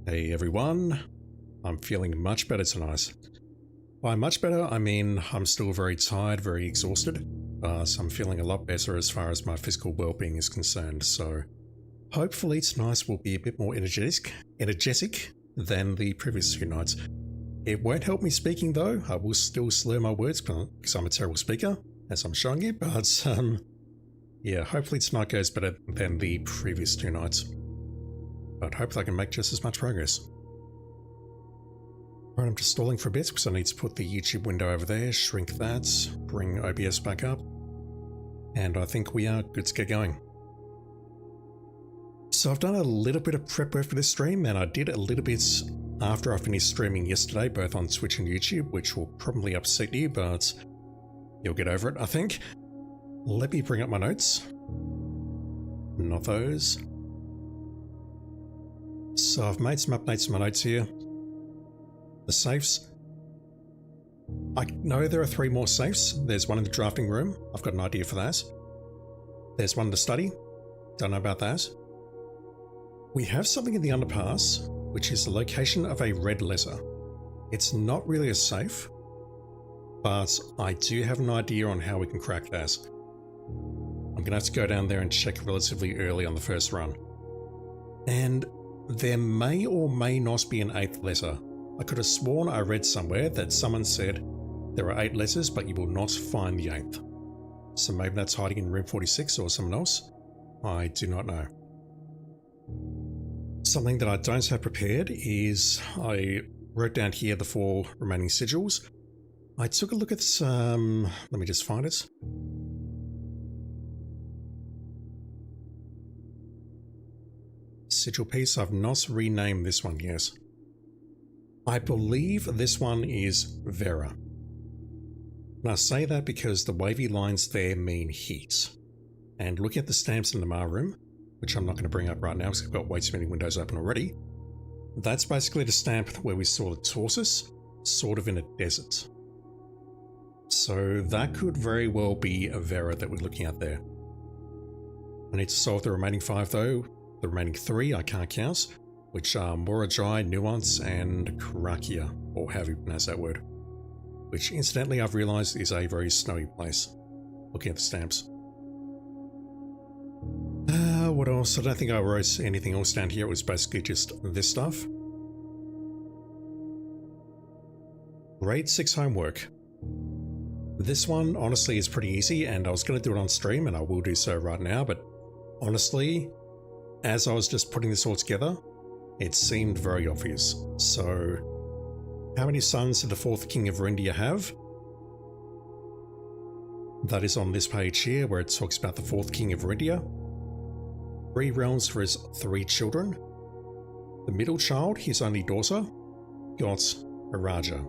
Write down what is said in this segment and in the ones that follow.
Hey everyone, I'm feeling much better tonight. By much better, I mean I'm still very tired, very exhausted, but I'm feeling a lot better as far as my physical well-being is concerned, so hopefully tonight will be a bit more energetic than the previous two nights. It won't help me speaking though. I will still slur my words because I'm a terrible speaker, as I'm showing you, but yeah, hopefully tonight goes better than the previous two nights. But hopefully I can make just as much progress. Right, I'm just stalling for a bit because I need to put the YouTube window over there, shrink that, bring OBS back up, and I think we are good to get going. So I've done a little bit of prep work for this stream, and I did a little bit after I finished streaming yesterday, both on Twitch and YouTube, which will probably upset you, but you'll get over it, I think. Let me bring up my notes. Not those. So I've made some updates to my notes here. The safes. I know there are 3 more safes. There's one in the drafting room. I've got an idea for that. There's one in the study. Don't know about that. We have something in the underpass, which is the location of a red letter. It's not really a safe, but I do have an idea on how we can crack that. I'm gonna have to go down there and check relatively early on the first run. And there may or may not be an 8th letter. I could have sworn I read somewhere that someone said there are 8 letters, but you will not find the 8th. So maybe that's hiding in room 46 or someone else. I do not know. Something that I don't have prepared is I wrote down here the 4 remaining sigils. I took a look at some. Let me just find it. Sigil piece. I've not renamed this one yet. I believe this one is Vera. And I say that because the wavy lines there mean heat. And looking at the stamps in the Mar room, which I'm not going to bring up right now because I've got way too many windows open already, that's basically the stamp where we saw the tortoise, sort of in a desert. So that could very well be a Vera that we're looking at there. I need to solve the remaining 5 though. The remaining 3 I can't count, which are Morajai, Nuance, and Karakia, or however you pronounce that word. Which incidentally I've realised is a very snowy place, looking at the stamps. What else? I don't think I wrote anything else down here, it was basically just this stuff. Grade 6 homework. This one honestly is pretty easy, and I was going to do it on stream, and I will do so right now, but honestly, as I was just putting this all together, it seemed very obvious. So, how many sons did the 4th King of Rindia have? That is on this page here, where it talks about the 4th King of Rindia. 3 realms for his 3 children. The middle child, his only daughter, got a Raja.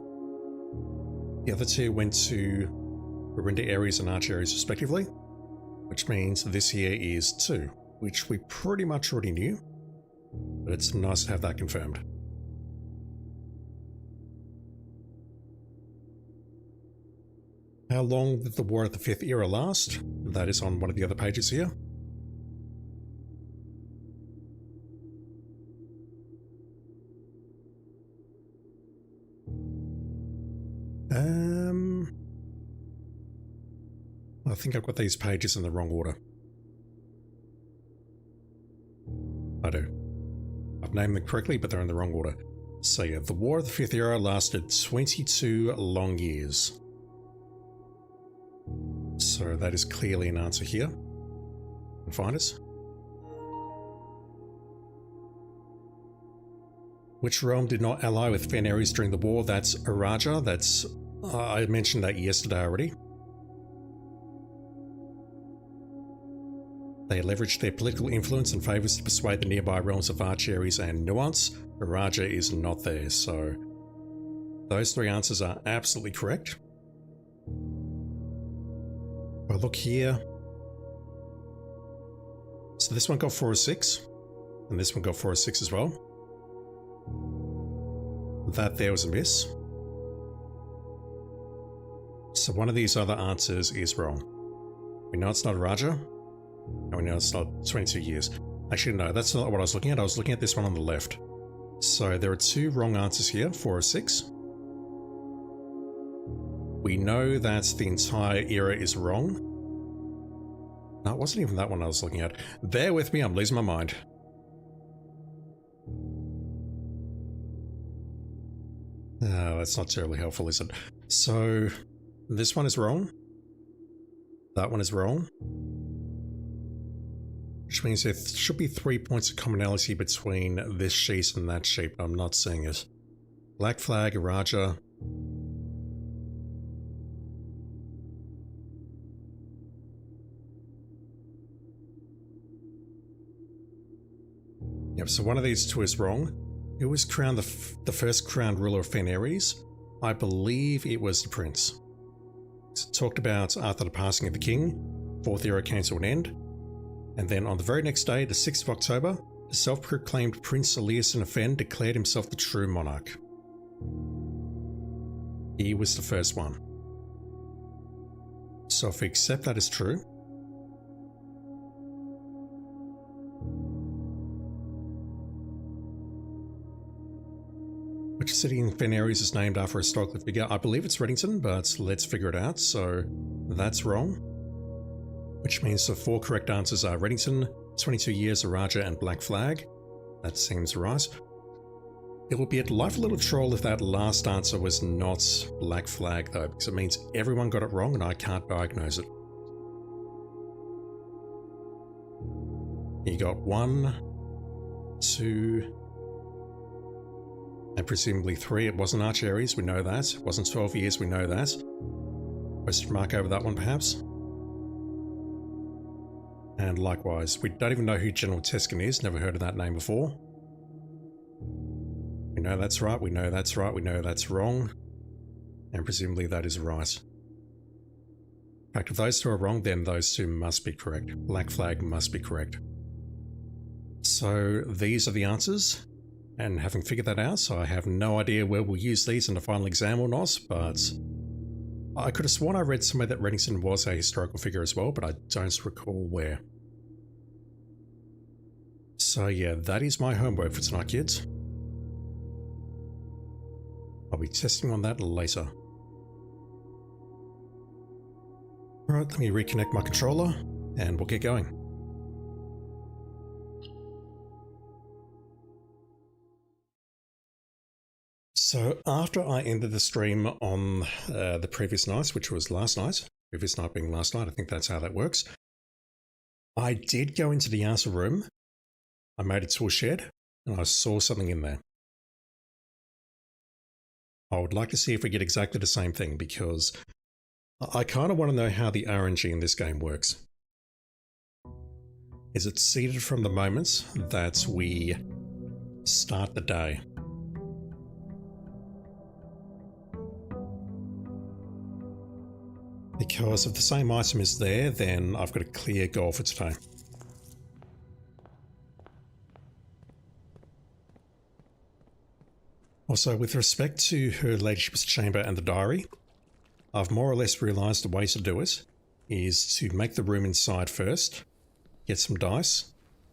The other 2 went to Rinda Aries and Arch Aries respectively, which means this here is 2, which we pretty much already knew, but it's nice to have that confirmed. How long did the War of the 5th Era last? That is on one of the other pages here. I think I've got these pages in the wrong order. I do. I've named them correctly, but they're in the wrong order. So yeah, the War of the 5th Era lasted 22 long years. So that is clearly an answer here. And find us. Which realm did not ally with Fen Aries during the war? That's Araja. That's I mentioned that yesterday already. They leveraged their political influence and favours to persuade the nearby realms of Arch Aries and Nuance. Araja is not there, so those 3 answers are absolutely correct. If I look here, so this one got 4 or 6, and this one got 4 or 6 as well. That there was a miss. So one of these other answers is wrong. We know it's not a Raja. And we know it's not 22 years. Actually, no, that's not what I was looking at. I was looking at this one on the left. So there are two wrong answers here, 4 or 6. We know that the entire era is wrong. No, it wasn't even that one I was looking at. Bear with me, I'm losing my mind. That's not terribly helpful, is it? So this one is wrong. That one is wrong. Which means there should be 3 points of commonality between this sheet and that sheet, but I'm not seeing it. Black Flag, Raja. Yep, so one of these two is wrong. Who was crowned the first crowned ruler of Fenares? I believe it was the prince. It talked about after the passing of the king, fourth era came to an end. And then on the very next day, the 6th of October, the self-proclaimed Prince Elias of Fen declared himself the true monarch. He was the first one. So if we accept that as true, which city in Fenares is named after a historical figure? I believe it's Reddington, but let's figure it out. So that's wrong. Which means the 4 correct answers are Reddington, 22 years, Araja, and Black Flag. That seems right. It would be a life a little troll if that last answer was not Black Flag though, because it means everyone got it wrong and I can't diagnose it. You got 1, 2, and presumably 3. It wasn't Archeries, we know that. It wasn't 12 years, we know that. Question mark over that one perhaps. And likewise, we don't even know who General Teskin is, never heard of that name before. We know that's right, we know that's right, we know that's wrong. And presumably that is right. In fact, if those two are wrong, then those two must be correct. Black Flag must be correct. So these are the answers. And having figured that out, so I have no idea where we'll use these in the final exam or not, but I could have sworn I read somewhere that Reddington was a historical figure as well, but I don't recall where. So yeah, that is my homework for tonight, kids. I'll be testing on that later. Alright, let me reconnect my controller, and we'll get going. So after I ended the stream on the previous night, which was last night, previous night being last night, I think that's how that works, I did go into the outer room, I made it to a shed, and I saw something in there. I would like to see if we get exactly the same thing, because I kind of want to know how the RNG in this game works. Is it seeded from the moment that we start the day? Because if the same item is there, then I've got a clear goal for today. Also, with respect to Her Ladyship's chamber and the diary, I've more or less realised the way to do it is to make the room inside first, get some dice,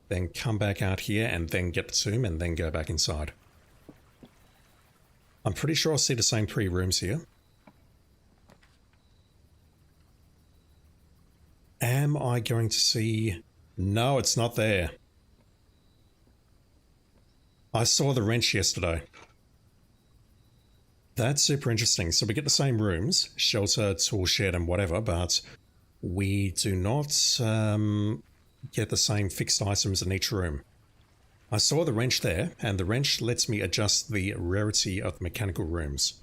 then come back out here and then get the tomb and then go back inside. I'm pretty sure I see the same 3 rooms here. Am I going to see... No, it's not there. I saw the wrench yesterday. That's super interesting. So we get the same rooms, shelter, tool shed and whatever, but we do not get the same fixed items in each room. I saw the wrench there, and the wrench lets me adjust the rarity of the mechanical rooms.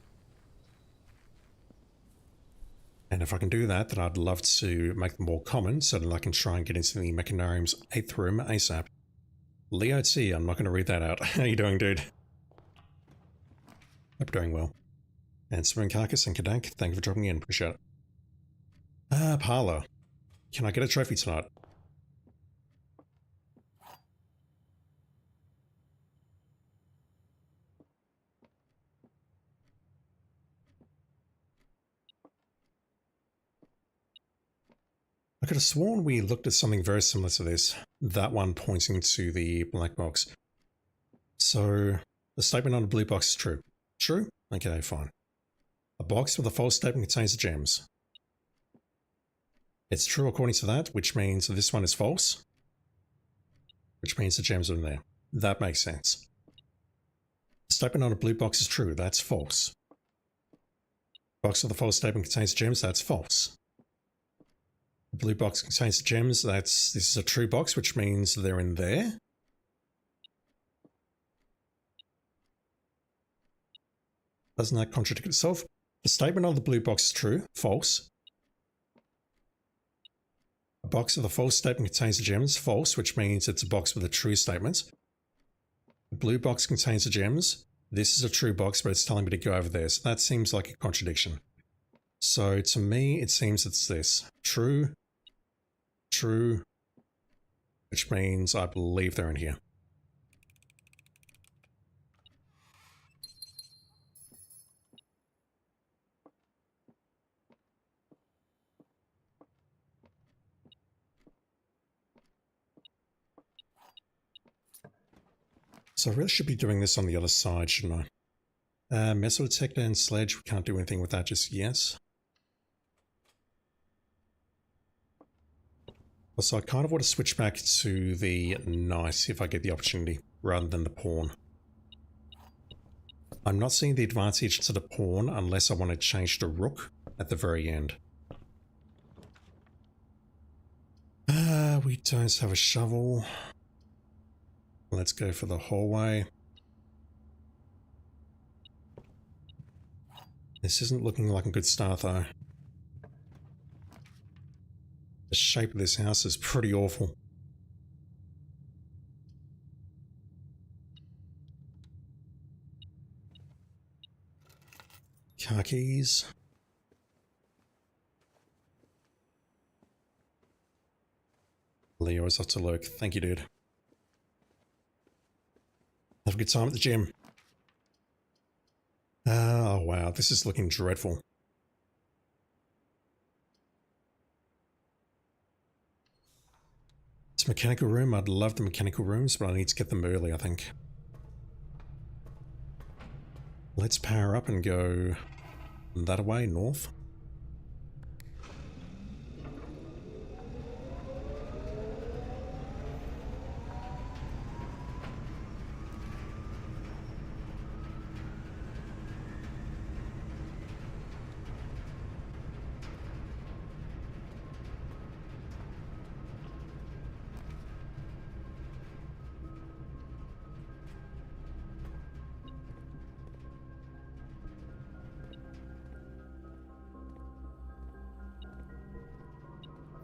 And if I can do that, then I'd love to make them more common so that I can try and get into the Mechanarium's 8th room ASAP. Leo T, I'm not going to read that out. How you doing, dude? Hope you're doing well. And Spoon Carcass and Kadank, thank you for dropping in. Appreciate it. Parlour. Can I get a trophy tonight? I could have sworn we looked at something very similar to this. That one pointing to the black box. So The statement on the blue box is true. True? Okay, fine. A box with a false statement contains the gems. It's true according to that, which means this one is false, which means the gems are in there. That makes sense. The statement on a blue box is true. That's false. Box with a false statement contains gems. That's false. The blue box contains the gems. This is a true box, which means they're in there. Doesn't that contradict itself? The statement on the blue box is true. False. A box with a false statement contains the gems. False, which means it's a box with a true statement. The blue box contains the gems. This is a true box, but it's telling me to go over there. So that seems like a contradiction. So to me, it seems it's this. True. True. Which means I believe they're in here. So I really should be doing this on the other side, shouldn't I? Missile detector and sledge, we can't do anything with that just yet. So I kind of want to switch back to the knight if I get the opportunity, rather than the pawn. I'm not seeing the advantage to the pawn unless I want to change to rook at the very end. We don't have a shovel. Let's go for the hallway. This isn't looking like a good start though. The shape of this house is pretty awful. Car keys. Leo is off to lurk. Thank you, dude. Have a good time at the gym. Oh wow, this is looking dreadful. It's a mechanical room. I'd love the mechanical rooms, but I need to get them early, I think. Let's power up and go that way, north.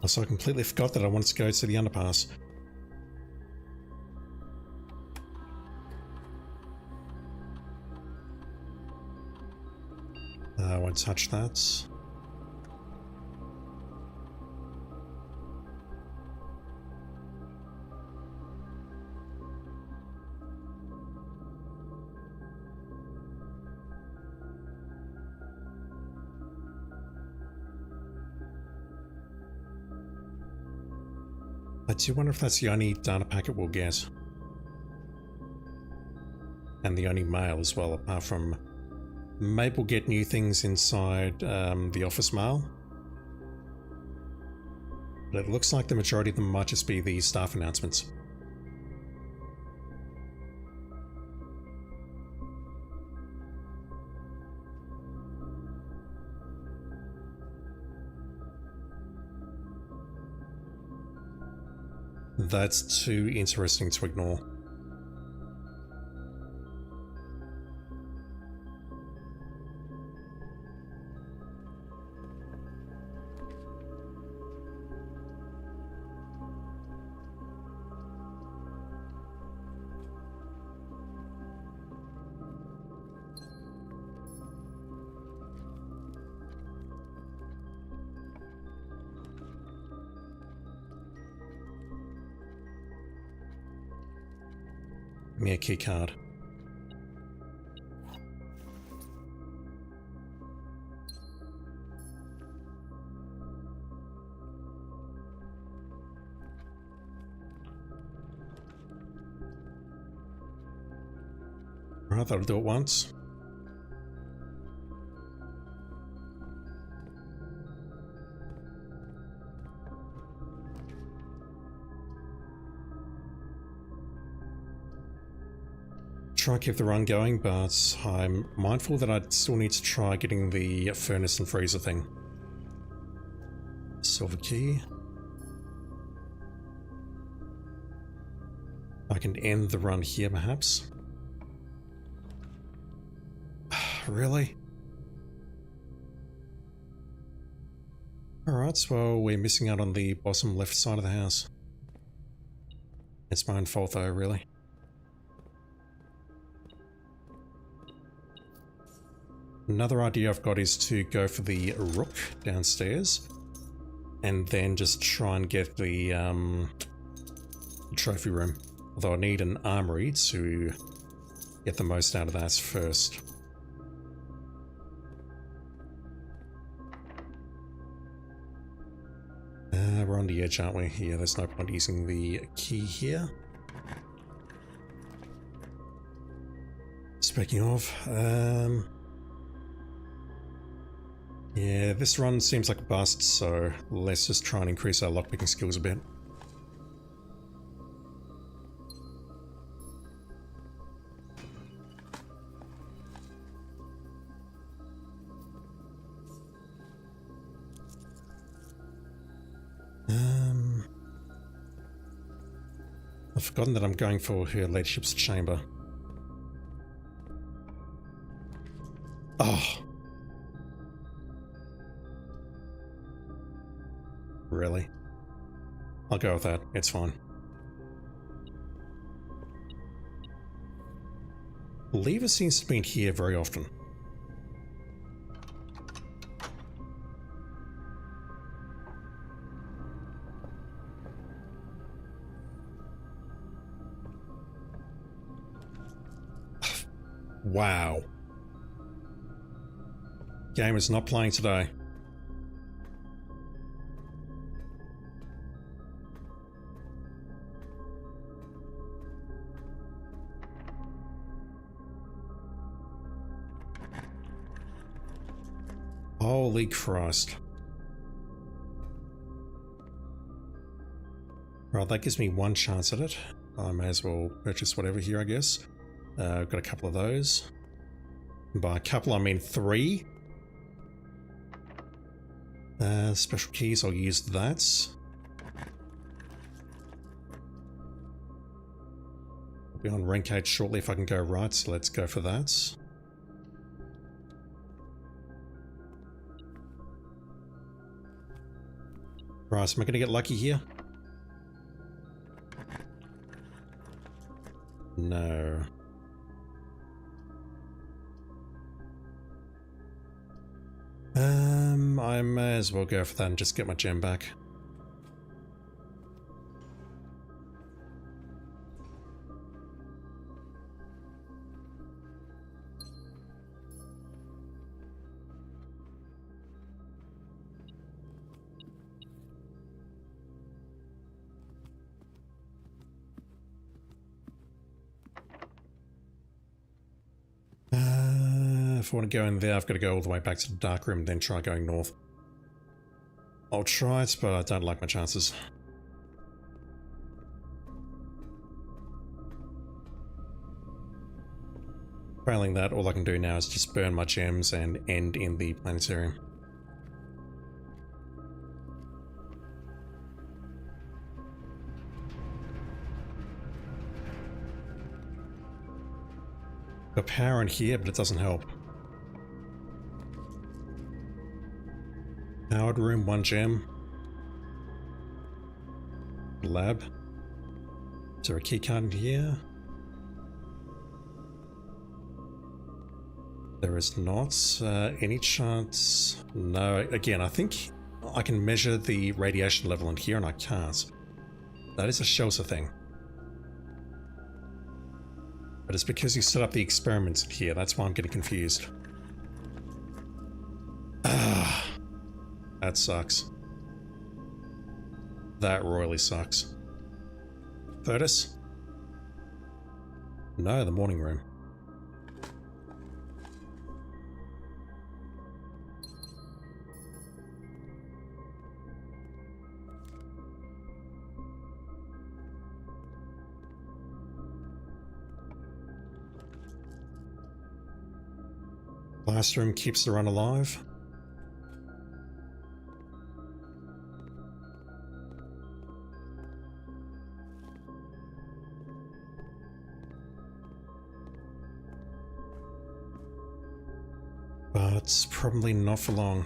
So I completely forgot that I wanted to go to the underpass. I won't touch that. I do wonder if that's the only data packet we'll get. And the only mail as well, apart from... Maybe we'll get new things inside the office mail. But it looks like the majority of them might just be the staff announcements. That's too interesting to ignore. Give me a key card. Alright, that'll do it once. Try and keep the run going, but I'm mindful that I still need to try getting the furnace and freezer thing. Silver key. I can end the run here, perhaps. Really? Alright, well, we're missing out on the bottom left side of the house. It's my own fault though, really. Another idea I've got is to go for the rook downstairs and then just try and get the trophy room. Although I need an armory to get the most out of that first. We're on the edge, aren't we? Yeah, there's no point using the key here. Speaking of, yeah, this run seems like a bust, so let's just try and increase our lockpicking skills a bit. I've forgotten that I'm going for her ladyship's chamber. Oh. Really? I'll go with that. It's fine. Lever seems to be in here very often. Wow. Game is not playing today. Holy Christ. Right, that gives me one chance at it. I may as well purchase whatever here, I guess. I've got a couple of those. And by a couple, I mean 3. Special keys, I'll use that. I'll be on rank 8 shortly if I can go right, so let's go for that. Right, so am I going to get lucky here? No. I may as well go for that and just get my gem back. If I want to go in there, I've got to go all the way back to the dark room and then try going north. I'll try it, but I don't like my chances. Failing that, all I can do now is just burn my gems and end in the planetarium. Got power in here, but it doesn't help. Powered room, 1 gem. Lab. Is there a key card in here? There is not. Any chance? No. Again, I think I can measure the radiation level in here and I can't. That is a shelter thing. But it's because you set up the experiments in here. That's why I'm getting confused. Ah. That sucks. That royally sucks. Furnace? No, the morning room. Classroom keeps the run alive. But probably not for long.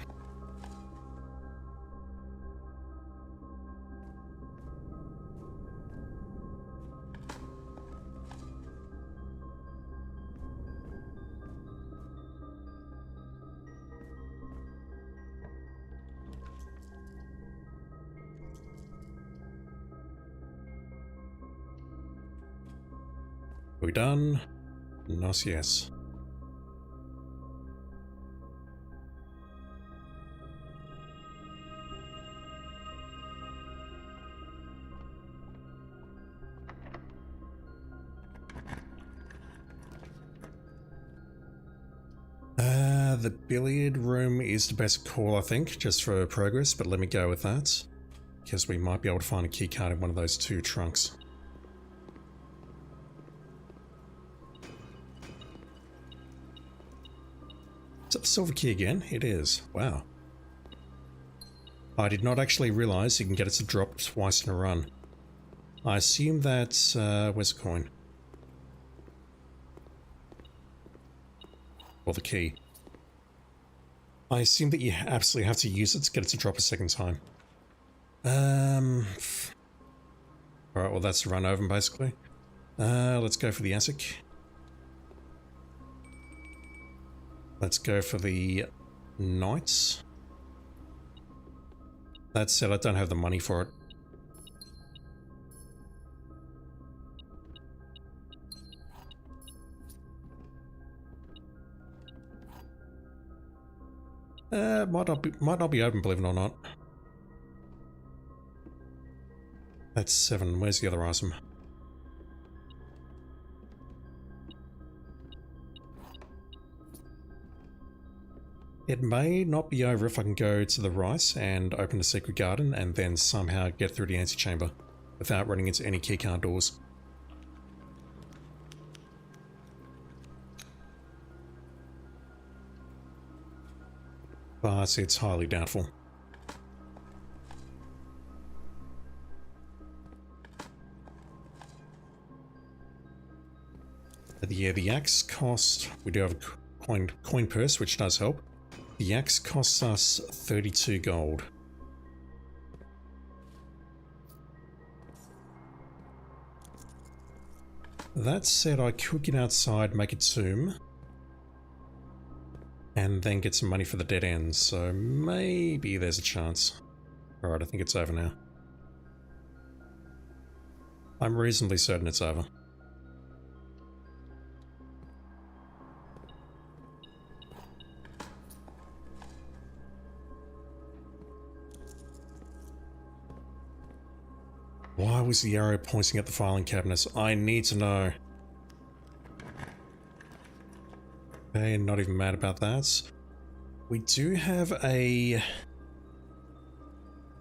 Are we done? Not yes. The billiard room is the best call, I think, just for progress, but let me go with that. Because we might be able to find a keycard in one of those two trunks. Is that the silver key again? It is. Wow. I did not actually realize you can get it to drop twice in a run. I assume that... where's the coin? Or the key. I assume that you absolutely have to use it to get it to drop a second time. Alright, well that's the run over basically. Let's go for the ASIC. Let's go for the Knights. That said, I don't have the money for it. Might not be open, believe it or not. That's 7. Where's the other item? It may not be over if I can go to the right and open the secret garden and then somehow get through the antechamber without running into any keycard doors. But it's highly doubtful. Yeah, the axe cost... We do have a coin purse, which does help. The axe costs us 32 gold. That said, I could get outside, make a tomb, and then get some money for the dead ends, so maybe there's a chance. Alright, I think it's over now. I'm reasonably certain it's over. Why was the arrow pointing at the filing cabinets? I need to know. Okay, not even mad about that. We do have a...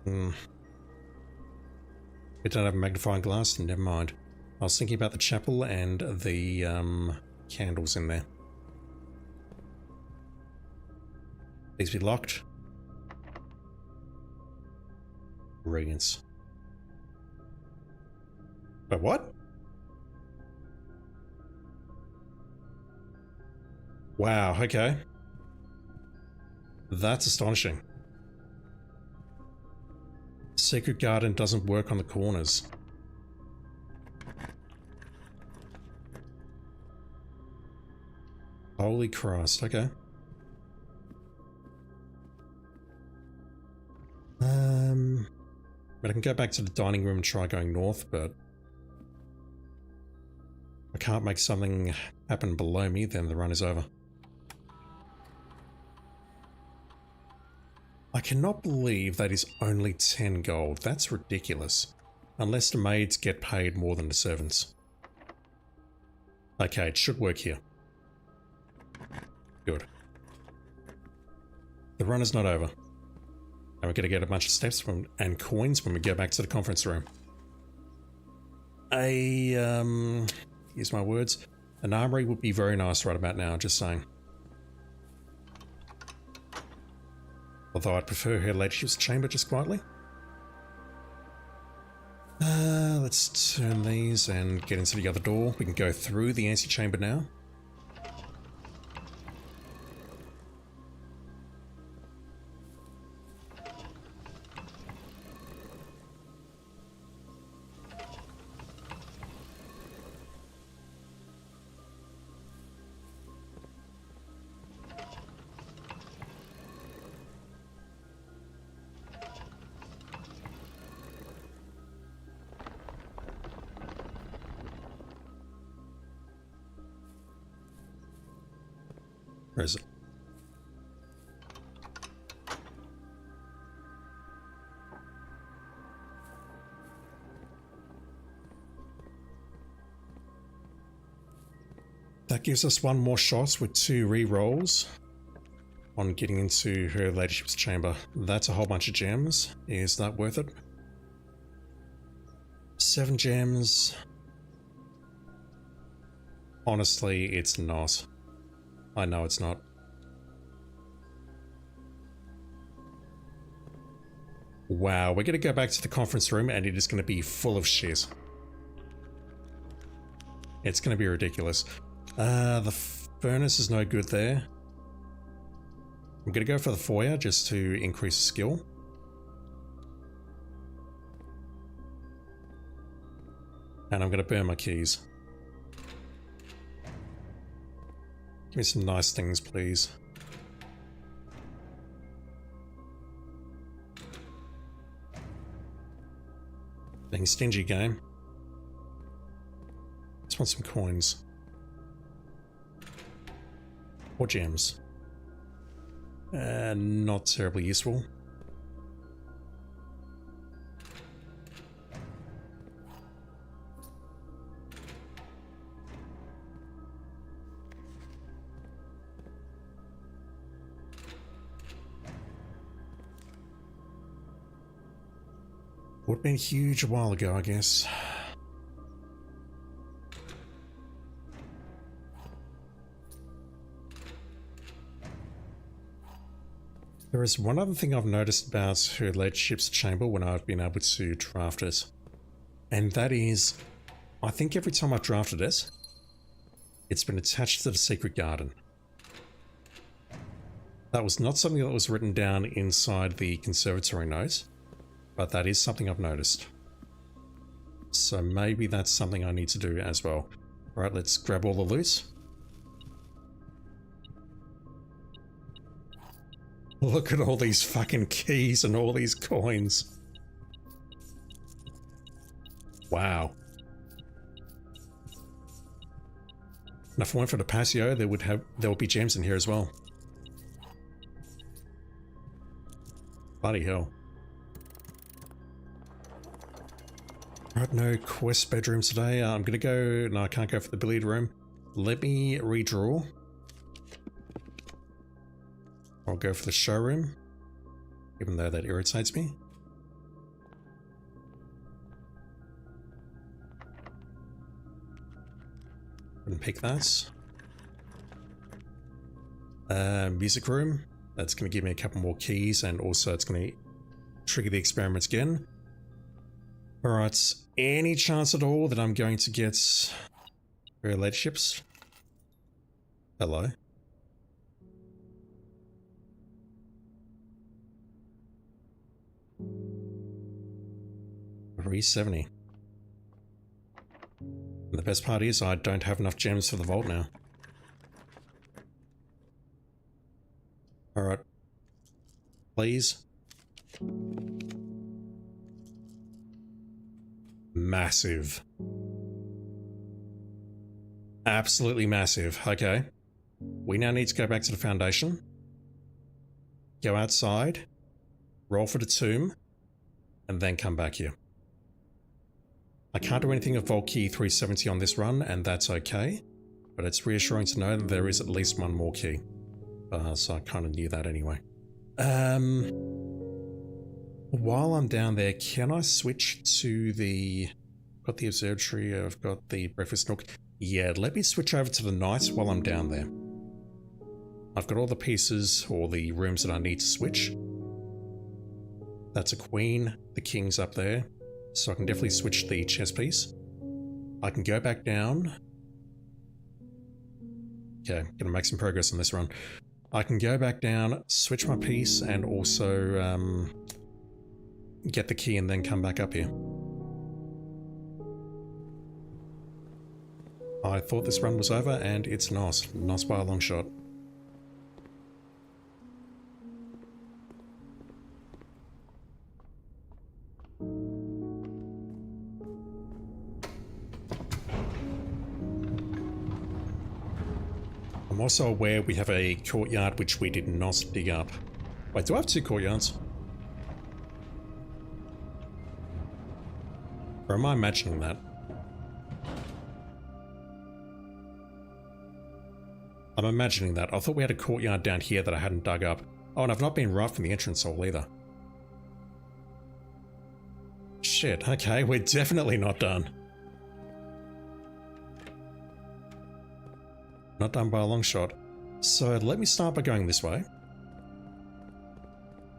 We don't have a magnifying glass? Never mind. I was thinking about the chapel and the candles in there. These be locked. Radiance. But what? Wow, okay. That's astonishing. Secret garden doesn't work on the corners. Holy Christ, okay. But I can go back to the dining room and try going north, but I can't make something happen below me, then the run is over. I cannot believe that is only 10 gold. That's ridiculous. Unless the maids get paid more than the servants. Okay, it should work here. Good. The run is not over. And we're going to get a bunch of steps and coins when we go back to the conference room. Here's my words. An armory would be very nice right about now, just saying. Although I'd prefer her ladyship's chamber just quietly. Let's turn these and get into the other door. We can go through the antechamber now. Where is it? That gives us one more shot with 2 re-rolls on getting into her ladyship's chamber. That's a whole bunch of gems. Is that worth it? 7 gems. Honestly, it's not. I know it's not. Wow, we're going to go back to the conference room and it is going to be full of shit. It's going to be ridiculous. The furnace is no good there. I'm going to go for the foyer just to increase skill. And I'm going to burn my keys. Give me some nice things, please. Being stingy, game. Just want some coins. Or gems. Not terribly useful. Would have been huge a while ago, I guess. There is one other thing I've noticed about her ladyship's chamber when I've been able to draft it. And that is, I think every time I've drafted it, it's been attached to the secret garden. That was not something that was written down inside the conservatory note. But that is something I've noticed. So maybe that's something I need to do as well. Alright, let's grab all the loot. Look at all these fucking keys and all these coins. Wow. And if I went for the patio, there would be gems in here as well. Bloody hell. Right, no quest bedrooms today. I'm gonna go... No, I can't go for the billiard room. Let me redraw. I'll go for the showroom, even though that irritates me. And pick that. Music room. That's gonna give me a couple more keys, and also it's gonna trigger the experiments again. Alright, any chance at all that I'm going to get her ladyship's? Hello? $370. And the best part is I don't have enough gems for the vault now. Alright. Please. Massive. Absolutely massive. Okay. We now need to go back to the foundation. Go outside. Roll for the tomb. And then come back here. I can't do anything with Vault Key 370 on this run, and that's okay. But it's reassuring to know that there is at least one more key. So I kind of knew that anyway. While I'm down there, can I switch to the... I've got the observatory, I've got the breakfast nook. Yeah, let me switch over to the night while I'm down there. I've got all the pieces, or the rooms that I need to switch. That's a queen. The king's up there. So I can definitely switch the chess piece. I can go back down. Okay, gonna make some progress on this run. I can go back down, switch my piece, and also get the key and then come back up here. I thought this run was over, and it's not. Not by a long shot. I'm also aware we have a courtyard which we did not dig up. Wait, do I have two courtyards? Or am I imagining that? I'm imagining that. I thought we had a courtyard down here that I hadn't dug up. Oh, and I've not been right from the entrance hall either. Shit, okay, we're definitely not done. Not done by a long shot. So let me start by going this way.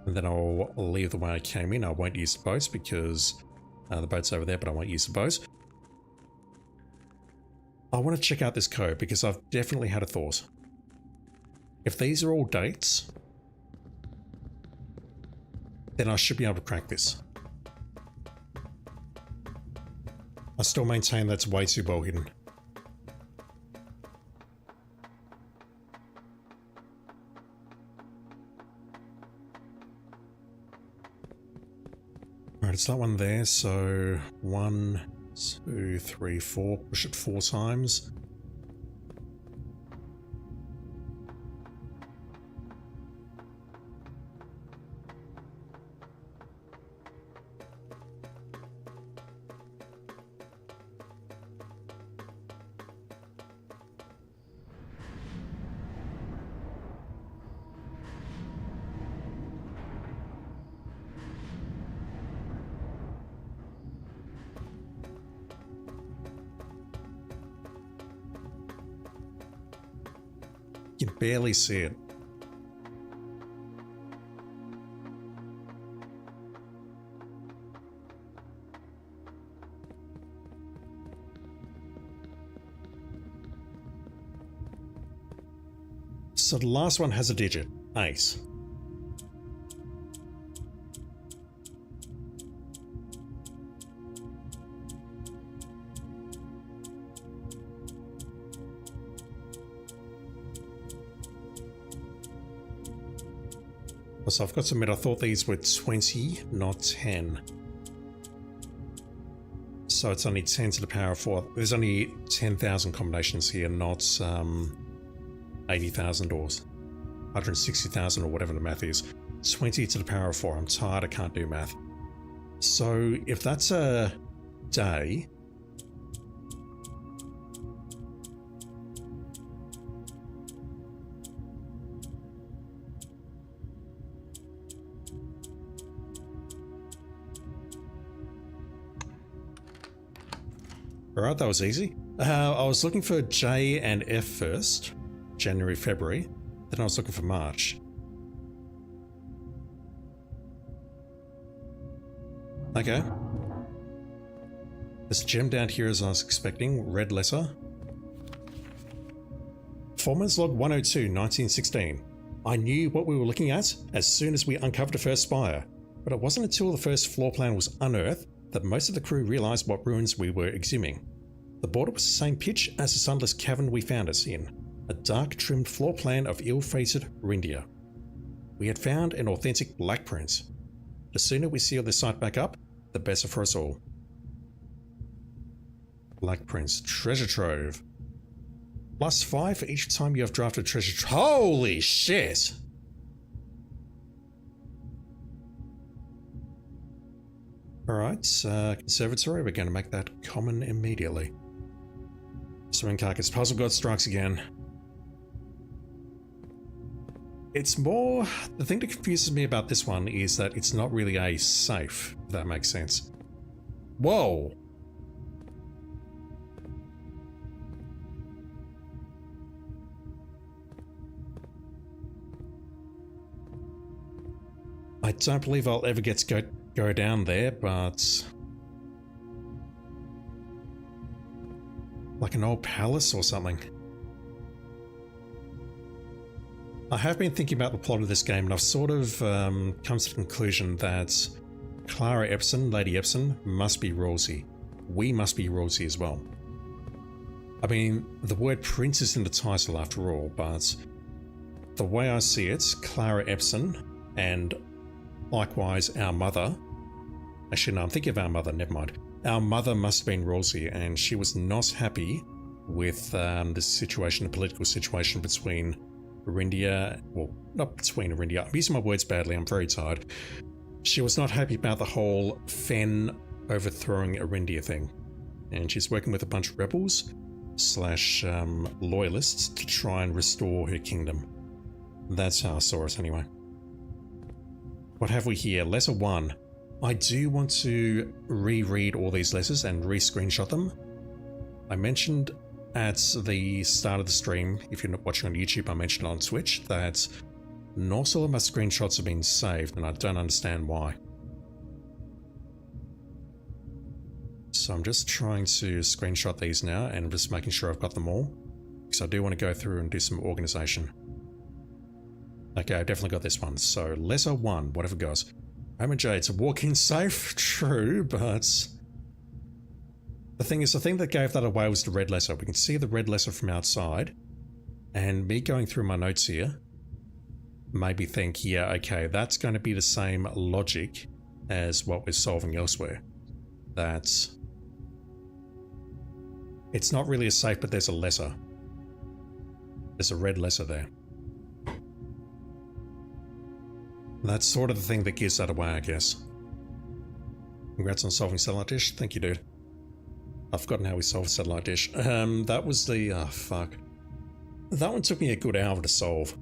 And then I'll leave the way I came in. I won't use the boats because the boat's over there, but I won't use the boats. I want to check out this code because I've definitely had a thought. If these are all dates, then I should be able to crack this. I still maintain that's way too well hidden. Alright, it's that one there, so 1, 2, 3, 4, push it 4 times. You can barely see it. So the last one has a digit, ace. So I've got to admit, I thought these were 20, not 10. So it's only 10 to the power of 4. There's only 10,000 combinations here, not 80,000 or 160,000 or whatever the math is. 20 to the power of 4. I'm tired, I can't do math. So if that's a day, alright, that was easy. I was looking for J and F first, January, February. Then I was looking for March. Okay. There's a gem down here as I was expecting, red letter. Foreman's log 102, 1916. I knew what we were looking at as soon as we uncovered the first spire, but it wasn't until the first floor plan was unearthed that most of the crew realised what ruins we were exhuming. The border was the same pitch as the sunless cavern we found us in, a dark trimmed floor plan of ill-fated reindeer. We had found an authentic black print. The sooner we seal this site back up, the better for us all. Black prints, treasure trove. +5 for each time you have drafted treasure trove. Holy shit! Alright, conservatory, we're going to make that common immediately. Swing carcass, puzzle god strikes again. It's more, the thing that confuses me about this one is that it's not really a safe, if that makes sense. Whoa! I don't believe I'll ever get to go down there, but... like an old palace or something. I have been thinking about the plot of this game, and I've sort of come to the conclusion that Clara Epson, Lady Epson, must be royalty. We must be royalty as well. I mean, the word prince is in the title after all, but the way I see it, Clara Epson, and likewise our mother... actually no, I'm thinking of our mother, never mind. Our mother must have been royalty, and she was not happy with the situation, the political situation between Arindia, well, not between Arindia, I'm using my words badly, I'm very tired. She was not happy about the whole Fen overthrowing Arindia thing, and she's working with a bunch of rebels slash loyalists to try and restore her kingdom. That's how I saw it anyway. What have we here? Letter 1. I do want to reread all these letters and re-screenshot them. I mentioned at the start of the stream, if you're not watching on YouTube, I mentioned on Twitch that not all of my screenshots have been saved, and I don't understand why. So I'm just trying to screenshot these now and just making sure I've got them all, because I do want to go through and do some organization. Okay, I definitely got this one. So letter 1, whatever goes. Homer J, to walk in safe? True, but... the thing is, the thing that gave that away was the red letter. We can see the red letter from outside, and me going through my notes here made me think, yeah, okay, that's going to be the same logic as what we're solving elsewhere. That's... it's not really a safe, but there's a letter. There's a red letter there. That's sort of the thing that gives that away, I guess. Congrats on solving satellite dish. Thank you, dude. I've forgotten how we solved satellite dish. That was the... oh, fuck. That one took me a good hour to solve.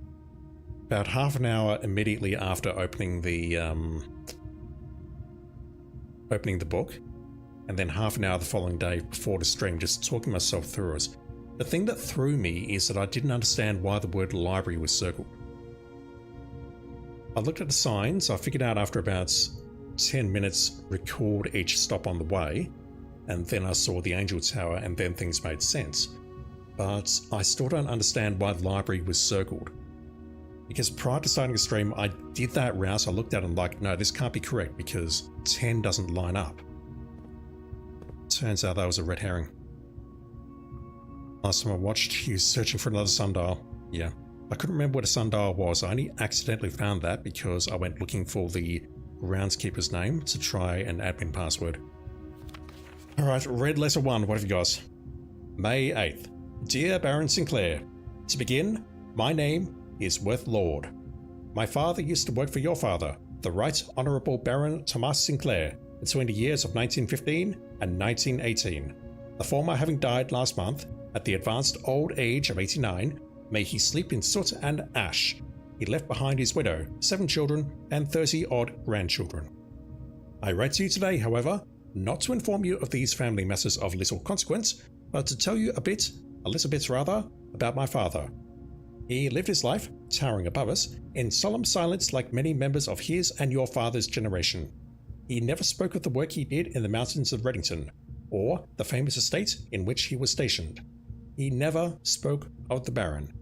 About half an hour immediately after opening the book, and then half an hour the following day before the stream, just talking myself through it. The thing that threw me is that I didn't understand why the word library was circled. I looked at the signs, I figured out after about 10 minutes record each stop on the way, and then I saw the Angel Tower, and then things made sense. But I still don't understand why the library was circled. Because prior to starting the stream, I did that route, I looked at it and like, no, this can't be correct because 10 doesn't line up. Turns out that was a red herring. Last time I watched, he was searching for another sundial. Yeah. I couldn't remember what a sundial was. I only accidentally found that because I went looking for the groundskeeper's name to try an admin password. Alright, red letter 1, what have you got? May 8th. Dear Baron Sinclair, to begin, my name is Worth Lord. My father used to work for your father, the Right Honourable Baron Thomas Sinclair, between the years of 1915 and 1918. The former having died last month, at the advanced old age of 89, may he sleep in soot and ash. He left behind his widow, 7 children, and 30-odd grandchildren. I write to you today, however, not to inform you of these family matters of little consequence, but to tell you a little bit rather, about my father. He lived his life, towering above us, in solemn silence like many members of his and your father's generation. He never spoke of the work he did in the mountains of Reddington, or the famous estate in which he was stationed. He never spoke of the Baron,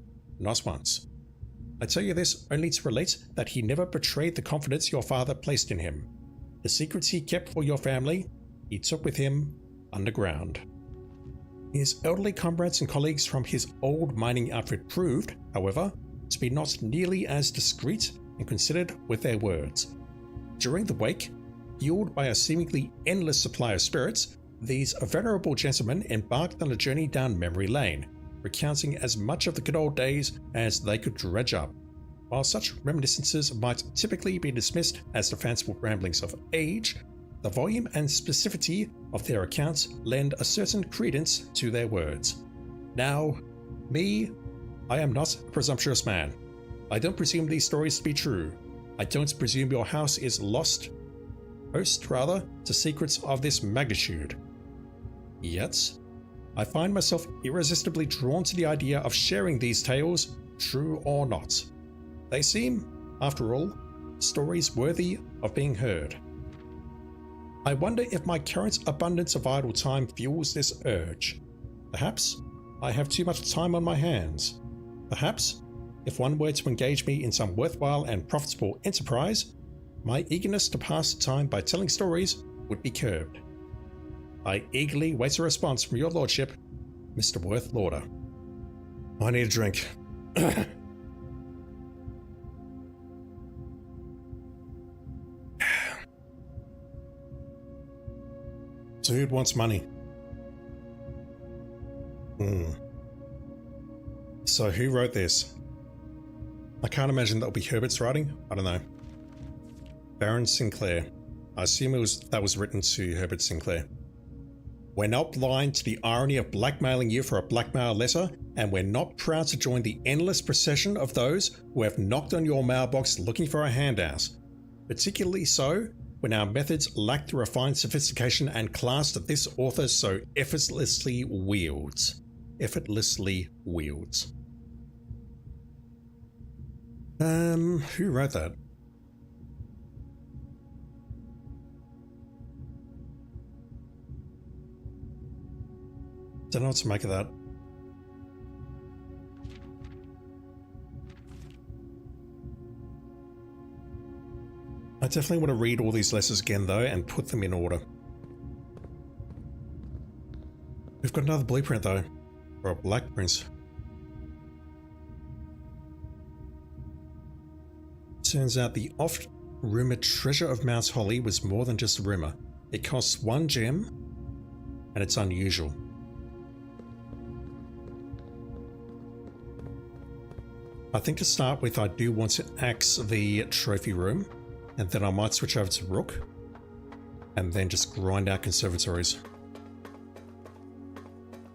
not once. I tell you this only to relate that he never betrayed the confidence your father placed in him. The secrets he kept for your family, he took with him underground. His elderly comrades and colleagues from his old mining outfit proved, however, to be not nearly as discreet and considered with their words. During the wake, fueled by a seemingly endless supply of spirits, these venerable gentlemen embarked on a journey down memory lane, recounting as much of the good old days as they could dredge up. While such reminiscences might typically be dismissed as the fanciful ramblings of age, the volume and specificity of their accounts lend a certain credence to their words. Now, me, I am not a presumptuous man. I don't presume these stories to be true. I don't presume your house is lost, host rather, to secrets of this magnitude. Yet, I find myself irresistibly drawn to the idea of sharing these tales, true or not. They seem, after all, stories worthy of being heard. I wonder if my current abundance of idle time fuels this urge. Perhaps I have too much time on my hands. Perhaps, if one were to engage me in some worthwhile and profitable enterprise, my eagerness to pass the time by telling stories would be curbed. I eagerly wait a response from your lordship, Mr. Worth Lauder. I need a drink. Dude wants money. So who wrote this? I can't imagine that'll be Herbert's writing. I don't know. Baron Sinclair. I assume that was written to Herbert Sinclair. We're not blind to the irony of blackmailing you for a blackmail letter, and we're not proud to join the endless procession of those who have knocked on your mailbox looking for a handout. Particularly so when our methods lack the refined sophistication and class that this author so effortlessly wields. Who wrote that? Don't know what to make of that. I definitely want to read all these letters again though and put them in order. We've got another blueprint though, or a black print. Turns out the oft-rumoured treasure of Mount Holly was more than just a rumour. It costs 1 gem, and it's unusual. I think to start with I do want to axe the trophy room, and then I might switch over to Rook, and then just grind out conservatories.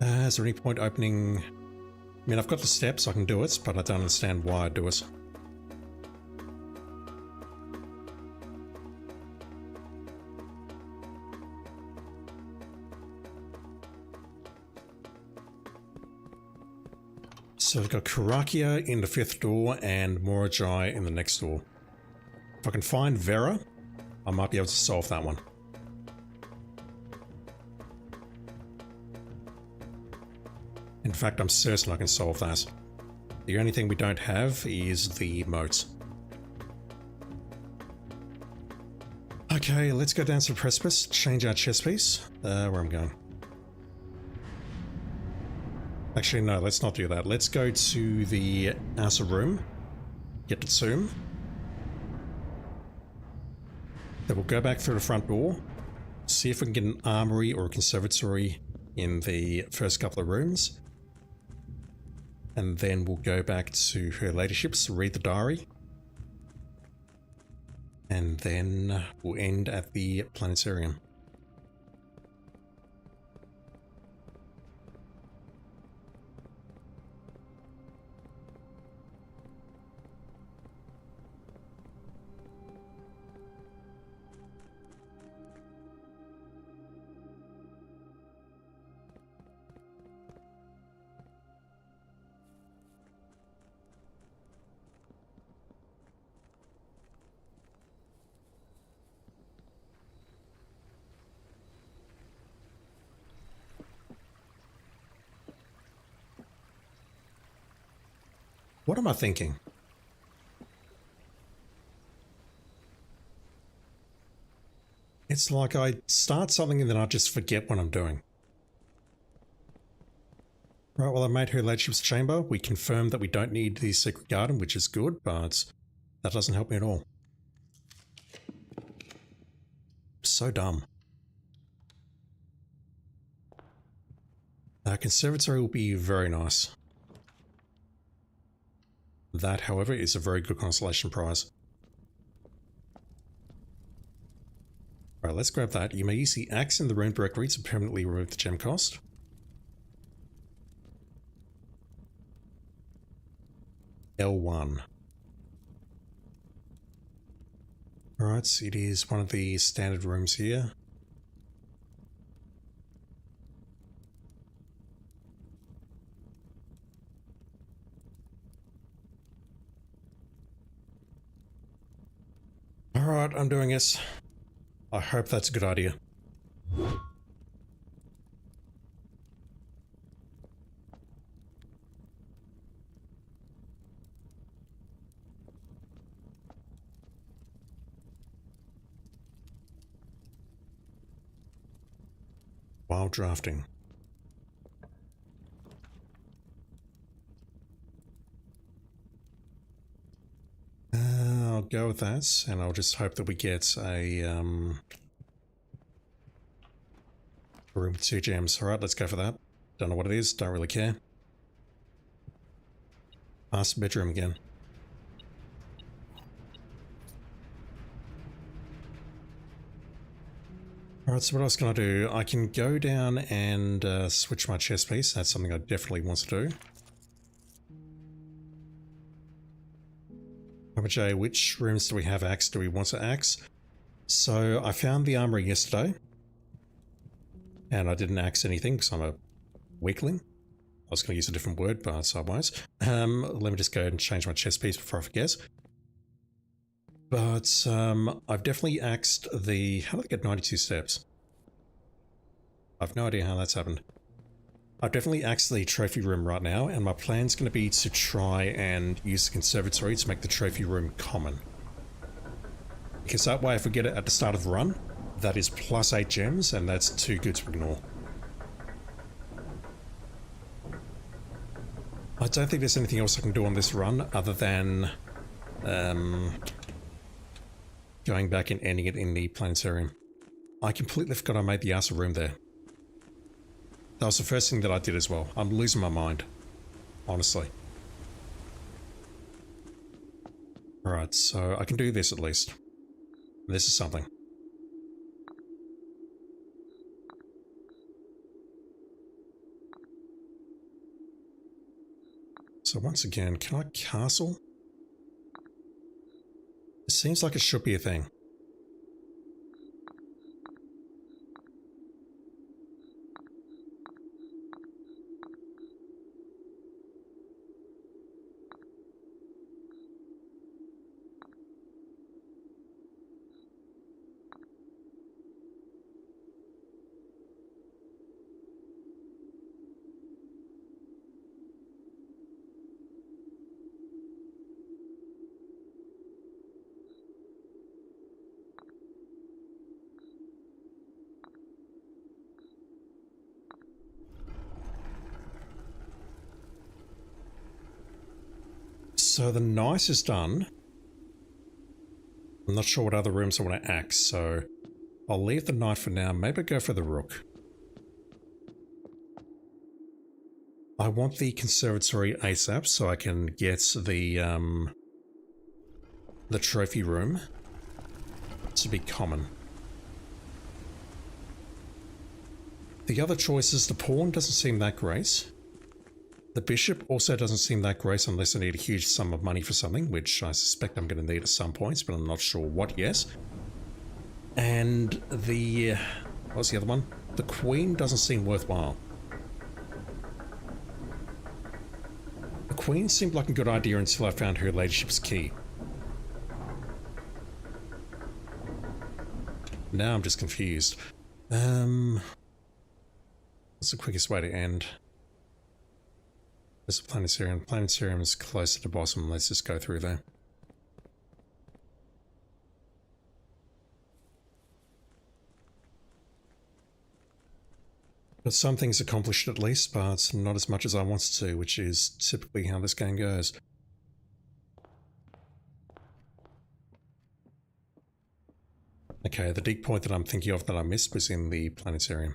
Is there any point opening... I mean, I've got the steps, I can do it, but I don't understand why I do it. So we've got Karakia in the 5th door and Morajai in the next door. If I can find Vera, I might be able to solve that one. In fact, I'm certain I can solve that. The only thing we don't have is the moat. Okay, let's go down to the precipice, change our chess piece. Where I'm going. Actually, no, let's not do that. Let's go to the outer room, get the tomb. Then we'll go back through the front door, see if we can get an armory or a conservatory in the first couple of rooms. And then we'll go back to her ladyship's, read the diary. And then we'll end at the planetarium. What am I thinking? It's like I start something and then I just forget what I'm doing. Right, well I made her ladyship's chamber. We confirmed that we don't need the secret garden, which is good, but that doesn't help me at all. So dumb. Our conservatory will be very nice. That, however, is a very good consolation prize. Alright, let's grab that. You may use the axe in the room directory to permanently remove the gem cost. L1. Alright, it is one of the standard rooms here. Alright, I'm doing this. I hope that's a good idea. While drafting. I'll go with that, and I'll just hope that we get a room with 2 gems. Alright, let's go for that. Don't know what it is, don't really care. Master bedroom again. Alright, so what else can I do? I can go down and switch my chest piece. That's something I definitely want to do. J, which rooms do we have axe? Do we want to axe? So I found the armory yesterday. And I didn't axe anything because I'm a weakling. I was going to use a different word, but I won't. Let me just go ahead and change my chest piece before I forget. But I've definitely axed the... How did I get 92 steps? I've no idea how that's happened. I've definitely axed the trophy room right now, and my plan's going to be to try and use the conservatory to make the trophy room common. Because that way, if we get it at the start of the run, that is plus 8 gems, and that's too good to ignore. I don't think there's anything else I can do on this run other than going back and ending it in the planetarium. I completely forgot I made the outer room there. That was the first thing that I did as well. I'm losing my mind, honestly. Alright, so I can do this at least. This is something. So once again, can I castle? It seems like it should be a thing. So the knight is done. I'm not sure what other rooms I want to axe, so I'll leave the knight for now. Maybe go for the rook. I want the conservatory ASAP so I can get the trophy room to be common. The other choices, the pawn doesn't seem that great. The bishop also doesn't seem that great unless I need a huge sum of money for something, which I suspect I'm going to need at some points, but I'm not sure what yet. And the... what's the other one? The queen doesn't seem worthwhile. The queen seemed like a good idea until I found her ladyship's key. Now I'm just confused. What's the quickest way to end? There's a planetarium. Planetarium is close to the bottom. Let's just go through there. But some things accomplished at least, but not as much as I wanted to, which is typically how this game goes. Okay, the dig point that I'm thinking of that I missed was in the planetarium.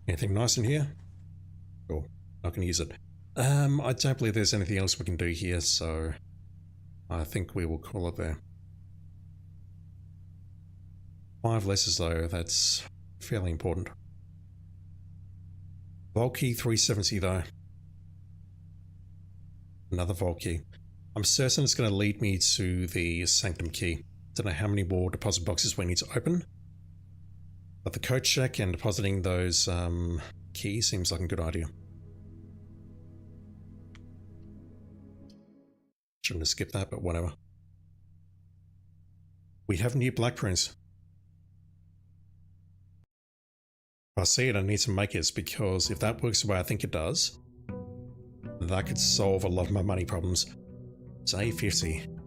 Anything nice in here? Cool. Not going to use it. I don't believe there's anything else we can do here, so I think we will call it there. 5 lesses though, that's fairly important. Vault key 370 though. Another vault key. I'm certain it's going to lead me to the sanctum key. Don't know how many more deposit boxes we need to open. But the code check and depositing those Key seems like a good idea. Shouldn't have skipped that, but whatever. We have new black prints. I see it, I need some makers, because if that works the way I think it does, that could solve a lot of my money problems. It's A50.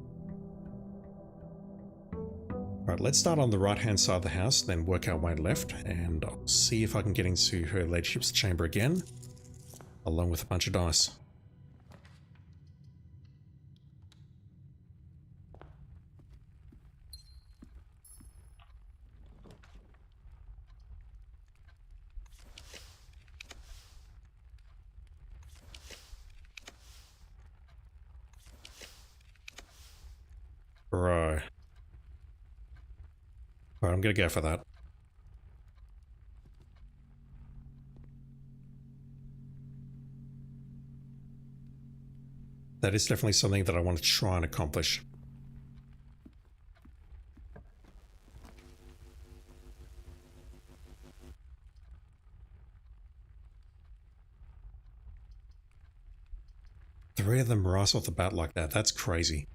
Right, let's start on the right-hand side of the house, then work our way left, and I'll see if I can get into her ladyship's chamber again, along with a bunch of dice. Right. Right, I'm gonna go for that. That is definitely something that I want to try and accomplish. Three of them right off the bat like that, that's crazy.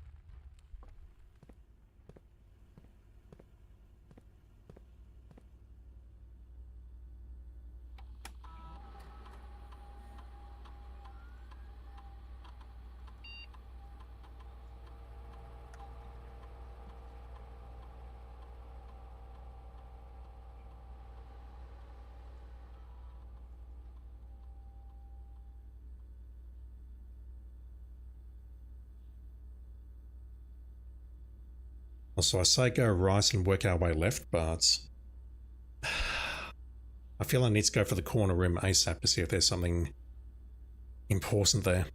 Also, I say go right and work our way left, but I feel I need to go for the corner room ASAP to see if there's something important there.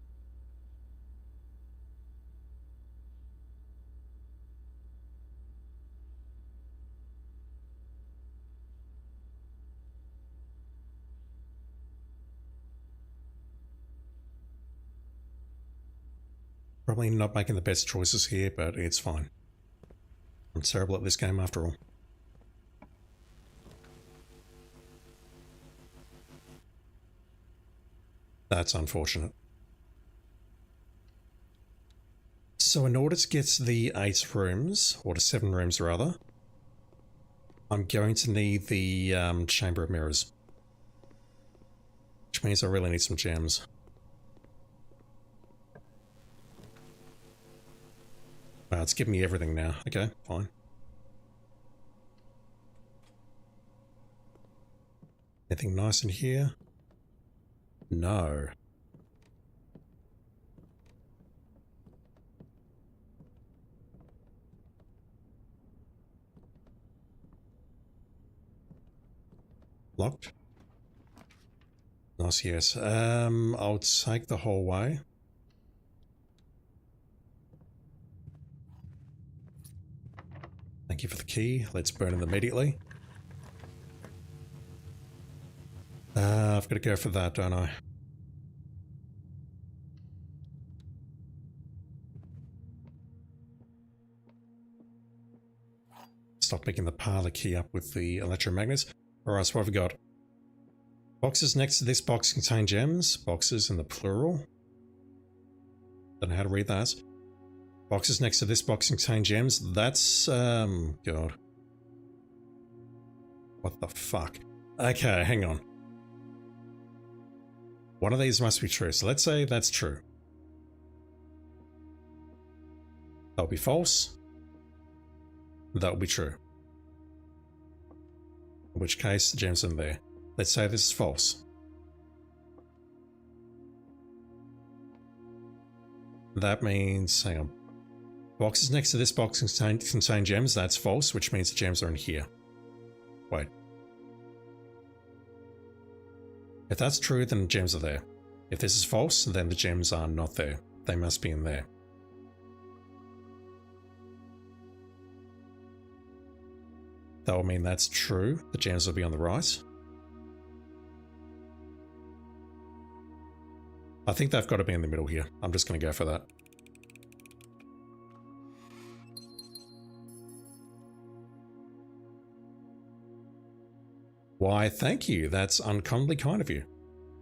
Probably not making the best choices here, but it's fine. I'm terrible at this game after all. That's unfortunate. So in order to get to the 8 rooms, or to 7 rooms rather, I'm going to need the Chamber of Mirrors. Which means I really need some gems. Wow, it's giving me everything now. Okay, fine. Anything nice in here? No. Locked? Nice, yes. I'll take the whole way. Thank you for the key. Let's burn it immediately. I've got to go for that, don't I? Stop picking the parlor key up with the electromagnets. Alright, so what have we got? Boxes next to this box contain gems. Boxes in the plural. Don't know how to read that. Boxes next to this box contain gems. That's, God. What the fuck? Okay, hang on. One of these must be true, so let's say that's true. That'll be false. That'll be true. In which case, the gems in there. Let's say this is false. That means, hang on. Boxes next to this box contain gems. That's false, which means the gems are in here. Wait. If that's true, then the gems are there. If this is false, then the gems are not there. They must be in there. That will mean that's true. The gems will be on the right. I think they've got to be in the middle here. I'm just going to go for that. Why, thank you. That's uncommonly kind of you.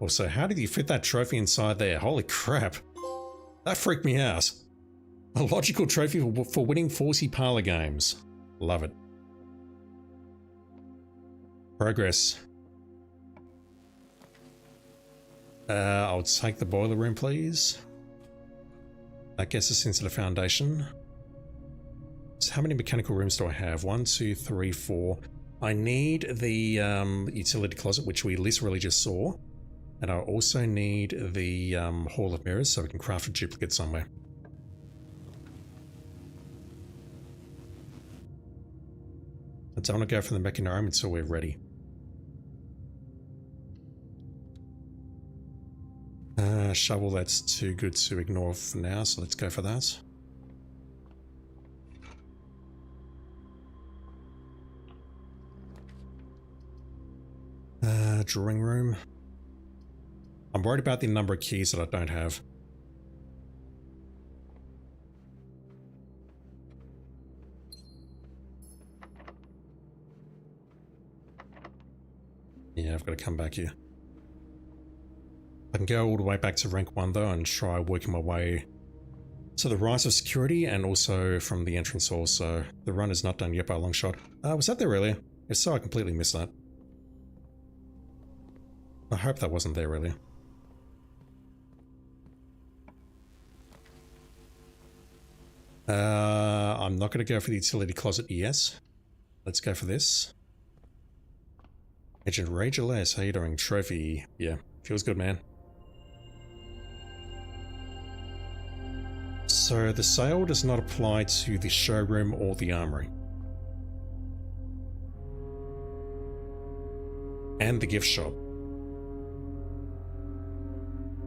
Also, how did you fit that trophy inside there? Holy crap. That freaked me out. A logical trophy for winning 40 parlor games. Love it. Progress. I'll take the boiler room, please. That gets us into the foundation. So how many mechanical rooms do I have? 1, 2, 3, 4. I need the utility closet, which we literally just saw. And I also need the Hall of Mirrors so we can craft a duplicate somewhere. I don't want to go for the Mechanarium until we're ready. Shovel, that's too good to ignore for now, so let's go for that. Drawing room. I'm worried about the number of keys that I don't have. Yeah, I've got to come back here. I can go all the way back to rank 1 though and try working my way to the rise of security and also from the entrance hall, so the run is not done yet by a long shot. Was that there earlier? If so, I completely missed that. I hope that wasn't there earlier. I'm not going to go for the utility closet yet. Let's go for this. Agent Rage LS, how you doing? Trophy. Yeah, feels good, man. So the sale does not apply to the showroom or the armory. And the gift shop.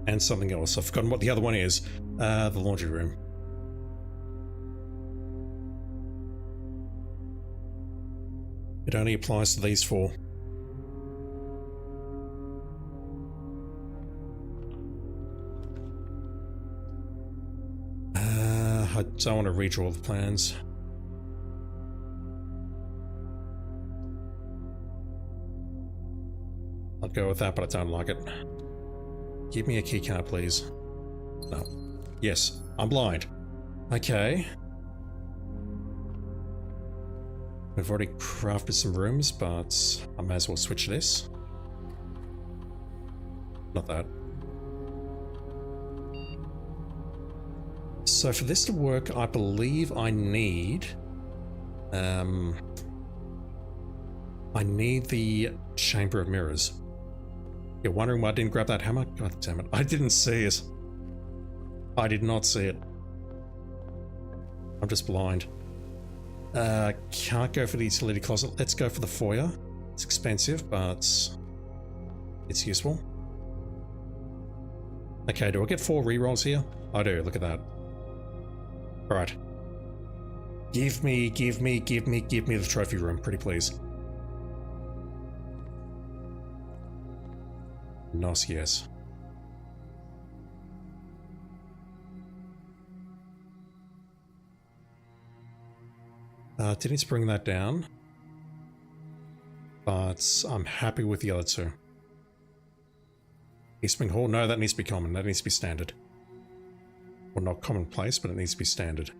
And something else. I've forgotten what the other one is. The laundry room. It only applies to these 4. I don't want to redraw the plans. I'll go with that, but I don't like it. Give me a keycard, please. No. Yes, I'm blind. Okay. We've already crafted some rooms, but I may as well switch this. Not that. So for this to work, I believe I need... I need the Chamber of Mirrors. You're wondering why I didn't grab that hammer? God damn it. I didn't see it. I did not see it. I'm just blind. Can't go for the utility closet. Let's go for the foyer. It's expensive, but it's useful. Okay, do I get 4 rerolls here? I do, look at that. Alright. Give me the trophy room, pretty please. Nice, yes. Didn't need to bring that down, but I'm happy with the other 2. Eastwing Hall, no, that needs to be common, that needs to be standard. Well, not commonplace, but it needs to be standard.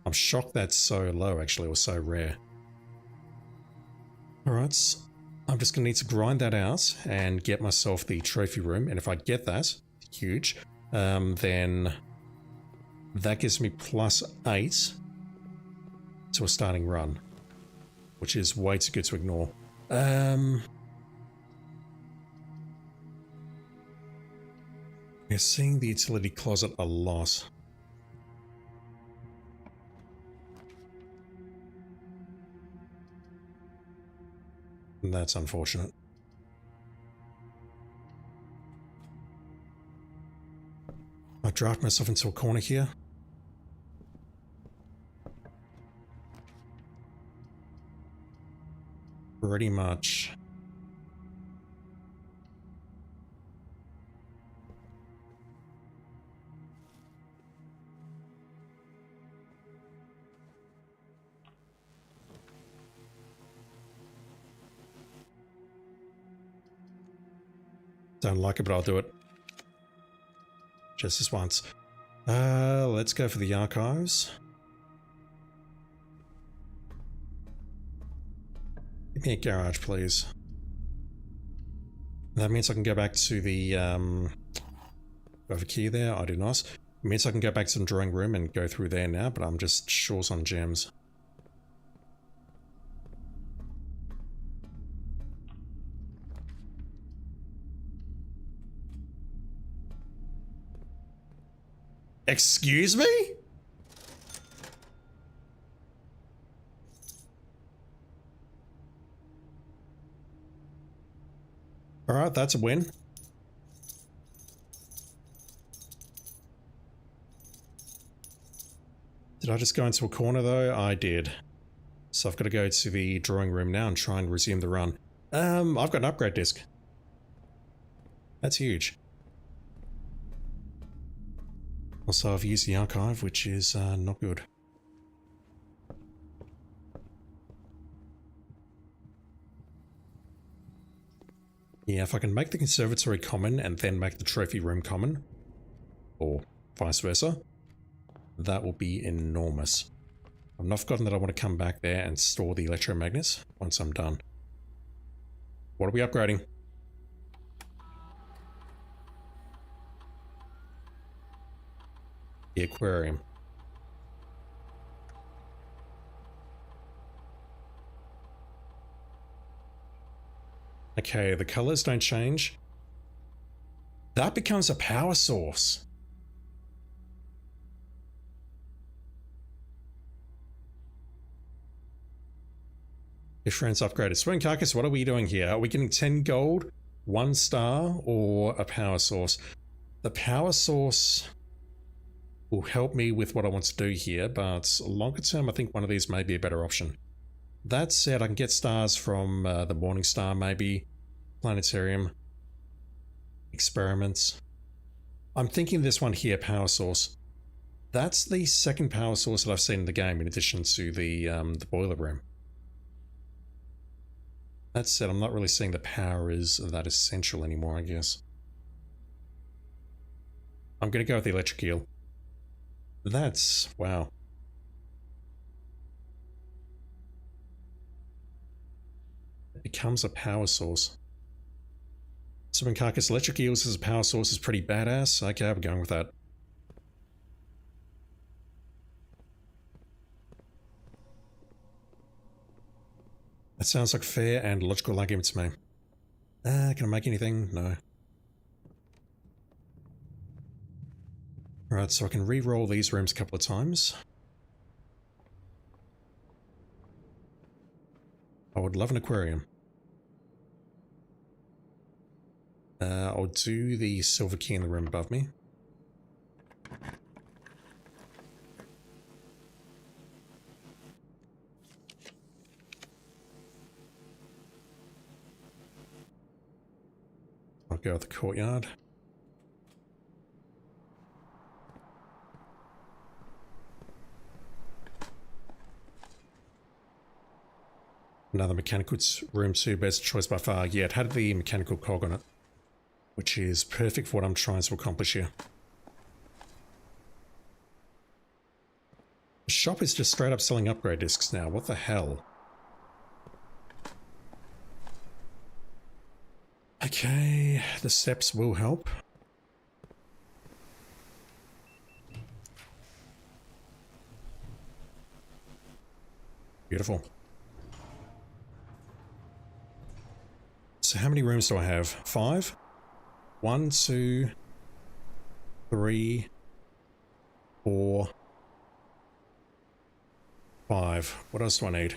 I'm shocked that's so low, actually, or so rare. Alright, I'm just going to need to grind that out and get myself the trophy room, and if I get that, huge, then that gives me +8 to a starting run, which is way too good to ignore. We're seeing the utility closet a lot. And that's unfortunate. I draft myself into a corner here. Pretty much. Don't like it, but I'll do it. Just this once. Let's go for the archives. Give me a garage, please. That means I can go back to the, do I have a key there? I do not. It means I can go back to the drawing room and go through there now, but I'm just short on gems. Excuse me? Alright, that's a win. Did I just go into a corner though? I did. So I've got to go to the drawing room now and try and resume the run. I've got an upgrade disc. That's huge. Also, I've used the archive, which is not good. Yeah, if I can make the conservatory common and then make the trophy room common, or vice versa, that will be enormous. I've not forgotten that I want to come back there and store the electromagnets once I'm done. What are we upgrading? The aquarium. Okay, the colors don't change. That becomes a power source. Difference upgraded. Swing carcass, what are we doing here? Are we getting 10 gold, 1 star, or a power source? The power source will help me with what I want to do here, but longer term I think one of these may be a better option. That said, I can get stars from the Morning Star maybe, Planetarium, Experiments. I'm thinking this one here, power source. That's the second power source that I've seen in the game in addition to the boiler room. That said, I'm not really seeing the power is that essential anymore, I guess. I'm going to go with the electric eel. That's... wow. It becomes a power source. Swimming carcass electric eels as a power source is pretty badass. Okay, we're going with that. That sounds like fair and logical argument to me. Can I make anything? No. Alright, so I can re-roll these rooms a couple of times. I would love an aquarium. I'll do the silver key in the room above me. I'll go with the courtyard. Another mechanical room 2, best choice by far. Yeah, it had the mechanical cog on it, which is perfect for what I'm trying to accomplish here. The shop is just straight up selling upgrade discs now. What the hell? Okay, the steps will help. Beautiful. So how many rooms do I have? 5? 1, 2, 3, 4, 5. What else do I need?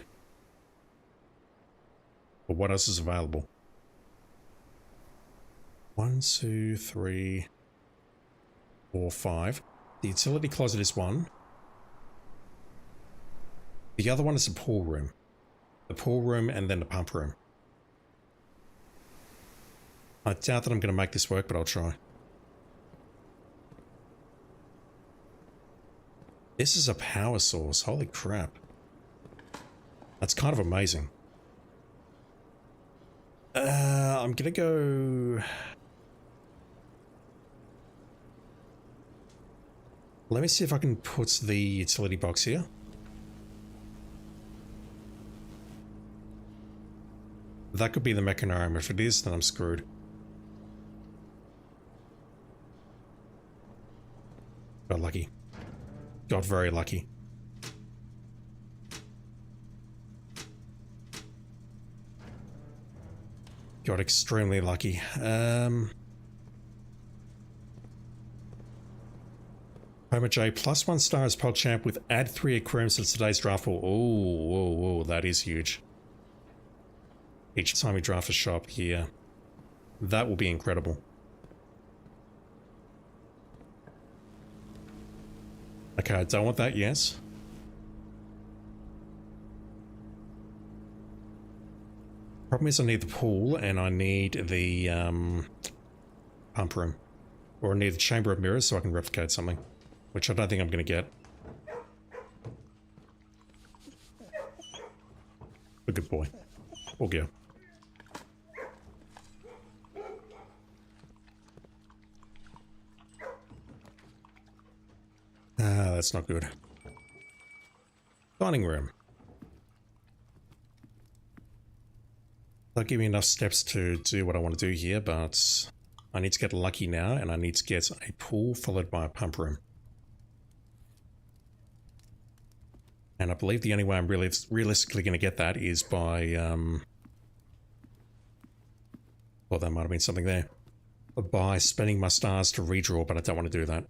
Or what else is available? 1, 2, 3, 4, 5. The utility closet is 1. The other one is the pool room. The pool room and then the pump room. I doubt that I'm going to make this work, but I'll try. This is a power source. Holy crap. That's kind of amazing. I'm going to go... Let me see if I can put the utility box here. That could be the mechanarium. If it is, then I'm screwed. Got lucky. Got very lucky. Got extremely lucky. Homer J, +1 star as PogChamp with add 3 aquariums to today's draft pool. Oh, that is huge. Each time we draft a shop here. That will be incredible. Okay, I don't want that, yes. Problem is I need the pool and I need the pump room. Or I need the chamber of mirrors so I can replicate something. Which I don't think I'm going to get. A good boy. We'll go. That's not good. Dining room. That'll give me enough steps to do what I want to do here, but I need to get lucky now, and I need to get a pool followed by a pump room. And I believe the only way I'm realistically going to get that is by, well, that might have been something there. By spending my stars to redraw, but I don't want to do that.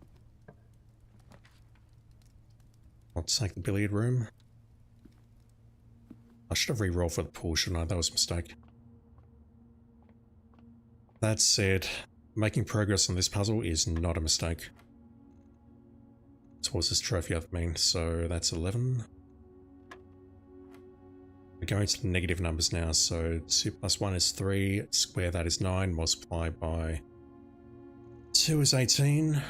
I'll take the billiard room. I should have re-rolled for the pool, shouldn't I? That was a mistake. That said, making progress on this puzzle is not a mistake. Towards this trophy I've been, so that's 11. We're going to the negative numbers now, so 2 + 1 is 3, square that is 9, multiplied by 2 is 18.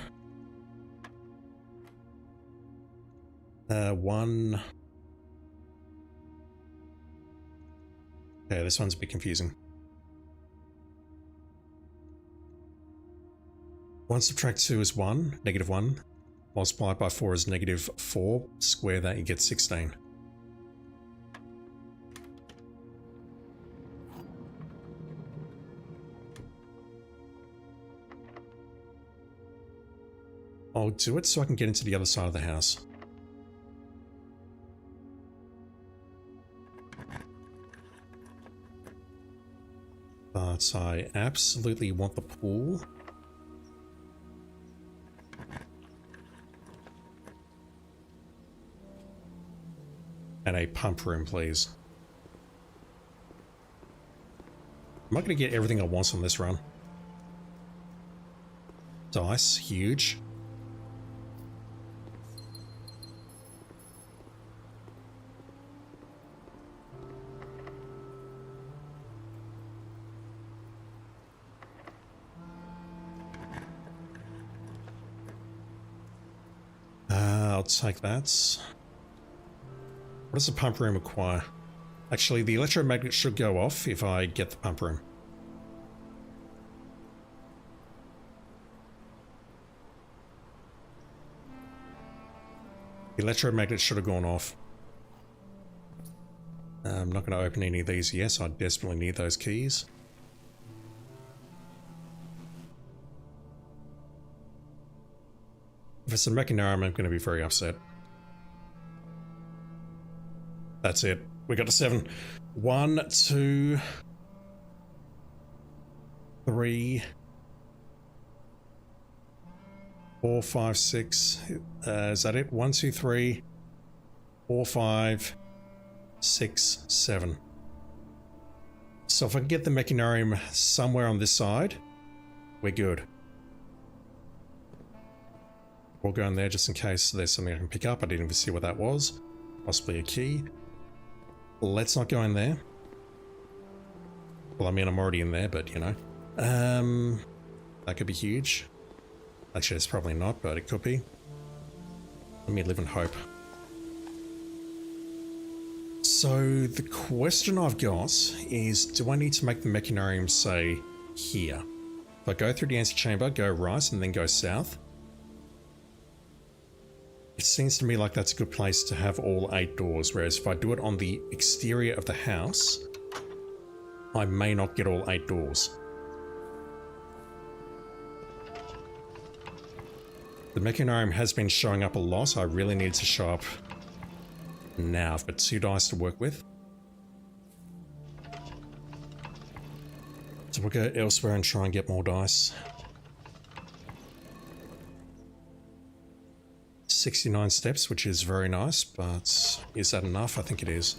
1. Okay, this one's a bit confusing. 1 subtract 2 is 1, -1. Multiplied by 4 is -4. Square that, you get 16. I'll do it so I can get into the other side of the house. But I absolutely want the pool. And a pump room, please. I'm not going to get everything I want on this run. Dice, huge. I'll take that. What does the pump room require? Actually, the electromagnet should go off if I get the pump room. The electromagnet should have gone off. I'm not going to open any of these. Yes, I desperately need those keys. If it's a mechanarium, I'm going to be very upset. That's it. We got to 7. 1, 2, 3, 4, 5, 6. Is that it? 1, 2, 3, 4, 5, 6, 7. So if I can get the mechanarium somewhere on this side, we're good. We'll go in there just in case there's something I can pick up. I didn't even see what that was. Possibly a key. Let's not go in there. Well, I mean, I'm already in there, but you know. That could be huge. Actually, it's probably not, but it could be. Let me live in hope. So the question I've got is, do I need to make the mechanarium say here? If I go through the antechamber, go right, and then go south. It seems to me like that's a good place to have all 8 doors, whereas if I do it on the exterior of the house, I may not get all 8 doors. The Mechanarium has been showing up a lot. I really need to show up now. I've got 2 dice to work with. So we'll go elsewhere and try and get more dice. 69 steps, which is very nice, but is that enough? I think it is.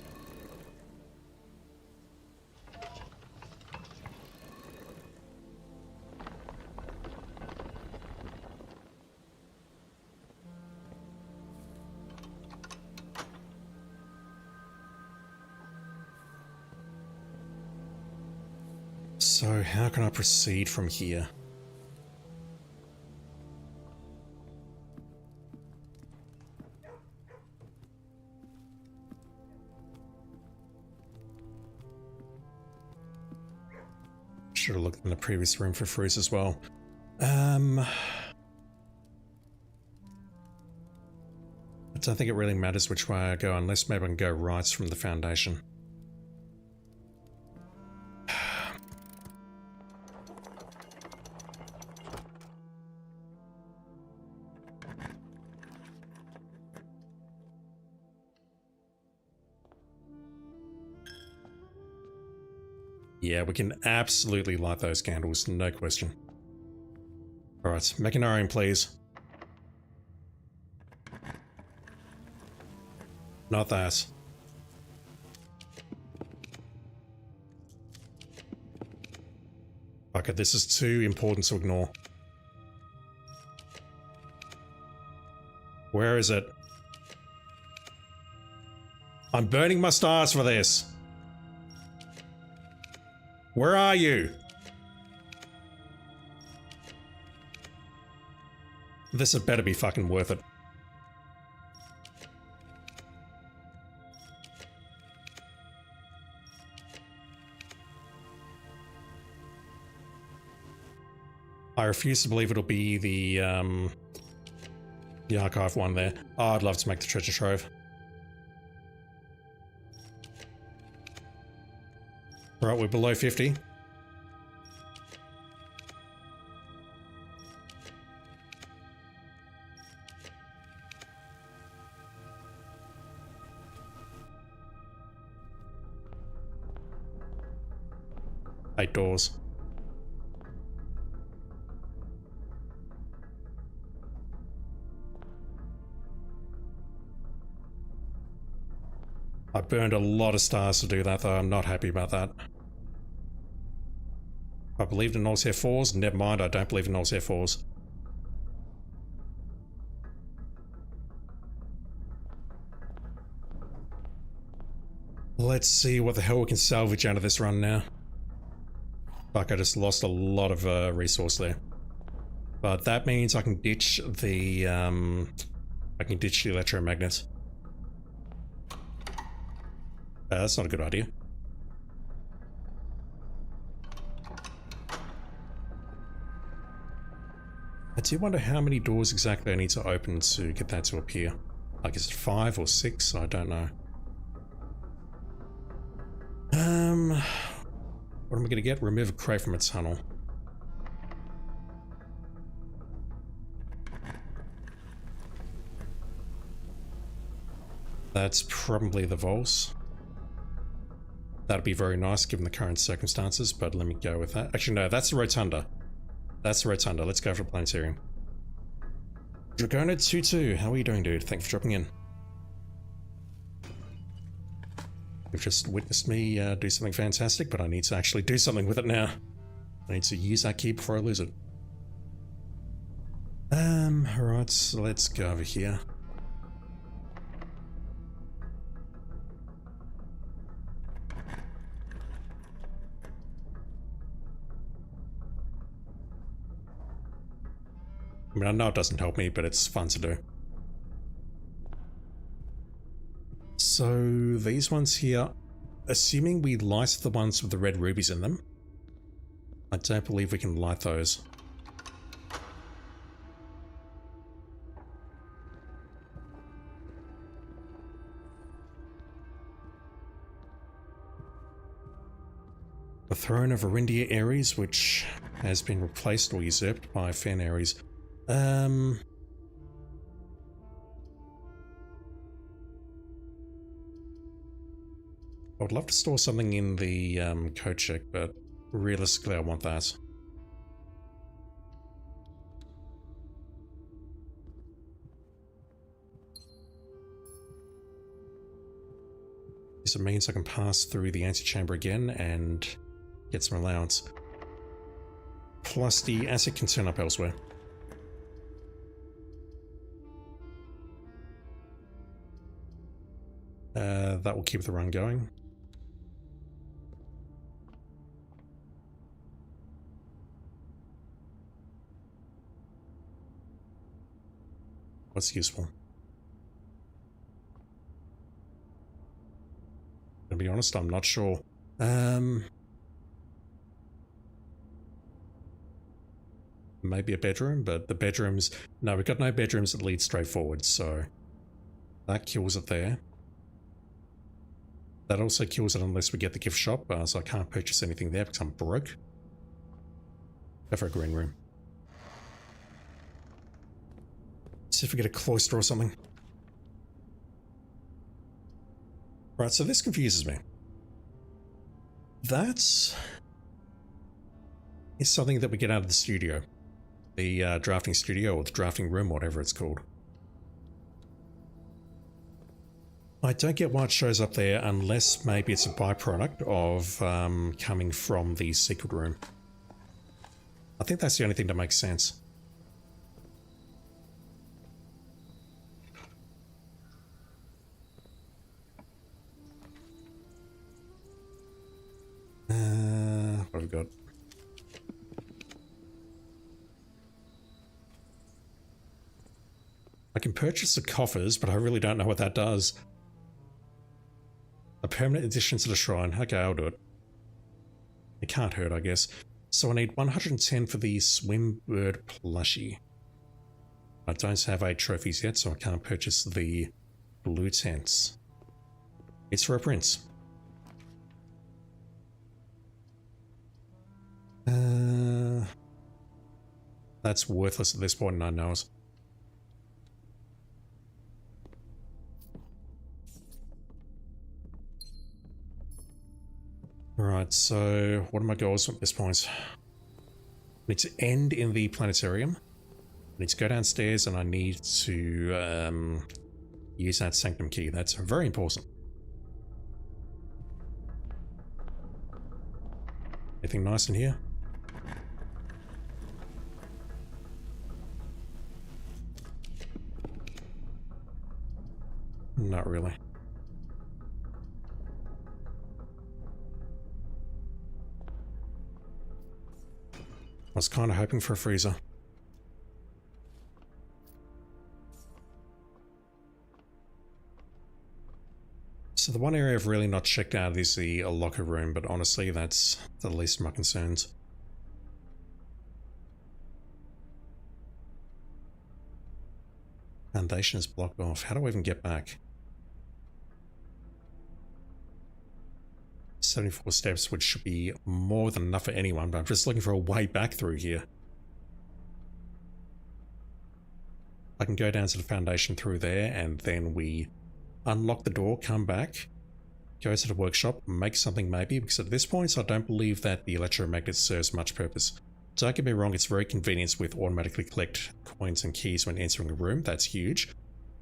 So how can I proceed from here? Should have looked in the previous room for fruits as well. I don't think it really matters which way I go, unless maybe I can go right from the foundation. Yeah, we can absolutely light those candles, no question. Alright, Mechanarium, please. Not that. Okay, this is too important to ignore. Where is it? I'm burning my stars for this. Where are you? This had better be fucking worth it. I refuse to believe it'll be the archive one there. Oh, I'd love to make the treasure trove. Right, we're below 50. Eight doors. I burned a lot of stars to do that, though. I'm not happy about that. I believed in Norsehair 4s. Never mind, I don't believe in Norsehair 4s. Let's see what the hell we can salvage out of this run now. Fuck, I just lost a lot of resource there. But that means I can ditch the electromagnet. That's not a good idea. I do wonder how many doors exactly I need to open to get that to appear. Like, is it 5 or 6? I don't know. What am I gonna get? Remove a crate from a tunnel. That's probably the vaults. That'd be very nice given the current circumstances, but let me go with that. Actually, no, that's the rotunda. That's the rotunda. Let's go for a planetarium. Dragonid22, how are you doing, dude? Thank you for dropping in. You've just witnessed me do something fantastic, but I need to actually do something with it now. I need to use that key before I lose it. Alright, so let's go over here. I mean, I know it doesn't help me, but it's fun to do. So, these ones here, assuming we light the ones with the red rubies in them, I don't believe we can light those. The throne of Arindia Ares, which has been replaced or usurped by Fen Ares. I would love to store something in the code check, but realistically I want that. This means I can pass through the antechamber again and get some allowance. Plus the asset can turn up elsewhere. That will keep the run going. What's useful? To be honest, I'm not sure. Maybe a bedroom, but the bedrooms... No, we've got no bedrooms that lead straight forward, so that kills it there. That also kills it unless we get the gift shop, so I can't purchase anything there because I'm broke. Go for a green room. See if we get a cloister or something. Right, so this confuses me. That is something that we get out of the studio. The drafting studio, or the drafting room, whatever it's called. I don't get why it shows up there unless maybe it's a byproduct of coming from the secret room. I think that's the only thing that makes sense. What have we got? I can purchase the coffers, but I really don't know what that does. A permanent addition to the shrine. Okay, I'll do it. It can't hurt, I guess. So I need 110 for the Swimbird plushie. I don't have 8 trophies yet, so I can't purchase the blue tents. It's for a prince. That's worthless at this point, and I know it. Right, so what are my goals at this point? I need to end in the planetarium. I need to go downstairs and I need to use that sanctum key. That's very important. Anything nice in here? Not really. I was kind of hoping for a freezer. So the one area I've really not checked out is the locker room, but honestly that's the least of my concerns. Foundation is blocked off. How do I even get back? 74 steps, which should be more than enough for anyone, but I'm just looking for a way back through here. I can go down to the foundation through there, and then we unlock the door, come back, go to the workshop, make something maybe, because at this point I don't believe that the electromagnet serves much purpose. Don't get me wrong, it's very convenient with automatically collect coins and keys when entering a room, that's huge.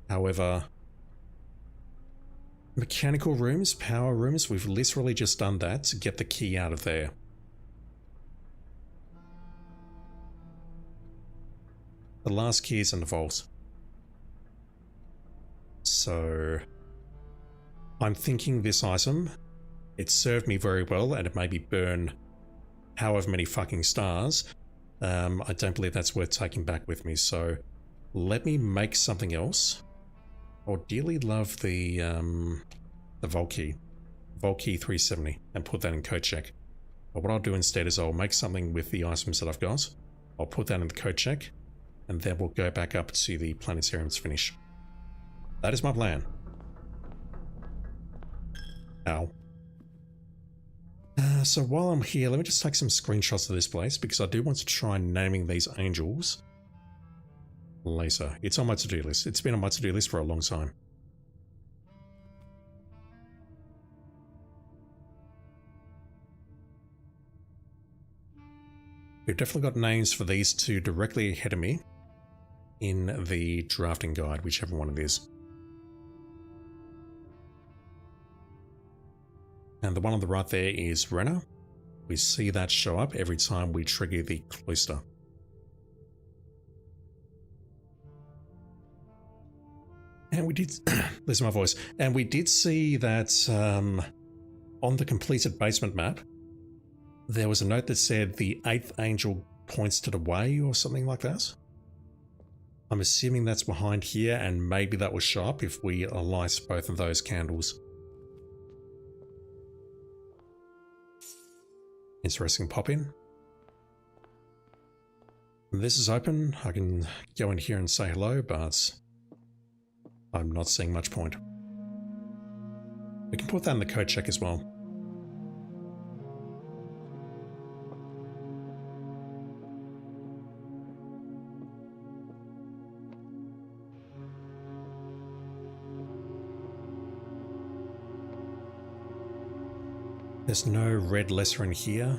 However, mechanical rooms, power rooms, we've literally just done that to get the key out of there. The last key is in the vault. So I'm thinking this item, it served me very well and it made me burn however many fucking stars. I don't believe that's worth taking back with me, so let me make something else. I would dearly love the vault key 370, and put that in code check. But what I'll do instead is I'll make something with the items that I've got. I'll put that in the code check, and then we'll go back up to the planetarium to finish. That is my plan. Ow. So while I'm here, let me just take some screenshots of this place because I do want to try naming these angels later. It's on my to-do list. It's been on my to-do list for a long time. We've definitely got names for these two directly ahead of me in the drafting guide, whichever one it is. And the one on the right there is Renner. We see that show up every time we trigger the cloister. And we did, listen to my voice, and we did see that on the completed basement map, there was a note that said the 8th angel points to the way or something like that. I'm assuming that's behind here, and maybe that will show up if we light both of those candles. Interesting pop in. This is open. I can go in here and say hello, but I'm not seeing much point. We can put that in the code check as well. There's no red letter in here.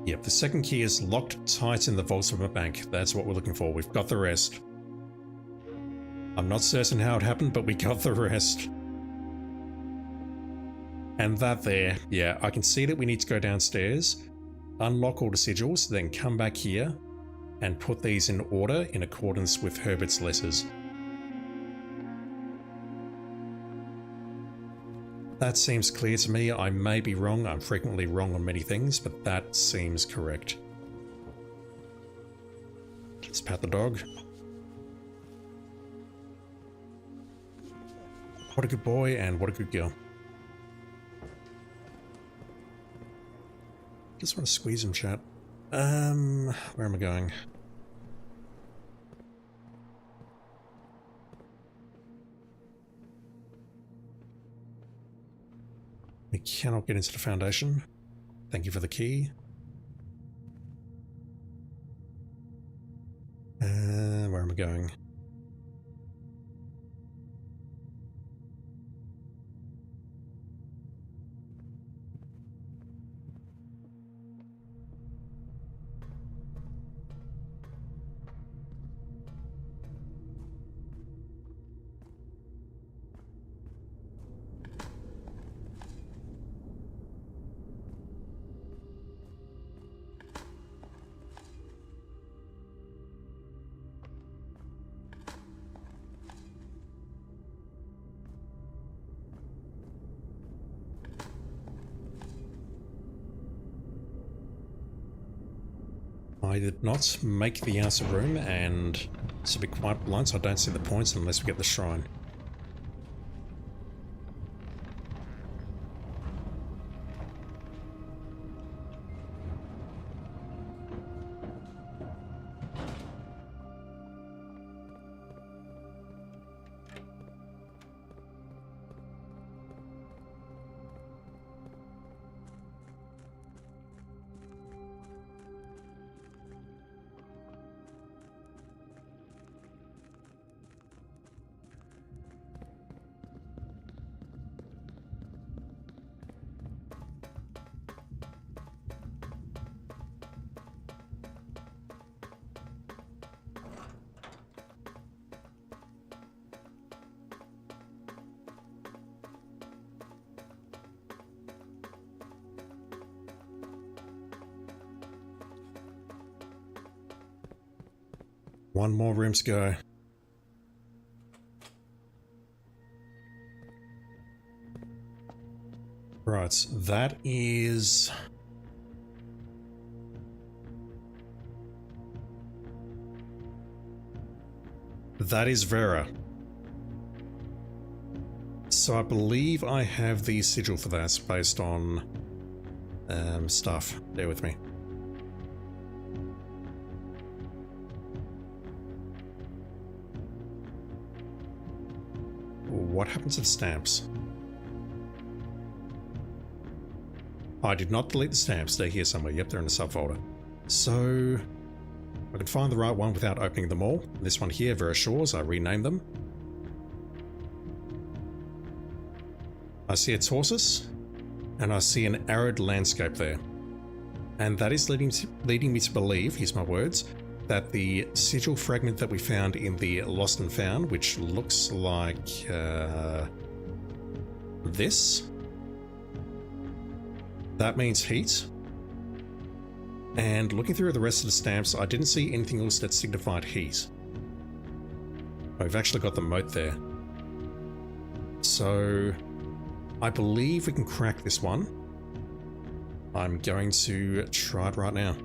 Yep, the second key is locked tight in the vault of a bank. That's what we're looking for. We've got the rest. I'm not certain how it happened, but we got the rest. And that there, yeah, I can see that we need to go downstairs, unlock all the sigils, then come back here and put these in order in accordance with Herbert's letters. That seems clear to me. I may be wrong. I'm frequently wrong on many things, but that seems correct. Let's pat the dog. What a good boy and what a good girl. Just want to squeeze him, chat. Where am I going? We cannot get into the foundation. Thank you for the key. Where am I going? I did not make the outer room, and to be quite blunt, I don't see the point unless we get the shrine. One more room to go. Right, that is... that is Vera. So I believe I have the sigil for that based on stuff. Bear with me. What happens to the stamps? I did not delete the stamps. They're here somewhere. Yep, they're in the subfolder. So I can find the right one without opening them all. This one here, Vera Shores, I renamed them. I see a tortoise, and I see an arid landscape there. And that is leading me to believe, here's my words, that the sigil fragment that we found in the Lost and Found, which looks like this, that means heat. And looking through the rest of the stamps, I didn't see anything else that signified heat. We've actually got the moat there. So I believe we can crack this one. I'm going to try it right now.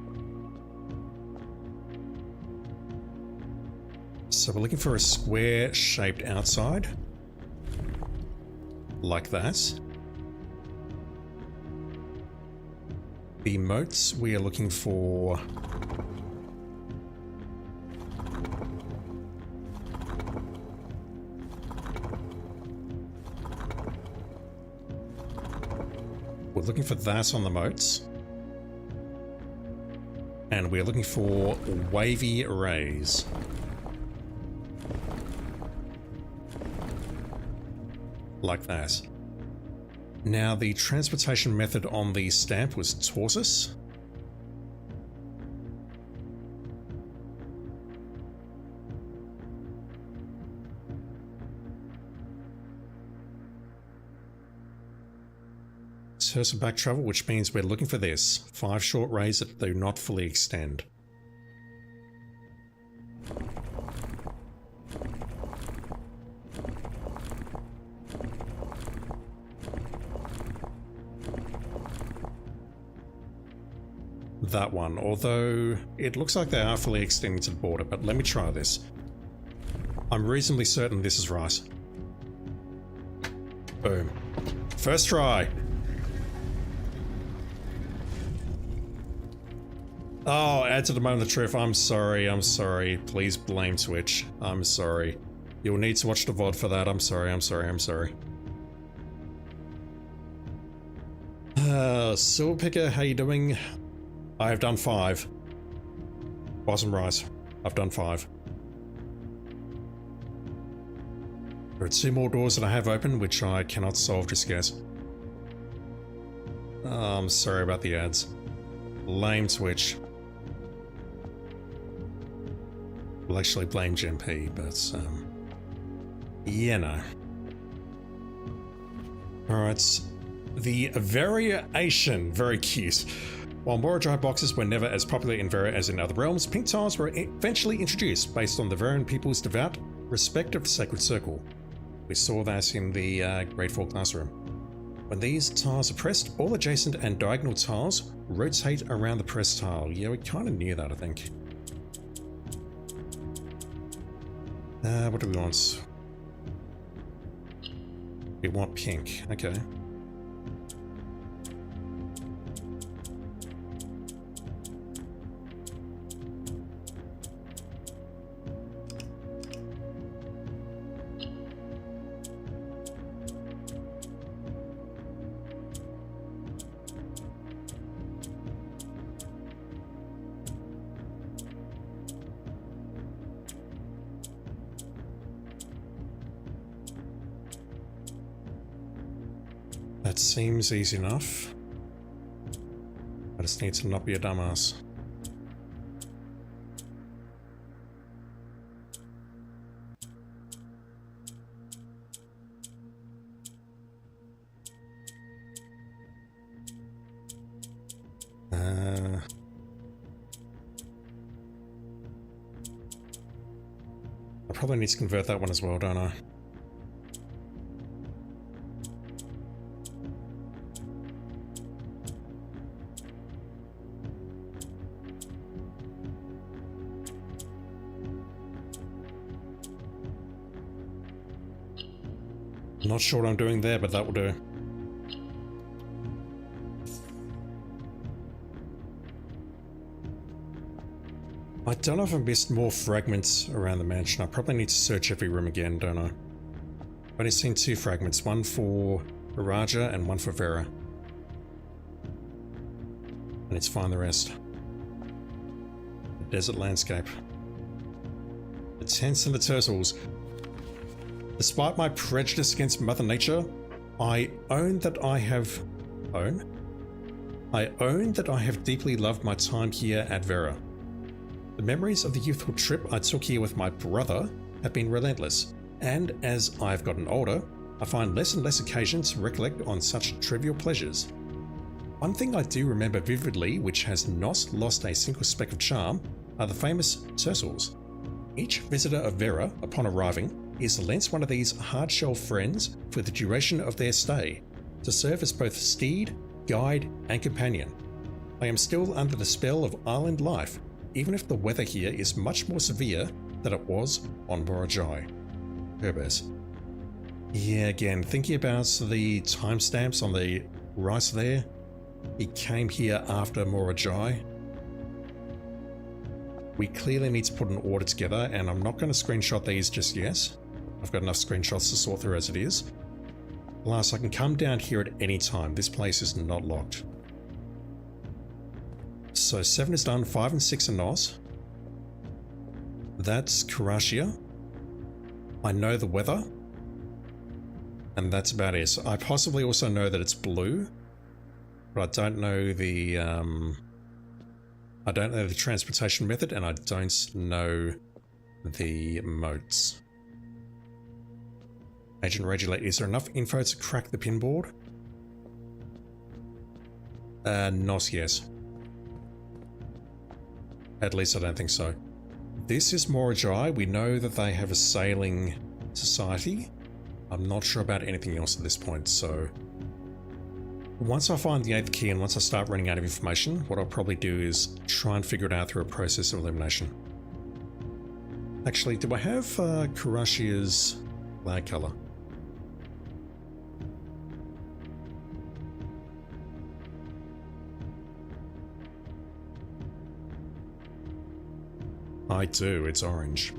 So we're looking for a square-shaped outside. Like that. The moats, we are looking for... We're looking for that on the moats. And we're looking for wavy rays. Like that. Now, the transportation method on the stamp was tortoise. Some back travel, which means we're looking for this. 5 short rays that do not fully extend. That one, although it looks like they are fully extending to the border, but let me try this. I'm reasonably certain this is right. Boom. First try! Oh, add to the moment of truth. I'm sorry, I'm sorry. Please blame Twitch. I'm sorry. You'll need to watch the VOD for that. I'm sorry, I'm sorry, I'm sorry. Silver Picker, how you doing? I have done 5. Bottom right. I've done 5. There are 2 more doors that I have open, which I cannot solve just yet. Oh, I'm sorry about the ads. Lame Twitch. We'll actually blame GMP, but, yeah, no. Alright, the variation, very cute. While Mora dry boxes were never as popular in Vera as in other realms, pink tiles were eventually introduced based on the Veran people's devout respect of the sacred circle. We saw that in the Grade 4 classroom. When these tiles are pressed, all adjacent and diagonal tiles rotate around the pressed tile. Yeah, we kind of knew that, I think. What do we want? We want pink. Okay. That seems easy enough. I just need to not be a dumbass. I probably need to convert that one as well, don't I? Not sure what I'm doing there, but that will do. I don't know if I missed more fragments around the mansion. I probably need to search every room again, don't I? I've only seen 2 fragments, one for Raja and one for Vera. And let's find the rest. The desert landscape. The tents and the turtles. Despite my prejudice against Mother Nature, I own that I have deeply loved my time here at Vera. The memories of the youthful trip I took here with my brother have been relentless, and as I've gotten older, I find less and less occasion to recollect on such trivial pleasures. One thing I do remember vividly, which has not lost a single speck of charm, are the famous turtles. Each visitor of Vera, upon arriving, is lent one of these hard-shell friends for the duration of their stay, to serve as both steed, guide, and companion. I am still under the spell of island life, even if the weather here is much more severe than it was on Morajai. Herbes. Yeah, again, thinking about the timestamps on the right there, he came here after Morajai. We clearly need to put an order together, and I'm not going to screenshot these just yet. I've got enough screenshots to sort through as it is. Plus, I can come down here at any time. This place is not locked. So 7 is done, 5 and 6 are not. That's Karashia. I know the weather. And that's about it. I possibly also know that it's blue. But I don't know the transportation method, and I don't know the modes. Agent Regulate, is there enough info to crack the pinboard? Not yet. At least I don't think so. This is Morajai. We know that they have a sailing society. I'm not sure about anything else at this point, so... Once I find the 8th key and once I start running out of information, what I'll probably do is try and figure it out through a process of elimination. Actually, do I have Karashia's flag color? I do, it's orange.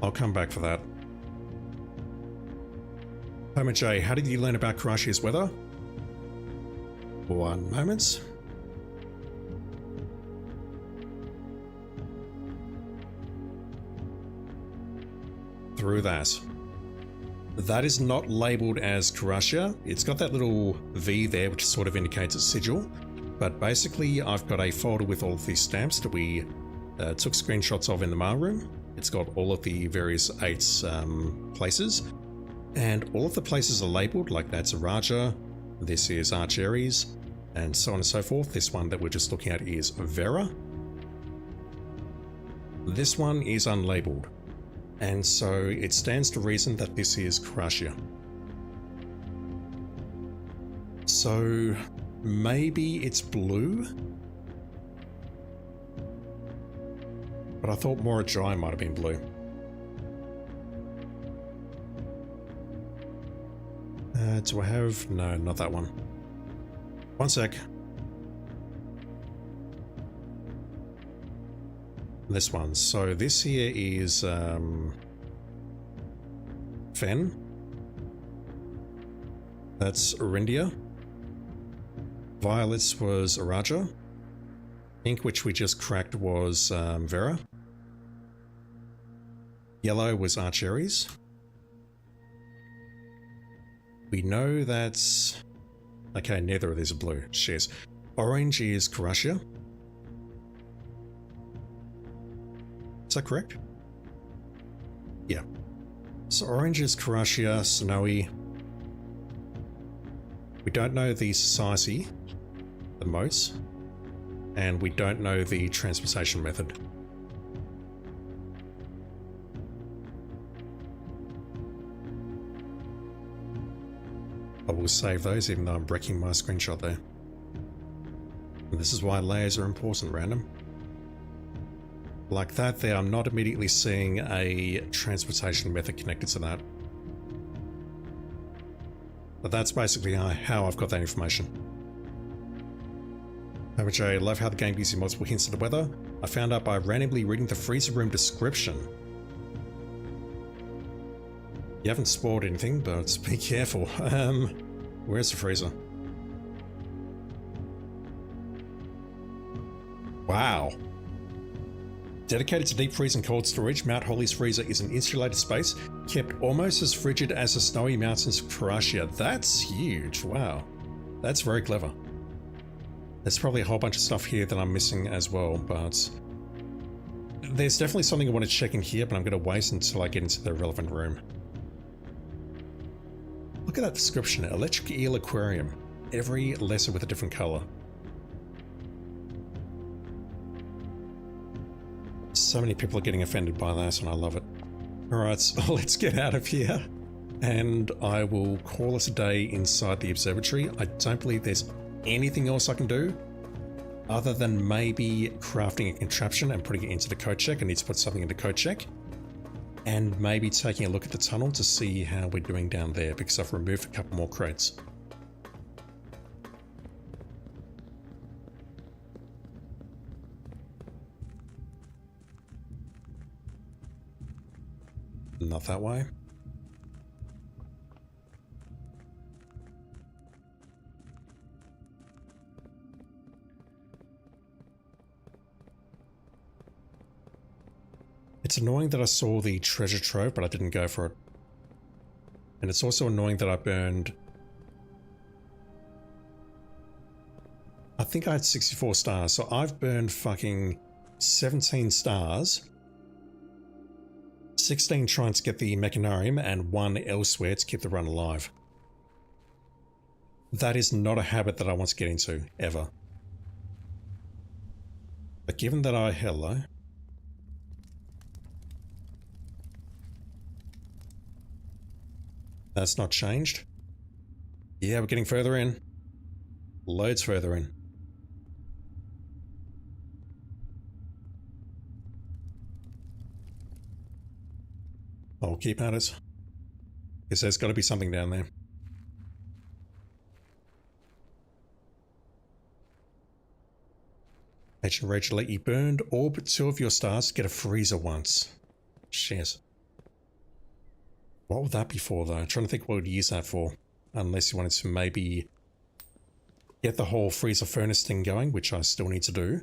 I'll come back for that. Homer J, how did you learn about Karashia's weather? 1 moment. Through that. That is not labelled as Karashia. It's got that little V there, which sort of indicates its sigil. But basically, I've got a folder with all of these stamps that we took screenshots of in the mail room. It's got all of the various 8 places. And all of the places are labelled, like that's Araja, this is Archeries, and so on and so forth. This one that we're just looking at is Vera. This one is unlabelled. And so it stands to reason that this is Karashia. So maybe it's blue? But I thought Morajai might have been blue. Do I have... No, not that one. One sec. This one. So this here is Fen. That's Arindia. Violets was Araja. Pink, which we just cracked, was Vera. Yellow was Archeries. We know that's... Okay, neither of these are blue. Shit. Orange is Karashia. Is that correct? Yeah. So orange is Karashia, Snowy. We don't know the society, the moats, and we don't know the transportation method. I will save those even though I'm breaking my screenshot there. And this is why layers are important, random. Like that there, I'm not immediately seeing a transportation method connected to that. But that's basically how I've got that information. Which I love how the game gives you multiple hints of the weather. I found out by randomly reading the freezer room description. You haven't spoiled anything, but be careful. Where's the freezer? Wow. Dedicated to deep freeze and cold storage, Mount Holly's freezer is an insulated space kept almost as frigid as the snowy mountains of Croatia. That's huge. Wow. That's very clever. There's probably a whole bunch of stuff here that I'm missing as well, but there's definitely something I want to check in here, but I'm going to wait until I get into the relevant room. Look at that description. Electric eel aquarium. Every letter with a different color. So many people are getting offended by that, and I love it. Alright, so let's get out of here. And I will call it a day inside the observatory. I don't believe there's anything else I can do other than maybe crafting a contraption and putting it into the code check. I need to put something into code check. And maybe taking a look at the tunnel to see how we're doing down there, because I've removed a couple more crates. Not that way. It's annoying that I saw the treasure trove, but I didn't go for it. And it's also annoying that I burned... I think I had 64 stars, so I've burned fucking 17 stars. 16 trying to get the Mechanarium and 1 elsewhere to keep the run alive. That is not a habit that I want to get into, ever. But given that I... Hello. That's not changed. Yeah, we're getting further in. Loads further in. I'll keep at it. Because there's got to be something down there. Ancient Rachel let you burned all but 2 of your stars to get a freezer once. Shit. What would that be for, though? I'm trying to think what we'd use that for. Unless you wanted to maybe get the whole freezer furnace thing going, which I still need to do.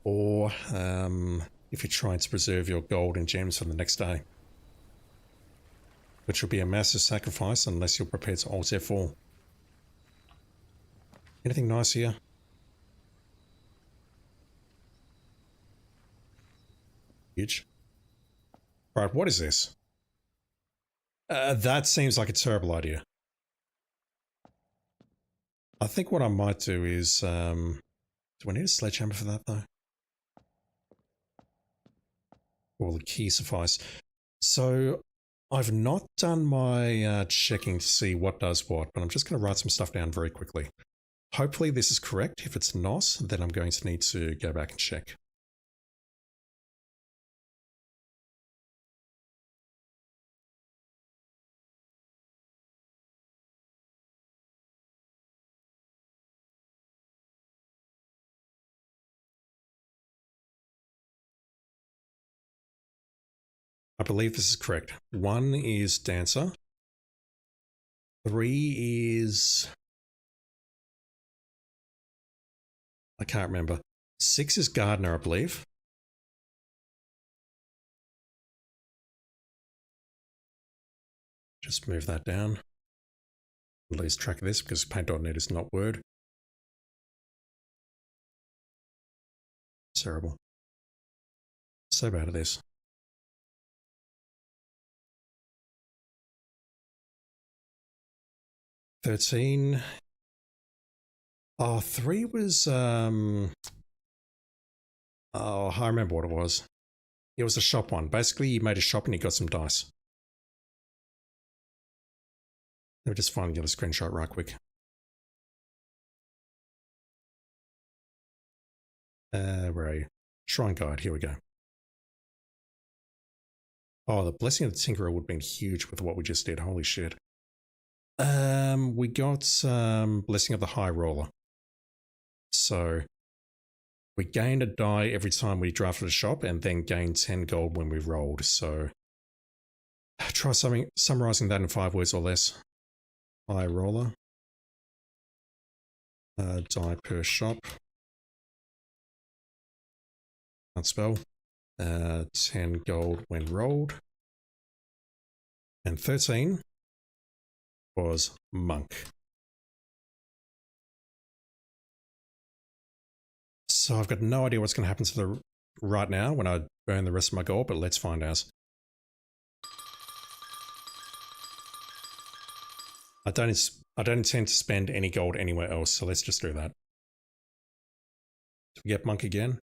Or if you're trying to preserve your gold and gems for the next day. Which would be a massive sacrifice unless you're prepared to Alt F4. Anything nice here? Huge. Right, what is this? That seems like a terrible idea. I think what I might do is... do I need a sledgehammer for that, though? Or the key suffice. So, I've not done my checking to see what does what, but I'm just going to write some stuff down very quickly. Hopefully this is correct. If it's not, then I'm going to need to go back and check. I believe this is correct. 1 is Dancer. 3 is... I can't remember. 6 is Gardener, I believe. Just move that down. Lose track of this because paint.net is not Word. Terrible. So bad at this. $13. Oh, 3 was, oh, I remember what it was. It was a shop one. Basically, you made a shop and you got some dice. Let me just find the other screenshot right quick. Where are you? Shrine Guide, here we go. Oh, the Blessing of the Tinkerer would have been huge with what we just did. Holy shit. We got Blessing of the High Roller. So we gained a die every time we drafted a shop and then gained 10 gold when we rolled. So try summarizing that in 5 words or less. High roller. Die per shop. Can't spell. 10 gold when rolled. And 13 was monk. So I've got no idea what's going to happen to the right now when I burn the rest of my gold, but let's find out. I don't intend to spend any gold anywhere else, so let's just do that. Do we get monk again?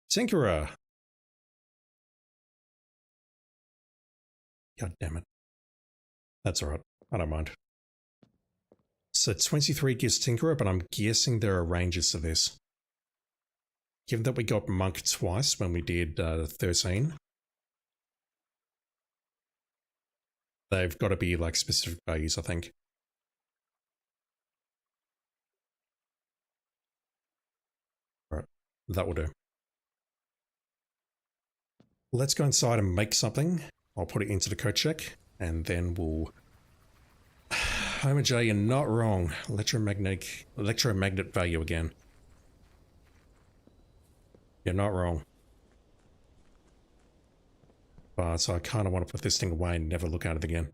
Tinkerer! God damn it. That's alright. I don't mind. So 23 gives Tinkerer, but I'm guessing there are ranges to this. Given that we got monk twice when we did 13, they've got to be like specific values, I think. Alright, that will do. Let's go inside and make something. I'll put it into the code check, and then we'll... Homer J, you're not wrong. Electromagnet value again. You're not wrong. But I kind of want to put this thing away and never look at it again.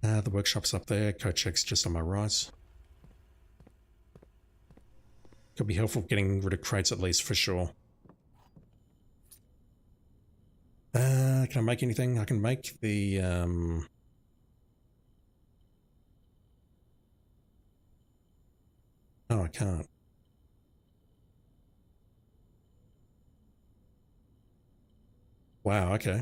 The workshop's up there. Code check's just on my right. Could be helpful getting rid of crates at least, for sure. Can I make anything? I can make the... Oh, I can't. Wow, okay.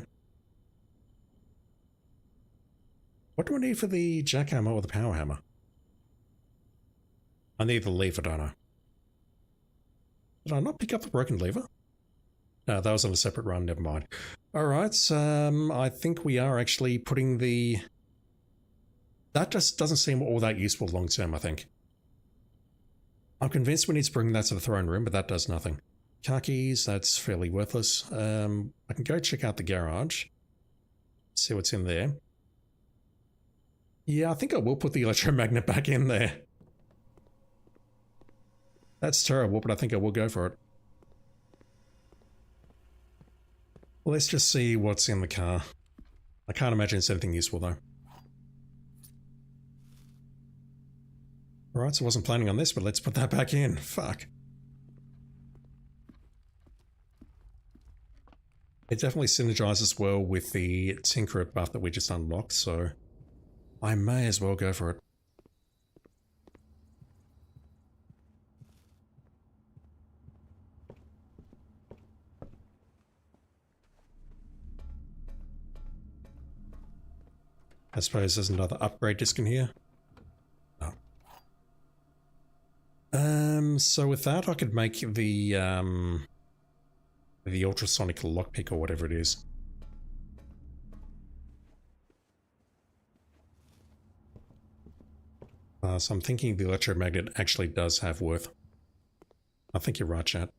What do I need for the jackhammer or the power hammer? I need the lever, don't I? Did I not pick up the broken lever? No, that was on a separate run, never mind. Alright, I think we are actually putting the... That just doesn't seem all that useful long term, I think. I'm convinced we need to bring that to the throne room, but that does nothing. Car keys, that's fairly worthless. I can go check out the garage. See what's in there. Yeah, I think I will put the electromagnet back in there. That's terrible, but I think I will go for it. Let's just see what's in the car. I can't imagine it's anything useful though. Alright, so I wasn't planning on this, but let's put that back in. Fuck. It definitely synergizes well with the Tinkerer buff that we just unlocked, so I may as well go for it. I suppose there's another upgrade disc in here. Oh. So with that, I could make the ultrasonic lockpick or whatever it is. So I'm thinking the electromagnet actually does have worth. I think you're right, chat.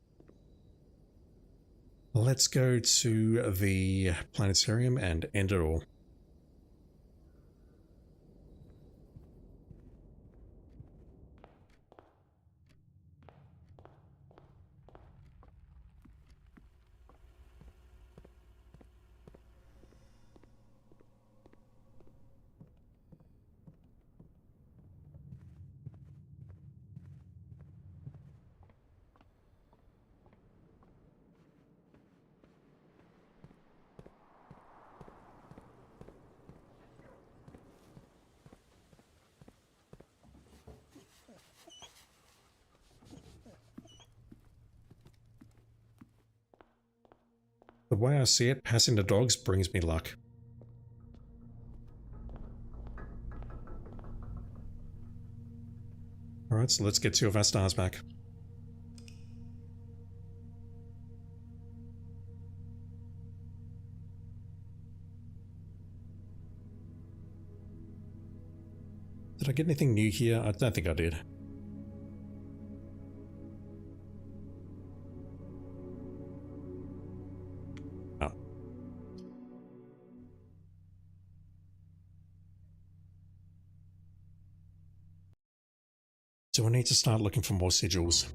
Let's go to the planetarium and end it all. The way I see it, passing the dogs brings me luck. Alright, so let's get 2 of our stars back. Did I get anything new here? I don't think I did. Do I need to start looking for more sigils?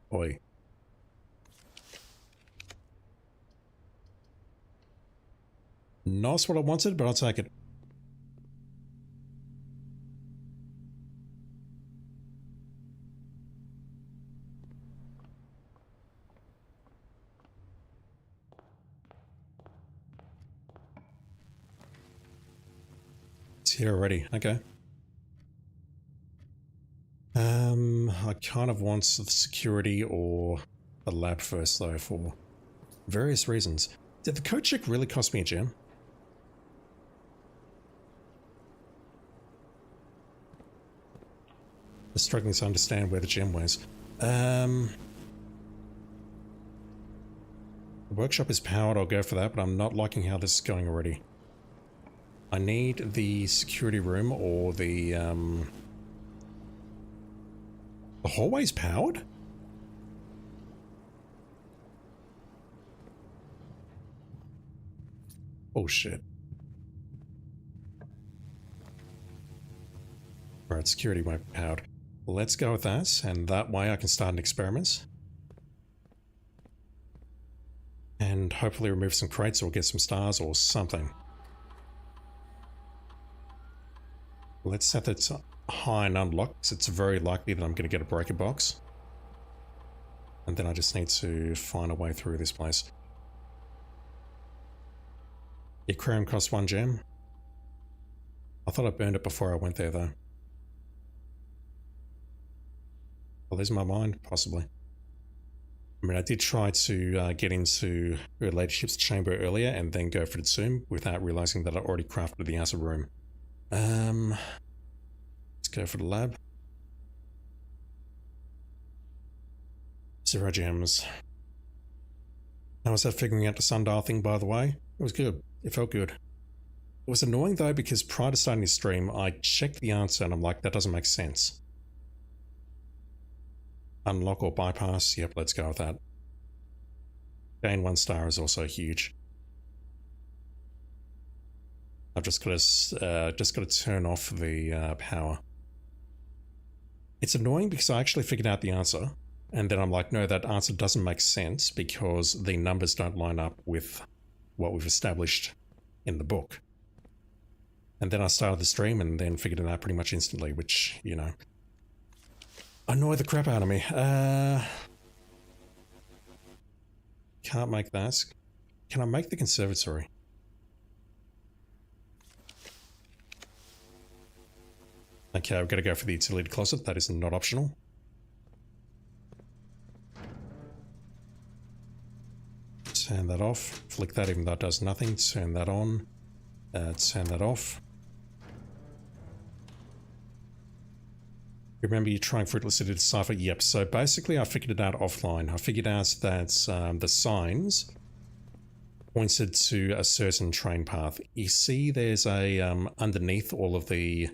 Boy. Not what I wanted, but I'll take it. It's here already. Okay. I kind of want the security or the lab first, though, for various reasons. Did the code check really cost me a gem? I'm struggling to understand where the gem was. The workshop is powered, I'll go for that, but I'm not liking how this is going already. I need the security room or the hallway's powered? Oh shit. Right, security won't be powered. Let's go with that, and that way I can start an experiment. And hopefully remove some crates or get some stars or something. Let's set that high and unlock, because it's very likely that I'm going to get a breaker box. And then I just need to find a way through this place. The aquarium costs 1 gem. I thought I burned it before I went there though. Well, there's my mind, possibly. I mean, I did try to get into her ladyship's chamber earlier and then go for the tomb without realizing that I already crafted the outer room. Let's go for the lab. 0 gems. How was that figuring out the sundial thing, by the way? It was good. It felt good. It was annoying though because prior to starting the stream, I checked the answer and I'm like, that doesn't make sense. Unlock or bypass? Yep, let's go with that. Gain 1 star is also huge. I've just got to turn off the power. It's annoying because I actually figured out the answer, and then I'm like, no, that answer doesn't make sense because the numbers don't line up with what we've established in the book. And then I started the stream and then figured it out pretty much instantly, which, you know, annoyed the crap out of me. Can't make that. Can I make the conservatory? Okay, I've got to go for the utility closet. That is not optional. Turn that off. Flick that even though it does nothing. Turn that on. Turn that off. Remember you're trying fruitlessly to decipher? Yep, so basically I figured it out offline. I figured out that the signs pointed to a certain train path. You see there's a, underneath all of the...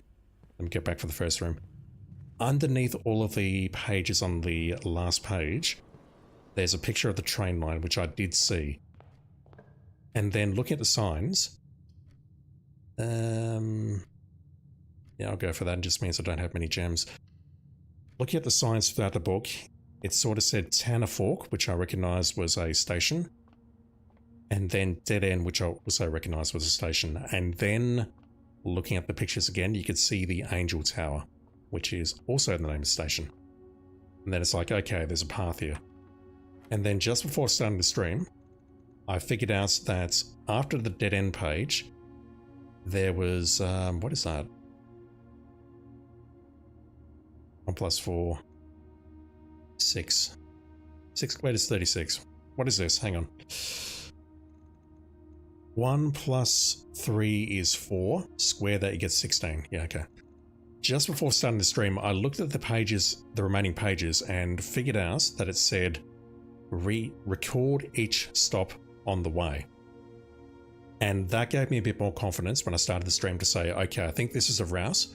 Let me get back for the first room. Underneath all of the pages on the last page, there's a picture of the train line, which I did see. And then looking at the signs... yeah, I'll go for that. It just means I don't have many gems. Looking at the signs throughout the book, it sort of said Tanner Fork, which I recognised was a station. And then Dead End, which I also recognised was a station. And then, looking at the pictures again, you could see the Angel Tower, which is also the name of the station. And then it's like, okay, there's a path here. And then just before starting the stream, I figured out that after the Dead End page, there was, what is that? 1 + 4, 6. 6 squared is 36. What is this? Hang on. 1 plus 3 is 4. Square that, you get 16. Yeah, okay. Just before starting the stream, I looked at the pages, the remaining pages, and figured out that it said record each stop on the way. And that gave me a bit more confidence when I started the stream to say, okay, I think this is a route,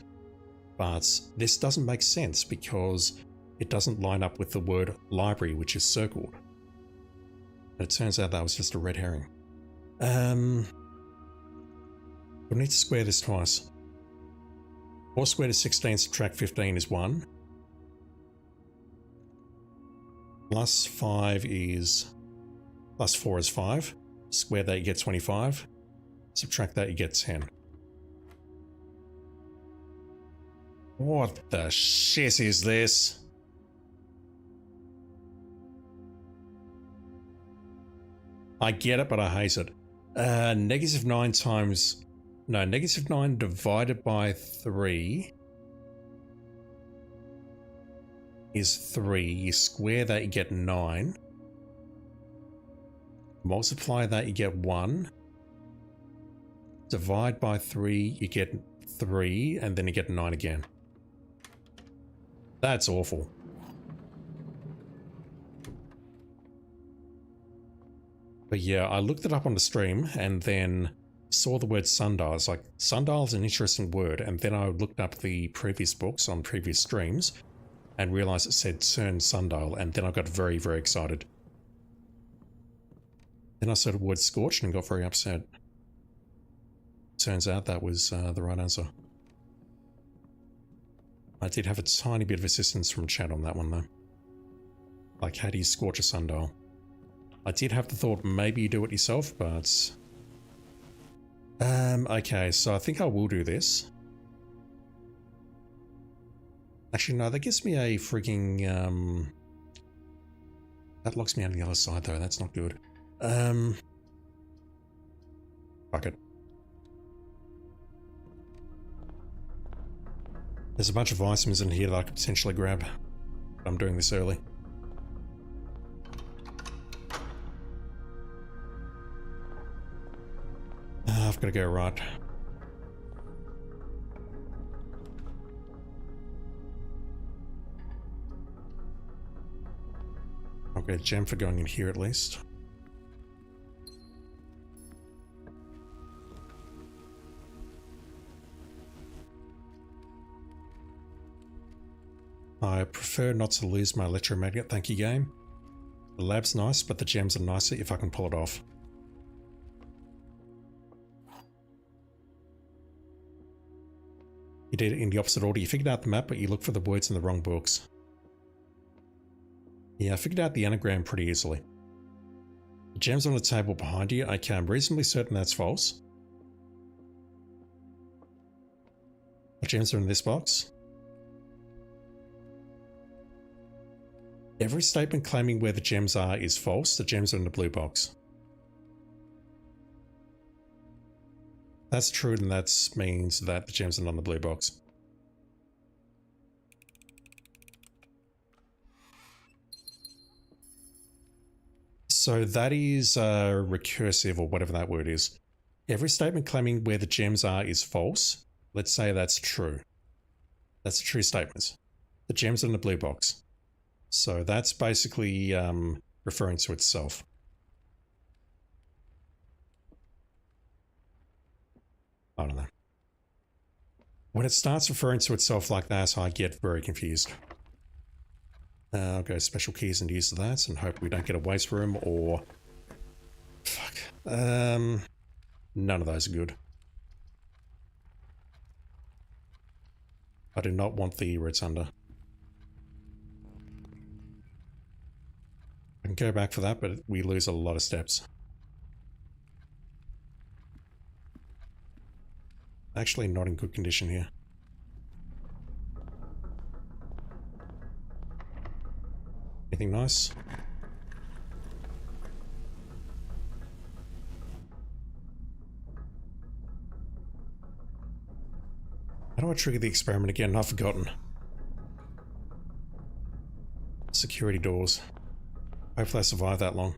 but this doesn't make sense because it doesn't line up with the word library, which is circled. And it turns out that was just a red herring. We'll need to square this twice. 4 squared is 16, subtract 15 is 1. Plus 5 is... plus 4 is 5. Square that, you get 25. Subtract that, you get 10. What the shit is this? I get it, but I hate it. Negative 9 times... no, negative 9 divided by 3 is 3. You square that, you get 9. Multiply that, you get 1. Divide by 3, you get 3, and then you get 9 again. That's awful. But yeah, I looked it up on the stream and then saw the word sundial. It's like, sundial is an interesting word. And then I looked up the previous books on previous streams and realized it said CERN sundial. And then I got very, very excited. Then I saw the word scorched and got very upset. Turns out that was the right answer. I did have a tiny bit of assistance from chat on that one though. Like, how do you scorch a sundial? I did have the thought maybe you do it yourself, but... okay, so I think I will do this. Actually, no, that gives me a freaking... that locks me on the other side though, that's not good. Fuck it. There's a bunch of items in here that I could potentially grab. I'm doing this early. I've got to go right. I'll get a gem for going in here at least. I prefer not to lose my electromagnet, thank you game. The lab's nice, but the gems are nicer if I can pull it off. You did it in the opposite order. You figured out the map, but you looked for the words in the wrong books. Yeah, I figured out the anagram pretty easily. The gem's on the table behind you. Okay, I'm reasonably certain that's false. What gems are in this box? Every statement claiming where the gems are is false. The gems are in the blue box. That's true, and that means that the gems are not in the blue box. So that is recursive, or whatever that word is. Every statement claiming where the gems are is false. Let's say that's true. That's a true statement. The gems are in the blue box. So that's basically referring to itself. I don't know. When it starts referring to itself like that, I get very confused. I'll go special keys and use that and hope we don't get a waste room or... Fuck. None of those are good. I do not want the rotunda. I can go back for that, but we lose a lot of steps. Actually not in good condition here. Anything nice? How do I trigger the experiment again? I've forgotten. Security doors. Hopefully I survive that long.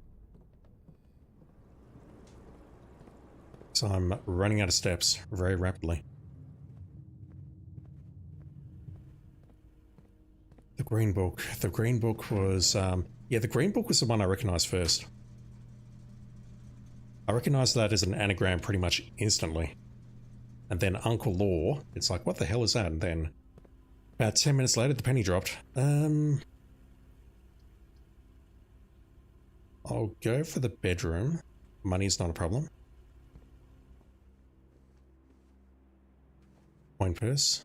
So I'm running out of steps very rapidly. The green book. The green book was, yeah, the green book was the one I recognized first. I recognized that as an anagram pretty much instantly. And then Uncle Law, it's like, what the hell is that? And then about 10 minutes later, the penny dropped. I'll go for the bedroom. Money's not a problem. Coin purse.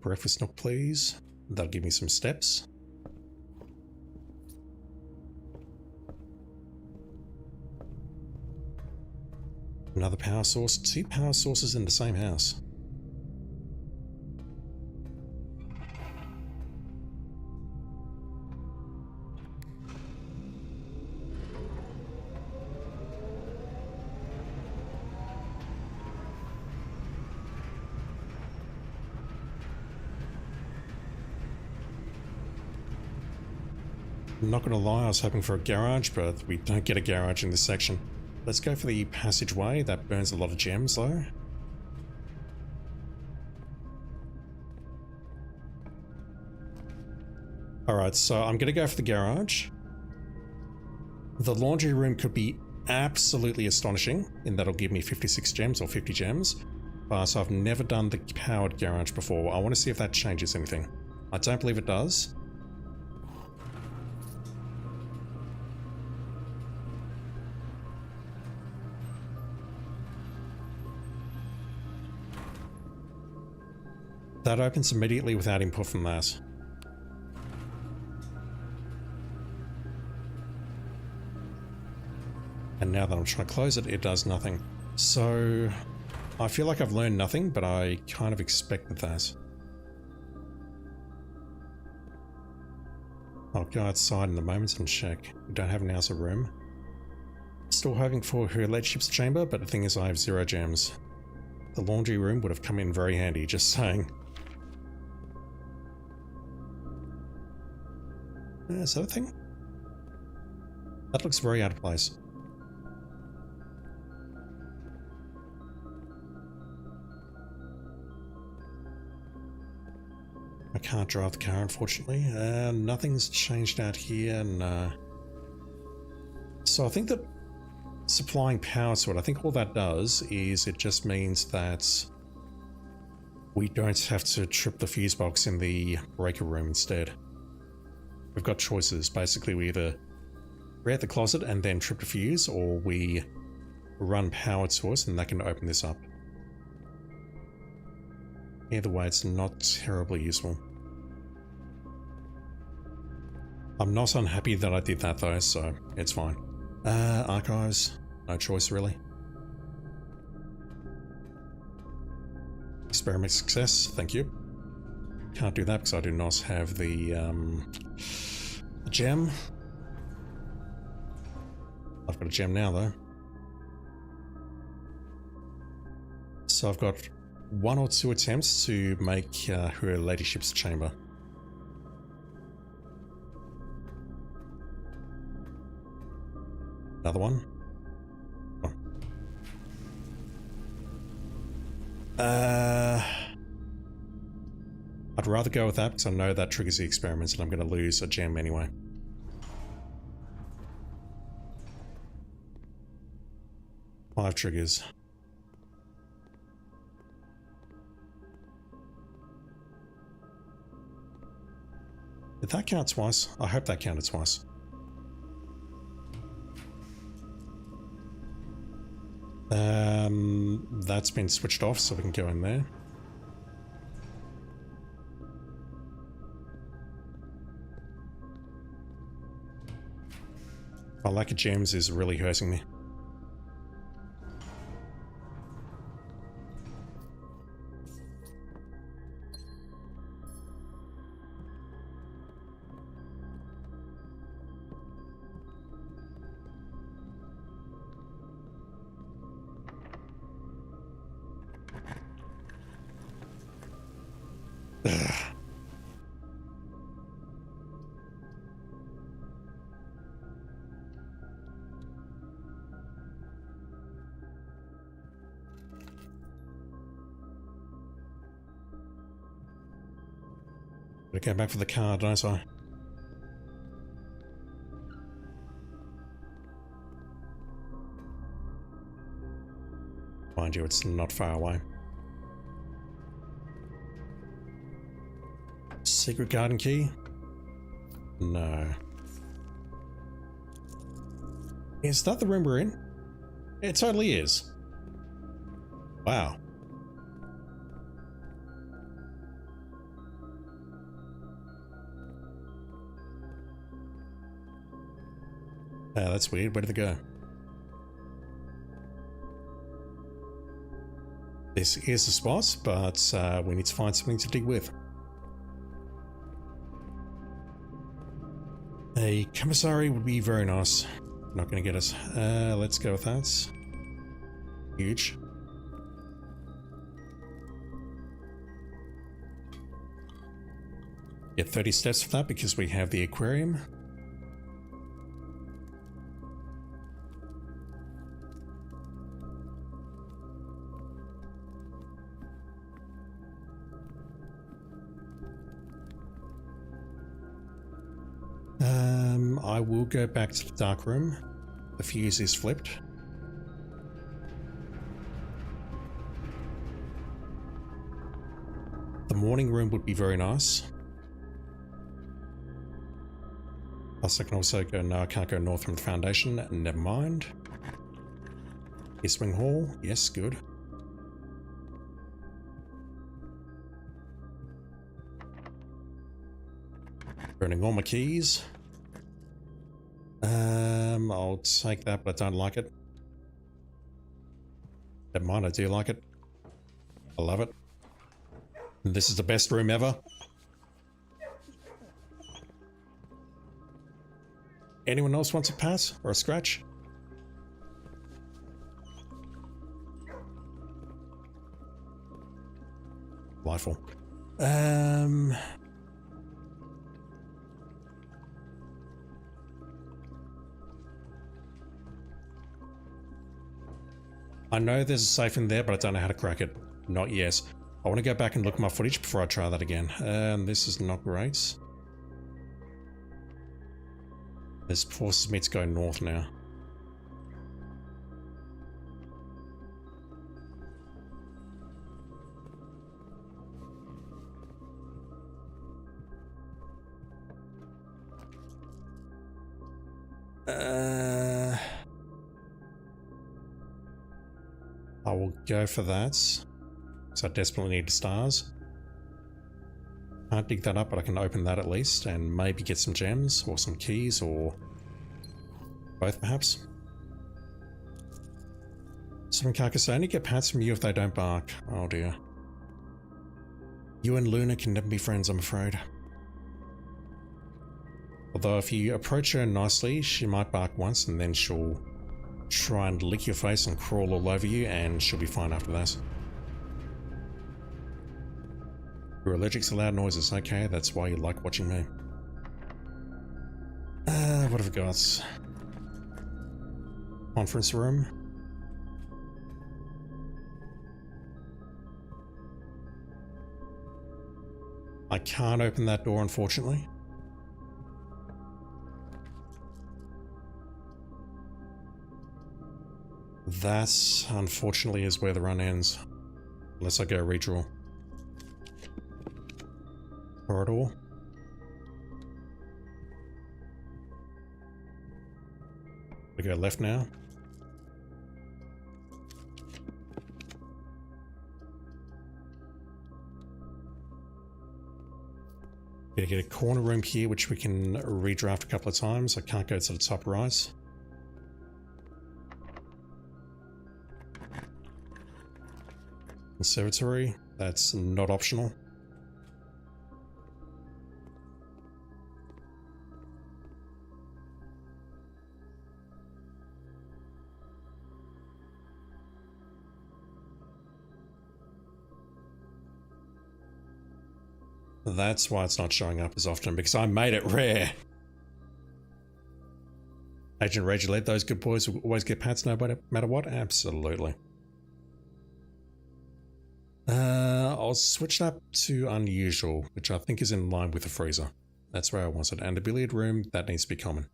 Breakfast nook, please. That'll give me some steps. Another power source. 2 power sources in the same house. I'm not gonna lie, I was hoping for a garage, but we don't get a garage in this section. Let's go for the passageway. That burns a lot of gems, though. Alright, so I'm gonna go for the garage. The laundry room could be absolutely astonishing, in that it'll give me 56 gems or 50 gems. But I've never done the powered garage before. I want to see if that changes anything. I don't believe it does. That opens immediately without input from that. And now that I'm trying to close it, it does nothing. So I feel like I've learned nothing, but I kind of expected that. I'll go outside in a moment and check. We don't have an outer room. Still hoping for her ladyship's chamber, but the thing is I have 0 gems. The laundry room would have come in very handy, just saying. Is that a thing? That looks very out of place. I can't drive the car, unfortunately. Nothing's changed out here, no. So I think that supplying power to it, I think all that does is it just means that we don't have to trip the fuse box in the breaker room instead. We've got choices. Basically, we either create the closet and then trip the fuse, or we run power to us and that can open this up. Either way, it's not terribly useful. I'm not unhappy that I did that though, so it's fine. Archives, no choice really. Experiment success, thank you. Can't do that because I do not have the gem. I've got a gem now though. So I've got 1 or 2 attempts to make her ladyship's chamber. Another one. Oh. I'd rather go with that because I know that triggers the experiments and I'm going to lose a gem anyway. Five triggers. Did that count twice? I hope that counted twice. That's been switched off, so we can go in there. My lack of gems is really hurting me. Gotta go back for the car, don't I? Mind you, it's not far away. Secret garden key? No. Is that the room we're in? It totally is. Wow. That's weird. Where did they go? This is the spot, but we need to find something to dig with. A commissary would be very nice. Not going to get us. Let's go with that. Huge. Get 30 steps for that because we have the aquarium. I will go back to the dark room. The fuse is flipped. The morning room would be very nice. Plus I can also go, no, I can't go north from the foundation, never mind. Swing hall, yes, good. Burning all my keys. I'll take that, but I don't like it. Never mind, I do like it. I love it. This is the best room ever. Anyone else wants a pass or a scratch? Delightful. I know there's a safe in there, but I don't know how to crack it. Not yet. I want to go back and look at my footage before I try that again. This is not great. This forces me to go north now. I will go for that. Because I desperately need the stars. Can't dig that up, but I can open that at least and maybe get some gems or some keys or both perhaps. Some carcass only get pats from you if they don't bark. Oh dear. You and Luna can never be friends, I'm afraid. Although if you approach her nicely, she might bark once and then she'll try and lick your face and crawl all over you and she'll be fine after that. You're allergic to loud noises, okay, that's why you like watching me. What have we got? Conference room. I can't open that door, unfortunately. That, unfortunately, is where the run ends. Unless I go redraw. Corridor. We go left now. Gonna get a corner room here, which we can redraft a couple of times. I can't go to the top right. Conservatory, that's not optional. That's why it's not showing up as often, because I made it rare. Agent Rage led those good boys who always get pats no matter what? Absolutely. I'll switch that to unusual, which I think is in line with the freezer. That's where I want it. And the billiard room, that needs to be common.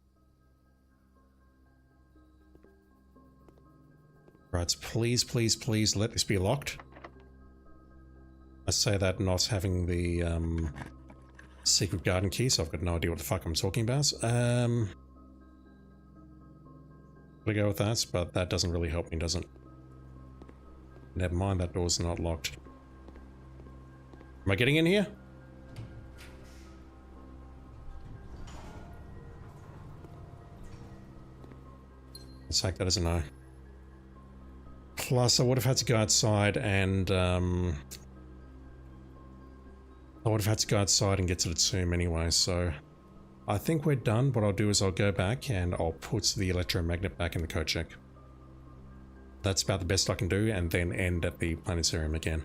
Right, please, please, please let this be locked. I say that not having the secret garden key, so I've got no idea what the fuck I'm talking about. I'll go with that, but that doesn't really help me, does it? Never mind, that door's not locked. Am I getting in here? Let's take that as a no. Plus, I would have had to go outside and get to the tomb anyway, so I think we're done. What I'll do is I'll go back and I'll put the electromagnet back in the code check. That's about the best I can do, and then end at the planetarium again.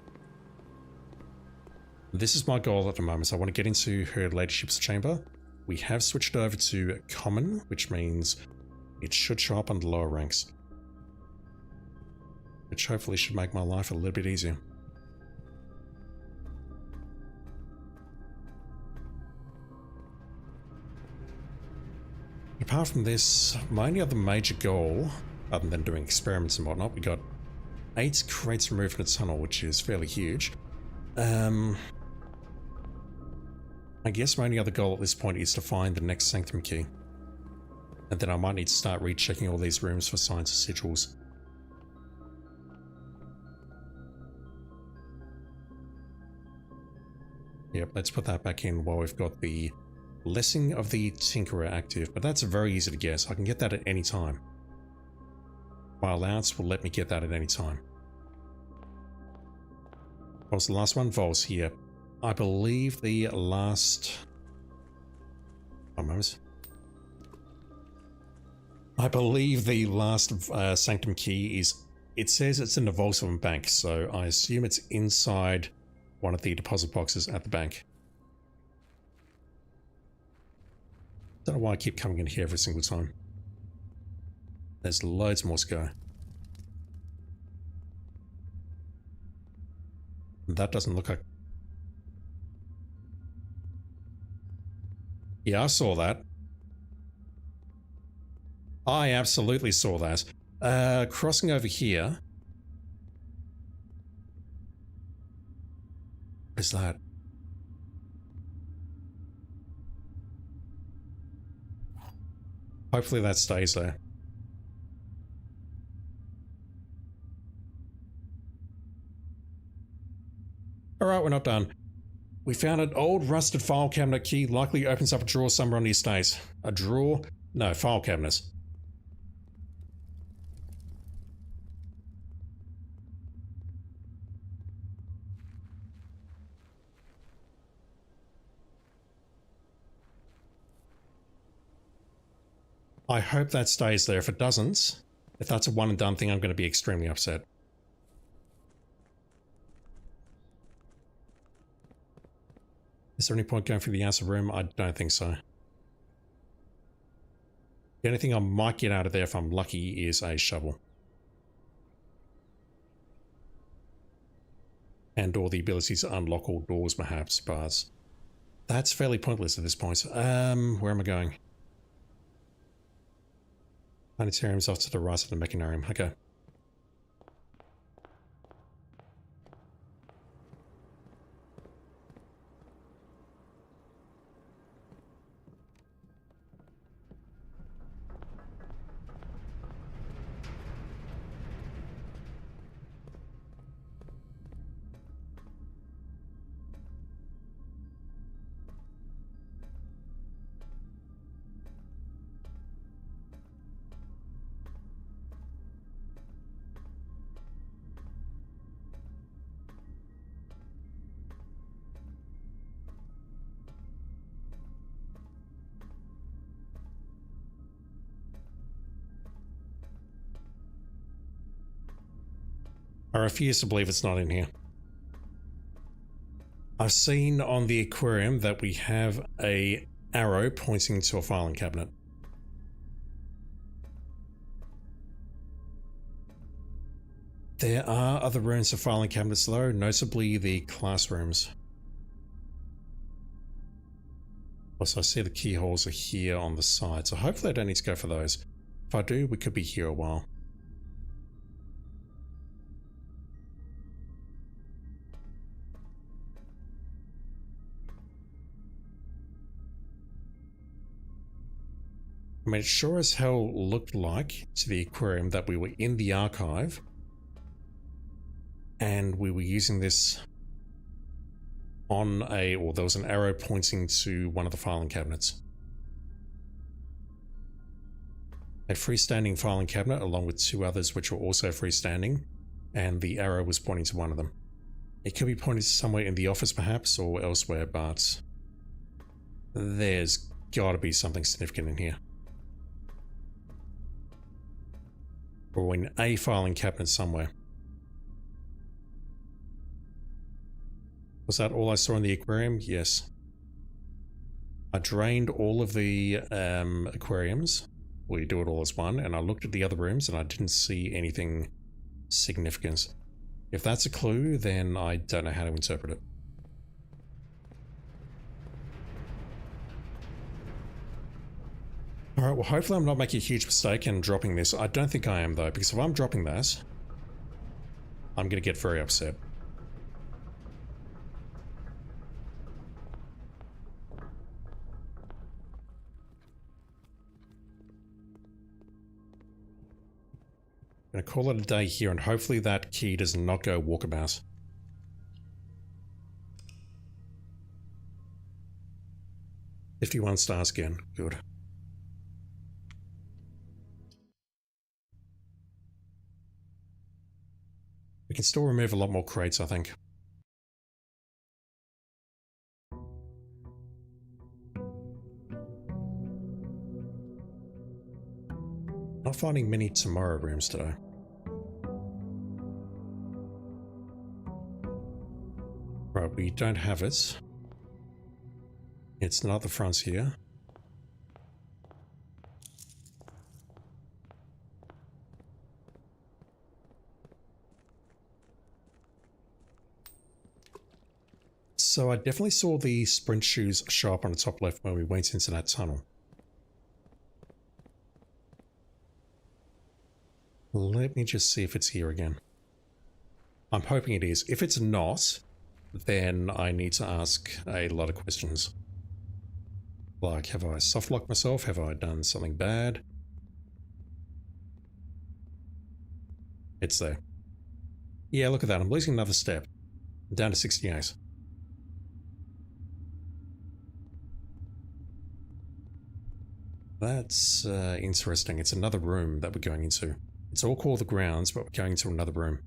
This is my goal at the moment, so I want to get into her ladyship's chamber. We have switched over to common, which means it should show up on the lower ranks. Which hopefully should make my life a little bit easier. Apart from this, my only other major goal, other than doing experiments and whatnot, we got 8 crates removed from the tunnel, which is fairly huge. I guess my only other goal at this point is to find the next sanctum key. And then I might need to start rechecking all these rooms for signs of sigils. Yep, let's put that back in while we've got the blessing of the Tinkerer active, but that's very easy to guess. I can get that at any time. My allowance will let me get that at any time. What was the last one? Vols here. I believe the last... One moment. I believe the last sanctum key is... It says it's in the Volkswagen Bank, so I assume it's inside one of the deposit boxes at the bank. Don't know why I keep coming in here every single time. There's loads more to go. That doesn't look like... Yeah, I saw that. I absolutely saw that. Crossing over here. What is that? Hopefully that stays there. Alright, we're not done. We found an old rusted file cabinet key, likely opens up a drawer somewhere on the estate. A drawer? No, file cabinet. I hope that stays there. If it doesn't, if that's a one and done thing, I'm going to be extremely upset. Is there any point going through the outer room? I don't think so. The only thing I might get out of there if I'm lucky is a shovel. And or the ability to unlock all doors perhaps, but that's fairly pointless at this point. Where am I going? Planetarium's off to the right of the mechanarium. Okay. I refuse to believe it's not in here. I've seen on the aquarium that we have a arrow pointing to a filing cabinet. There are other rooms for filing cabinets though, notably the classrooms. Plus I see the keyholes are here on the side, so hopefully I don't need to go for those. If I do, we could be here a while. I mean, it sure as hell looked like to the aquarium that we were in the archive and we were using this on or there was an arrow pointing to one of the filing cabinets. A freestanding filing cabinet along with two others which were also freestanding, and the arrow was pointing to one of them. It could be pointing to somewhere in the office perhaps or elsewhere, but there's gotta be something significant in here. Or in a filing cabinet somewhere. Was that all I saw in the aquarium? Yes. I drained all of the aquariums. We do it all as one, and I looked at the other rooms and I didn't see anything significant. If that's a clue, then I don't know how to interpret it. Alright, well hopefully I'm not making a huge mistake and dropping this. I don't think I am though, because if I'm dropping that, I'm going to get very upset. I'm going to call it a day here and hopefully that key does not go walkabout. $51 stars again. Good. We can still remove a lot more crates, I think. Not finding many tomorrow rooms today. Right, we don't have it. It's not the front here. So I definitely saw the sprint shoes show up on the top left when we went into that tunnel. Let me just see if it's here again. I'm hoping it is. If it's not, then I need to ask a lot of questions. Like, have I soft-locked myself? Have I done something bad? It's there. Yeah, look at that. I'm losing another step. I'm down to 68. That's interesting. It's another room that we're going into. It's all called the grounds, but we're going into another room.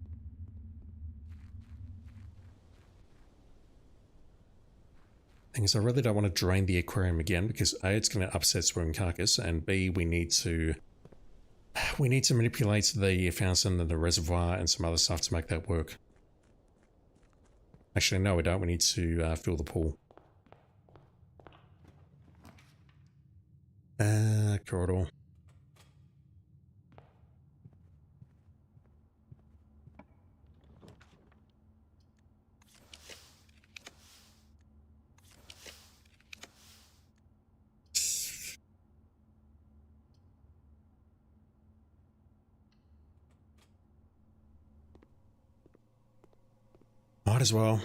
Thing is, I really don't want to drain the aquarium again because A, it's going to upset Swimming Carcass, and B, we need to manipulate the fountain and the reservoir and some other stuff to make that work. Actually, no, we don't. We need to fill the pool. Corridor. Might as well.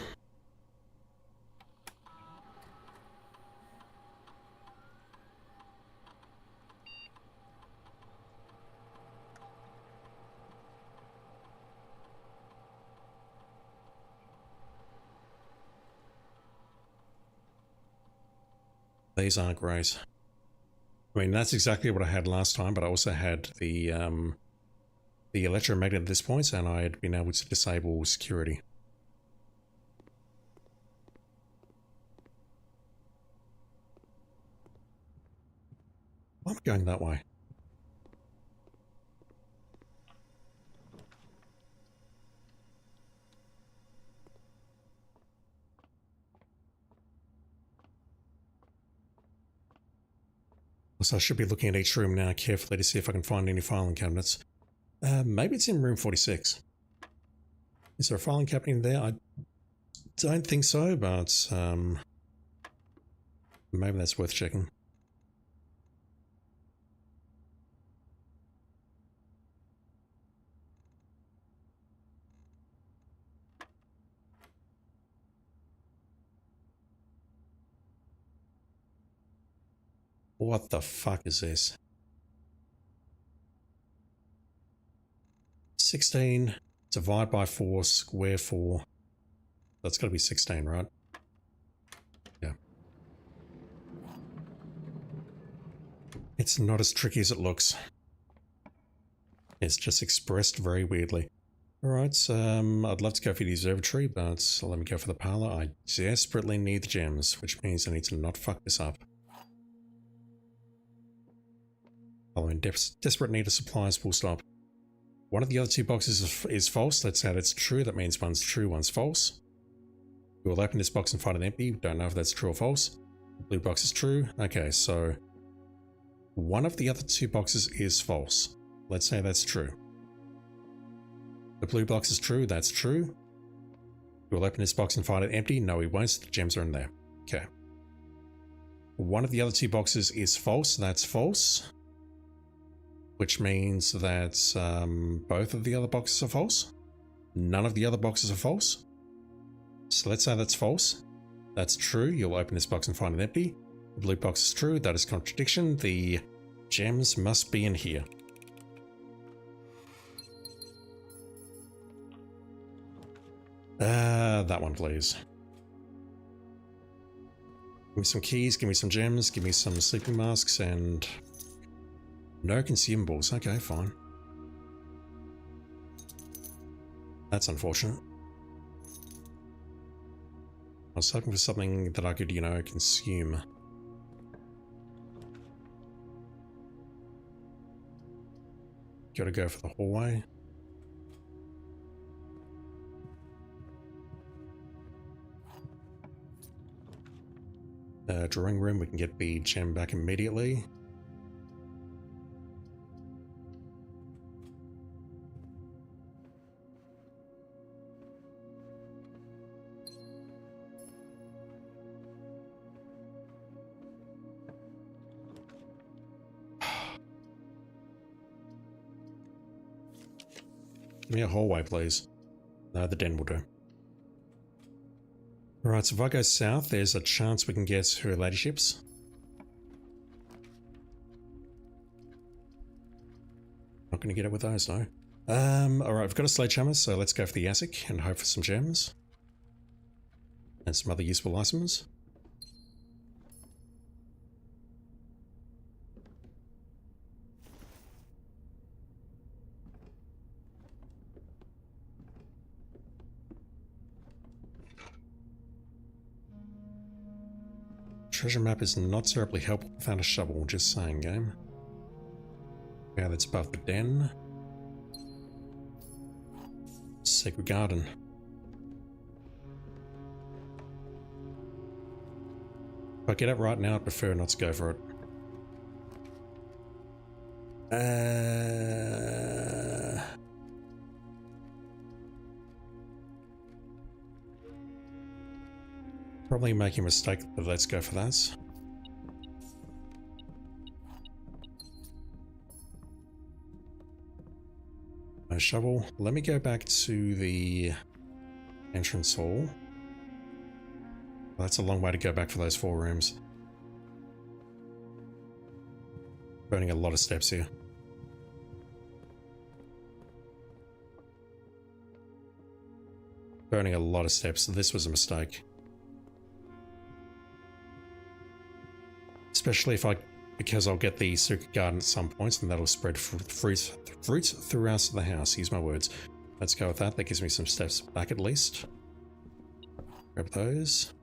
These aren't great. I mean, that's exactly what I had last time, but I also had the electromagnet at this point, and I had been able to disable security. I'm going that way. So I should be looking at each room now carefully to see if I can find any filing cabinets. Maybe it's in room 46. Is there a filing cabinet in there? I don't think so, but maybe that's worth checking. What the fuck is this? 16 divided by 4 square 4. That's got to be 16, right? Yeah. It's not as tricky as it looks. It's just expressed very weirdly. Alright, I'd love to go for the observatory, but let me go for the parlor. I desperately need the gems, which means I need to not fuck this up. I'm in desperate need of supplies, full stop. One of the other 2 boxes is false. Let's say that's true. That means one's true, one's false. We will open this box and find it empty. Don't know if that's true or false. The blue box is true. Okay, so one of the other 2 boxes is false. Let's say that's true. The blue box is true. That's true. We'll open this box and find it empty. No, we won't. The gems are in there. Okay. One of the other 2 boxes is false. That's false. Which means that both of the other boxes are false. None of the other boxes are false. So let's say that's false. That's true. You'll open this box and find it empty. The blue box is true. That is contradiction. The gems must be in here. That one, please. Give me some keys, give me some gems, give me some sleeping masks, and no consumables. Okay, fine. That's unfortunate. I was hoping for something that I could, you know, consume. Gotta go for the hallway. Drawing room, we can get the gem back immediately. Give me a hallway, please. No, the den will do. Alright, so if I go south, there's a chance we can get her ladyships. Not going to get it with those, no. Alright, I've got a sledgehammer, so let's go for the ASIC and hope for some gems. And some other useful items. Treasure map is not terribly helpful without a shovel, just saying, game. Yeah, that's above the den. Sacred garden. If I get it right now, I'd prefer not to go for it. Probably making a mistake, but let's go for that. No shovel. Let me go back to the entrance hall. That's a long way to go back for those 4 rooms. Burning a lot of steps here. Burning a lot of steps. This was a mistake. Especially if because I'll get the secret garden at some points, and that'll spread fruit throughout the house. Use my words. Let's go with that. That gives me some steps back at least. Grab those.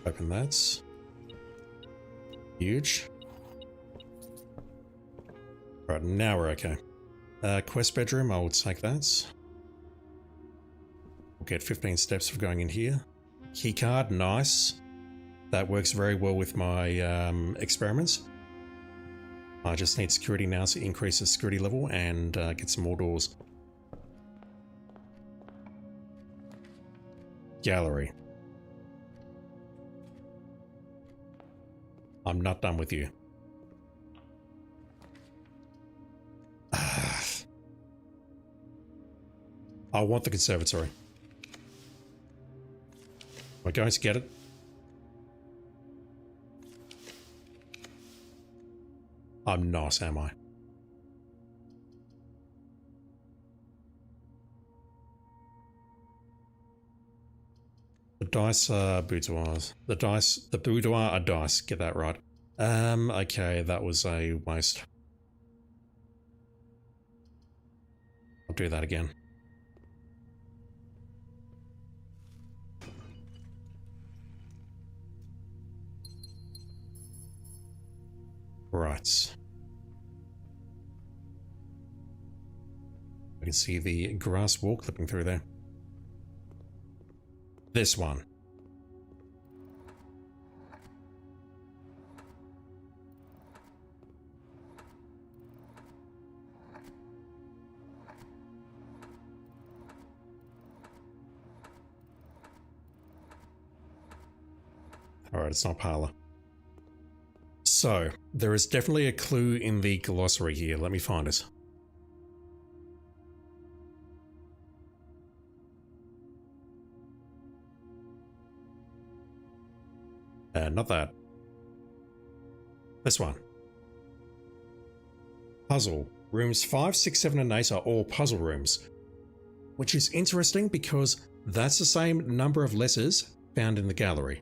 Open that. Huge. Right, now we're okay. Quest bedroom, I will take that. We'll get 15 steps for going in here. Keycard, nice. That works very well with my experiments. I just need security now to increase the security level and get some more doors. Gallery. I'm not done with you. I want the conservatory. Am I going to get it? I'm not, am I? The dice are boudoirs. The boudoir are dice. Get that right. Okay, that was a waste. I'll do that again. Right. I can see the grass wall clipping through there. This one. Alright, it's not parlor. So, there is definitely a clue in the glossary here. Let me find it. Not that. This one. Puzzle. Rooms 5, 6, 7, and 8 are all puzzle rooms. Which is interesting because that's the same number of letters found in the gallery.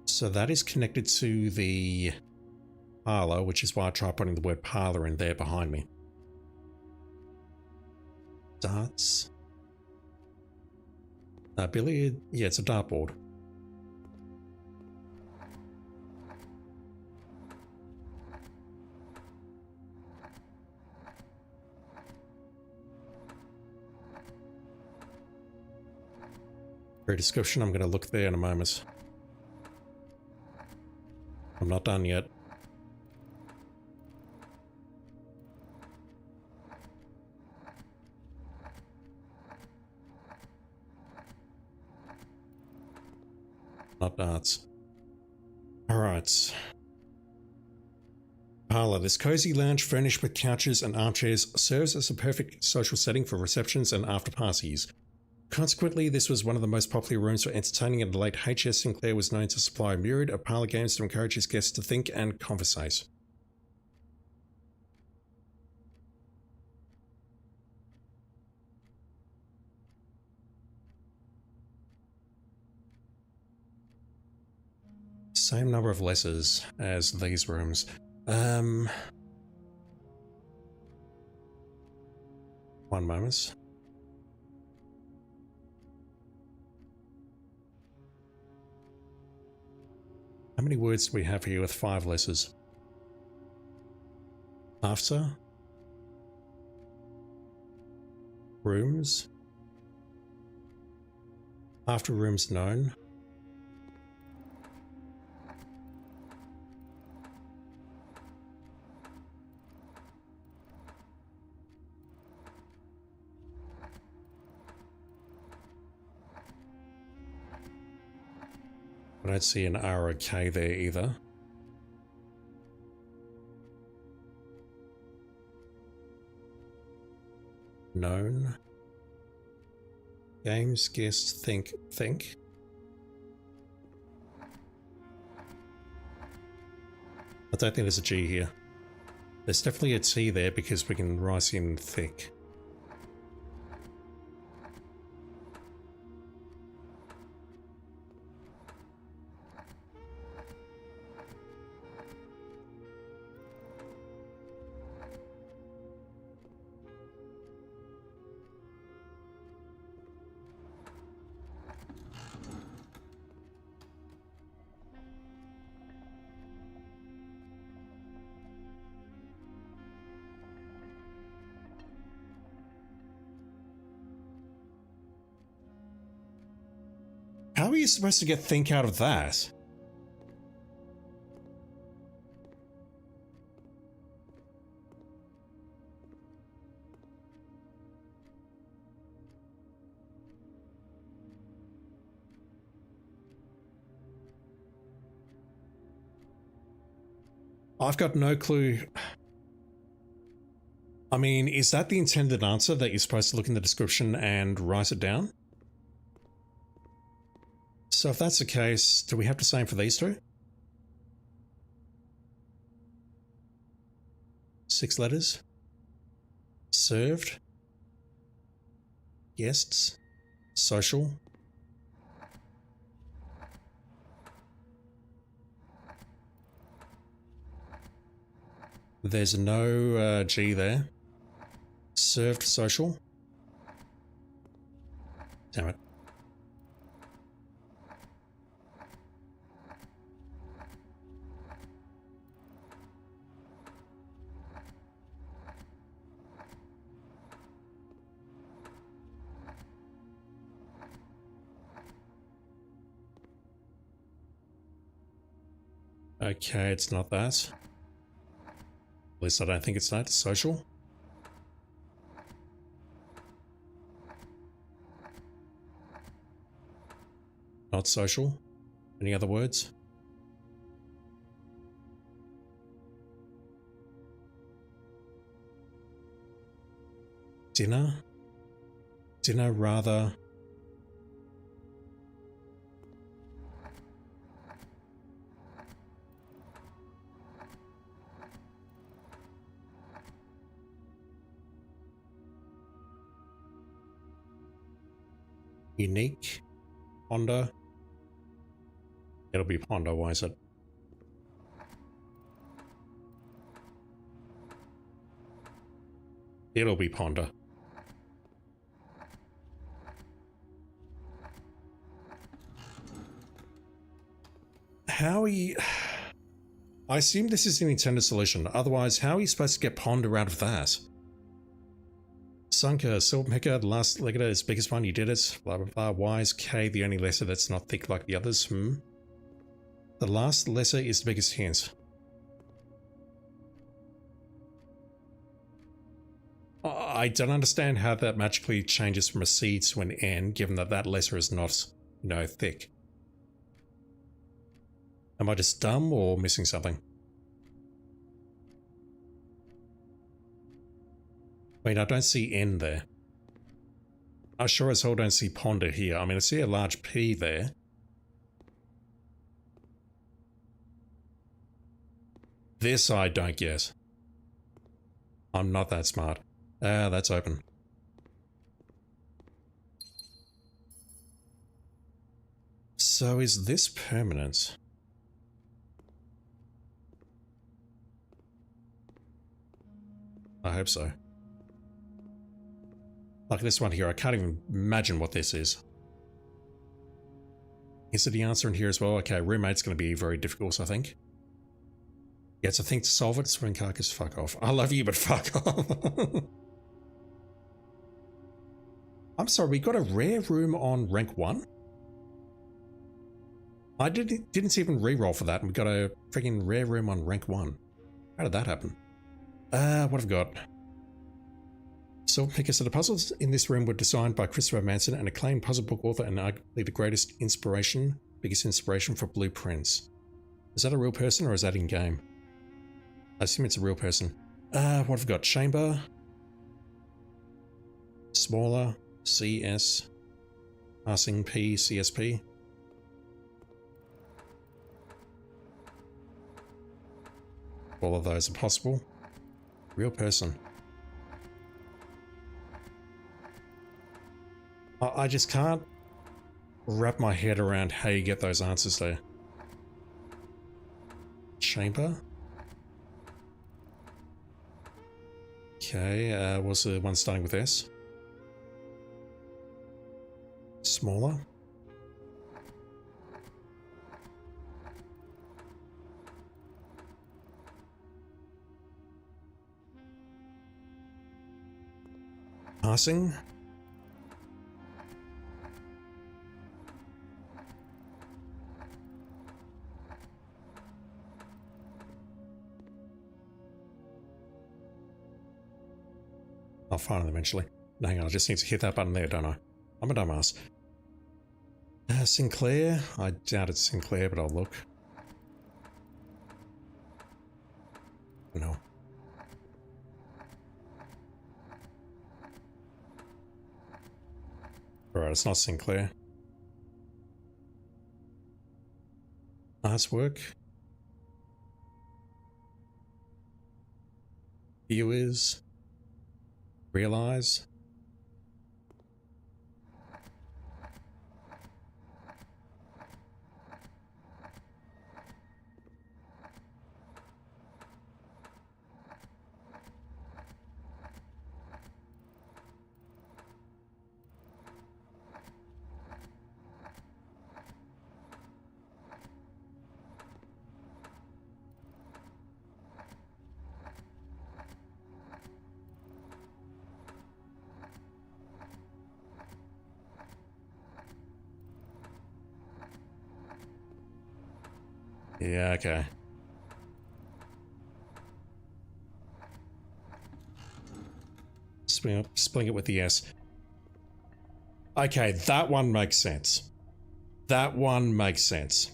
So that is connected to the parlor, which is why I tried putting the word parlor in there behind me. Darts. Billiard. Yeah, it's a dartboard. For a description, I'm going to look there in a moment. I'm not done yet. Not darts. Alright. Parlor. This cozy lounge furnished with couches and armchairs serves as a perfect social setting for receptions and after parties. Consequently, this was one of the most popular rooms for entertaining, and the late H.S. Sinclair was known to supply a myriad of parlor games to encourage his guests to think and conversate. Same number of letters as these rooms. One moment. How many words do we have here with 5 letters? After. Rooms. After rooms known. I don't see an R or K there either. Known. Games, guest, think. I don't think there's a G here. There's definitely a T there because we can write in thick. are you supposed to get think out of that? I've got no clue. I mean, is that the intended answer, that you're supposed to look in the description and write it down? So if that's the case, do we have the same for these two? 6 letters. Served. Guests. Social. There's no G there. Served social. Damn it. Okay, it's not that. At least I don't think it's that. Social. Not social. Any other words? Dinner? Dinner rather. Unique. Ponder. It'll be ponder, why is it? It'll be ponder. How are you... I assume this is the intended solution, otherwise how are you supposed to get ponder out of that? Sunker, Silverpicker, the last letter is the biggest one, you did it, blah blah blah. Why is K the only letter that's not thick like the others? The last letter is the biggest hint. I don't understand how that magically changes from a C to an N, given that that letter is not, you know, thick. Am I just dumb or missing something? I mean, I don't see N there. I sure as hell don't see ponder here. I mean, I see a large P there. This I don't get. I'm not that smart. Ah, that's open. So is this permanent? I hope so. Like this one here, I can't even imagine what this is. Is it the answer in here as well? Okay, roommate's going to be very difficult, I think. Yeah, it's a thing to solve it. Swing carcass, fuck off. I love you, but fuck off. I'm sorry, we got a rare room on rank 1? I didn't even reroll for that, and we got a freaking rare room on rank 1. How did that happen? What have we got? Silverpicker. So the puzzles in this room were designed by Christopher Manson, an acclaimed puzzle book author and arguably the biggest inspiration for blueprints. Is that a real person or is that in-game? I assume it's a real person. What have we got? Chamber. Smaller. CS. Passing P. CSP. All of those are possible. Real person. I just can't wrap my head around how you get those answers there. Chamber. Okay, what's the one starting with S? Smaller. Passing. I'll find it eventually. Hang on, I just need to hit that button there, don't I? I'm a dumbass. Sinclair? I doubt it's Sinclair, but I'll look. No. Alright, it's not Sinclair. Artwork. Viewers. Realize. Yeah, okay. Spling it with the S. Okay, that one makes sense. That one makes sense.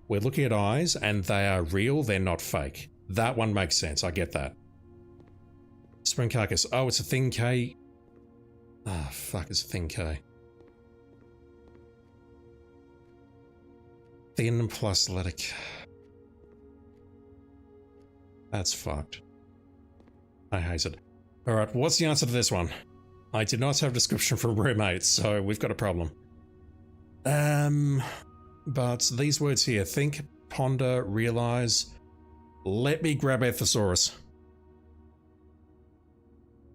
We're looking at eyes and they are real, they're not fake. That one makes sense, I get that. Spring carcass. Oh, it's a thin K. Ah, fuck, it's a thin K. Thin plus letter K. That's fucked. I hate it. Alright, what's the answer to this one? I did not have a description from roommates, so we've got a problem. But these words here, think, ponder, realize. Let me grab a thesaurus.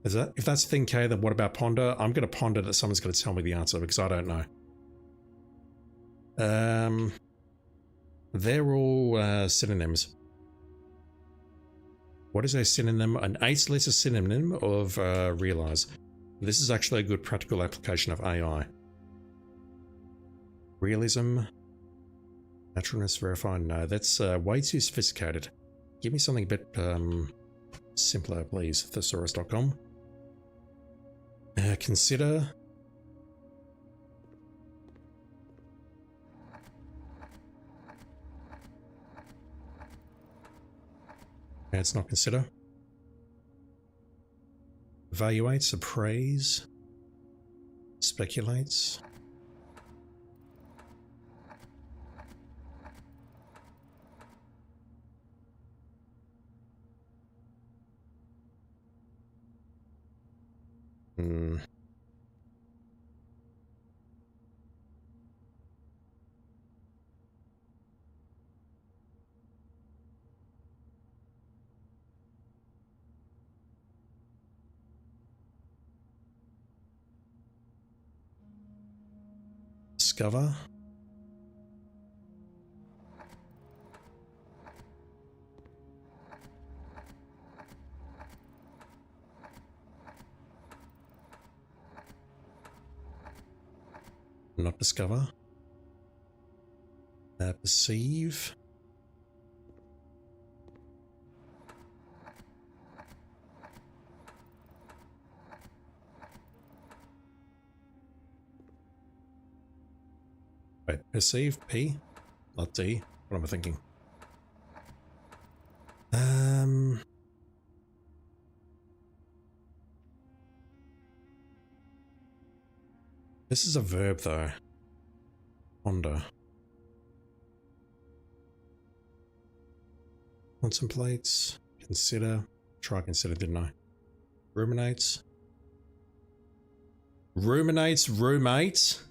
Is that, if that's thin K, then what about ponder? I'm going to ponder that someone's going to tell me the answer because I don't know. They're all synonyms. What is a synonym? An 8-letter synonym of realize. This is actually a good practical application of AI. Realism. Naturalness verified. No, that's way too sophisticated. Give me something a bit simpler, please. Thesaurus.com. Consider. It's not consider. Evaluates, appraise, speculates. Discover. Not discover. Perceive. Wait, perceive, P, not D. What am I thinking? This is a verb though. Ponder. Contemplates. Consider. Try consider, didn't I? Ruminates. Ruminates, roommates.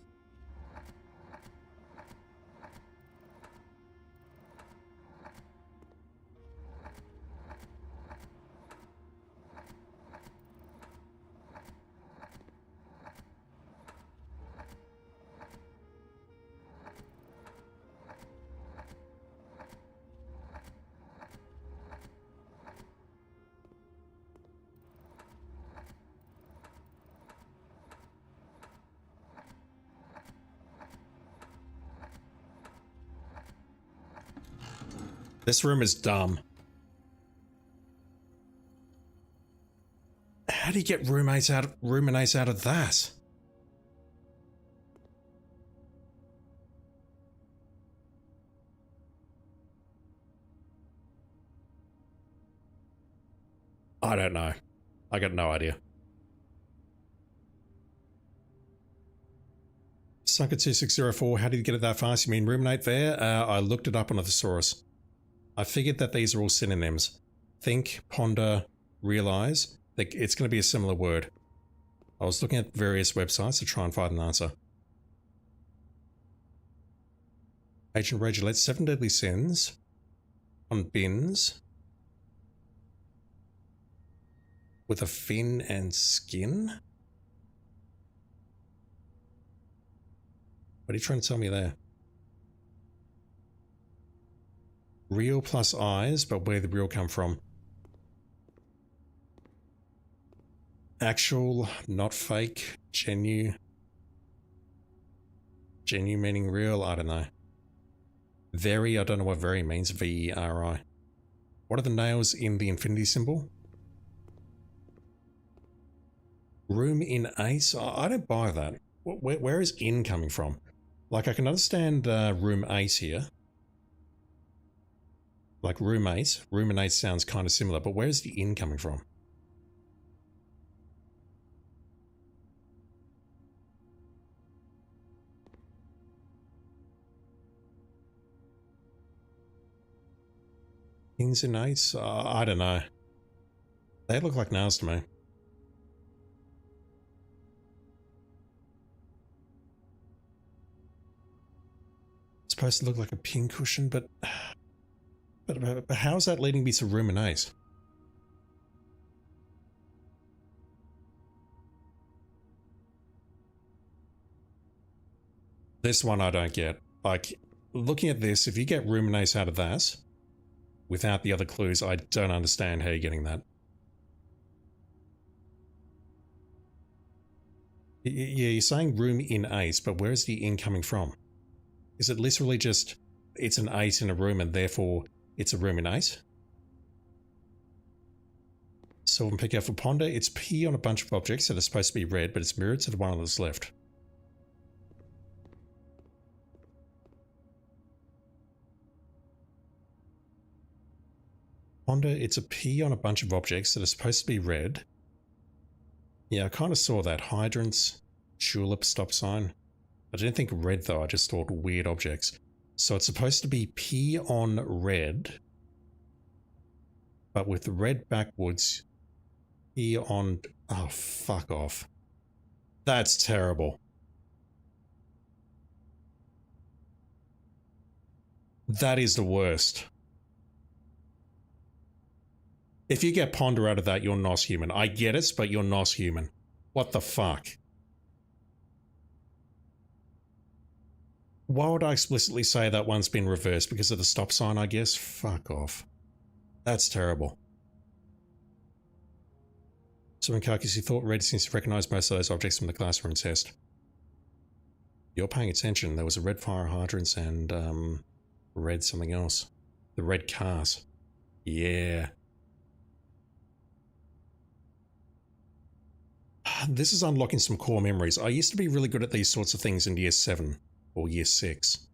This room is dumb. How do you get ruminates out of that? I don't know. I got no idea. Sunker2604, how did you get it that fast? You mean ruminate there? I looked it up on a thesaurus. I figured that these are all synonyms. Think, ponder, realize. It's going to be a similar word. I was looking at various websites to try and find an answer. Agent Regulate 7 Deadly Sins on bins with a fin and skin? What are you trying to tell me there? Real plus eyes, but where did the real come from? Actual, not fake, genuine. Genuine meaning real, I don't know. Very, I don't know what very means, V-E-R-I. What are the nails in the infinity symbol? Room in ace? I don't buy that. Where is in coming from? Like, I can understand room ace here. Like roommate. Ruminate sounds kind of similar, but where's the in coming from? Ins and eights? I don't know. They look like nails to me. It's supposed to look like a pincushion, but how's that leading me to ruminate? This one I don't get. Like, looking at this, if you get ruminate out of that, without the other clues, I don't understand how you're getting that. Yeah, you're saying room in ace, but where's the in coming from? Is it literally just, it's an ace in a room and therefore it's a room in ace? So we can pick out for ponder, it's P on a bunch of objects that are supposed to be red, but it's mirrored to the one on the left. Ponder, it's a P on a bunch of objects that are supposed to be red. Yeah, I kind of saw that. Hydrants, tulip, stop sign. I didn't think red though, I just thought weird objects. So it's supposed to be P on red, but with the red backwards, P on... Oh, fuck off. That's terrible. That is the worst. If you get ponder out of that, you're not human. I get it, but you're not human. What the fuck? Why would I explicitly say that one's been reversed? Because of the stop sign, I guess? Fuck off. That's terrible. So in Karkis, you thought red seems to recognize most of those objects from the classroom test. You're paying attention. There was a red fire hydrants and red something else. The red cars. Yeah. This is unlocking some core memories. I used to be really good at these sorts of things in year 7 or year 6.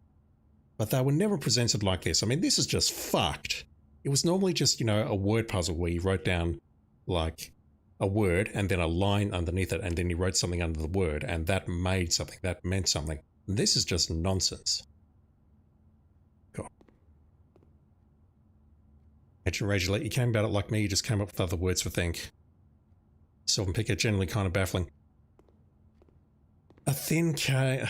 But they were never presented like this. I mean, this is just fucked. It was normally just, you know, a word puzzle where you wrote down like a word and then a line underneath it and then you wrote something under the word and that made something, that meant something. This is just nonsense. God. Agent Regulate, you came about it like me, you just came up with other words for think. Sylvan Picker, generally kind of baffling. A thin K...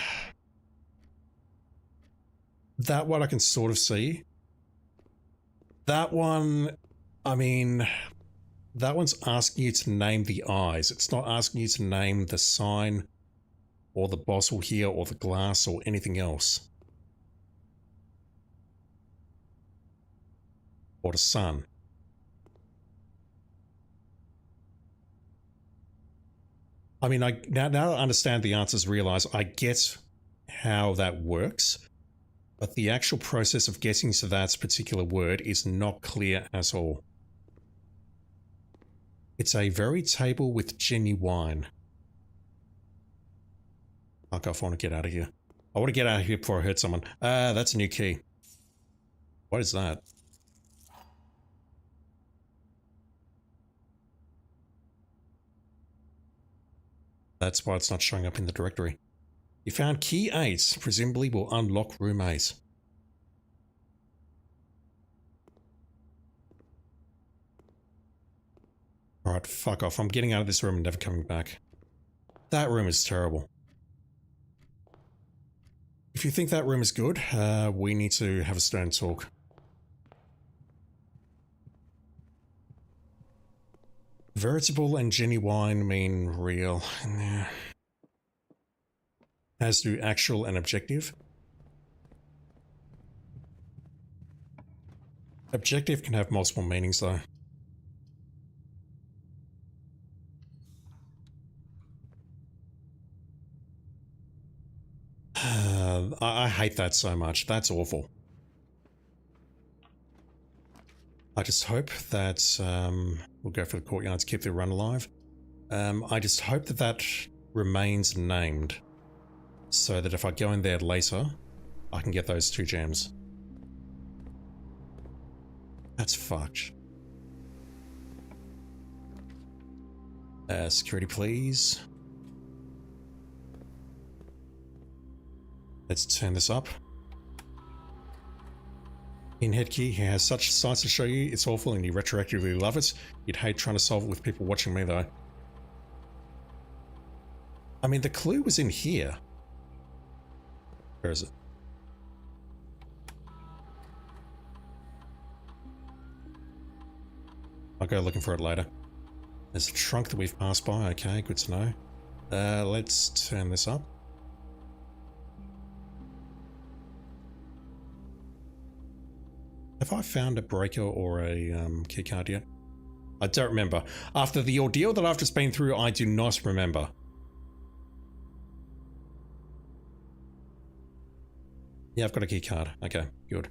That one I can sort of see. That one, I mean... That one's asking you to name the eyes. It's not asking you to name the sign or the bottle here or the glass or anything else. Or the sun. I mean, now I understand the answers, realize I get how that works, but the actual process of getting to that particular word is not clear at all. It's a very table with genuine. Fuck off, I want to get out of here. I want to get out of here before I hurt someone. That's a new key. What is that? That's why it's not showing up in the directory. You found key 8, presumably will unlock room 8. Alright, fuck off. I'm getting out of this room and never coming back. That room is terrible. If you think that room is good, we need to have a stern talk. Veritable and genuine mean real. Yeah. As do actual and objective. Objective can have multiple meanings though. I hate that so much. That's awful. I just hope that, we'll go for the courtyard to keep the run alive. I just hope that that remains named, so that if I go in there later, I can get those 2 gems. That's fucked. Security please. Let's turn this up. In Headkey, he has such sights to show you, it's awful and you retroactively love it. You'd hate trying to solve it with people watching me though. I mean, the clue was in here. Where is it? I'll go looking for it later. There's a trunk that we've passed by, okay, good to know. Let's turn this up. Have I found a breaker or a keycard yet? I don't remember. After the ordeal that I've just been through, I do not remember. Yeah, I've got a keycard. Okay, good.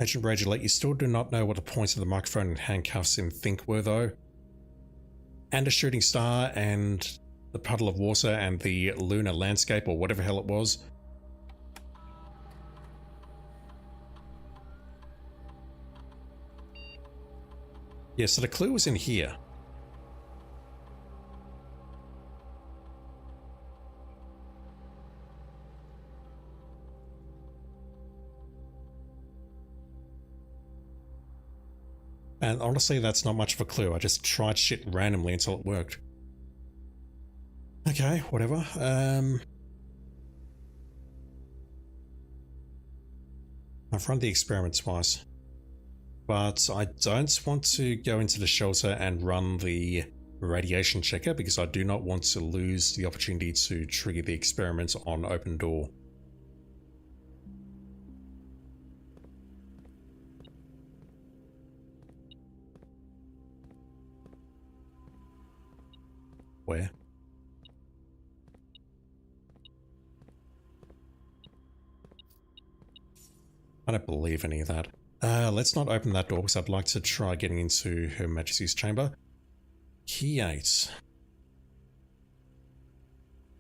Agent Rager, you still do not know what the points of the microphone and handcuffs in Think were though. And a shooting star and the puddle of water and the lunar landscape or whatever hell it was. Yeah, so the clue was in here. And honestly, that's not much of a clue. I just tried shit randomly until it worked. Okay, whatever. I've run the experiment twice. But I don't want to go into the shelter and run the radiation checker because I do not want to lose the opportunity to trigger the experiment on open door. Where? I don't believe any of that. Let's not open that door because I'd like to try getting into Her Majesty's chamber. Key 8.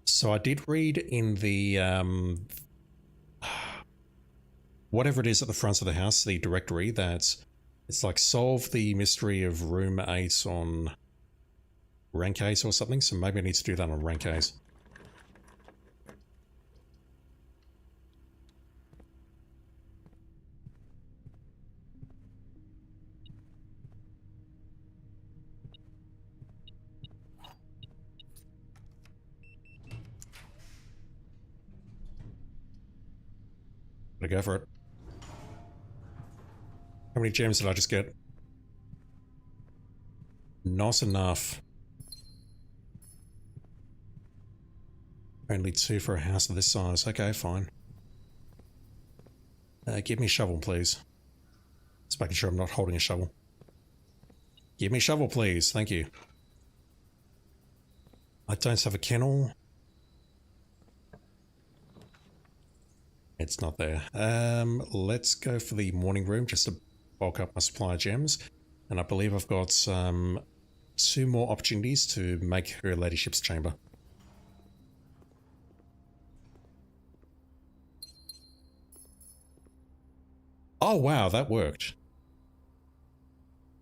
So I did read in the, whatever it is at the front of the house, the directory, that it's like solve the mystery of room 8 on rank 8 or something, so maybe I need to do that on rank 8. Gotta go for it. How many gems did I just get? Not enough. Only 2 for a house of this size. Okay, fine. Give me a shovel, please. Just making sure I'm not holding a shovel. Give me a shovel, please. Thank you. I don't have a kennel. It's not there. Let's go for the morning room just to bulk up my supply of gems. And I believe I've got 2 more opportunities to make her ladyship's chamber. Oh wow, that worked.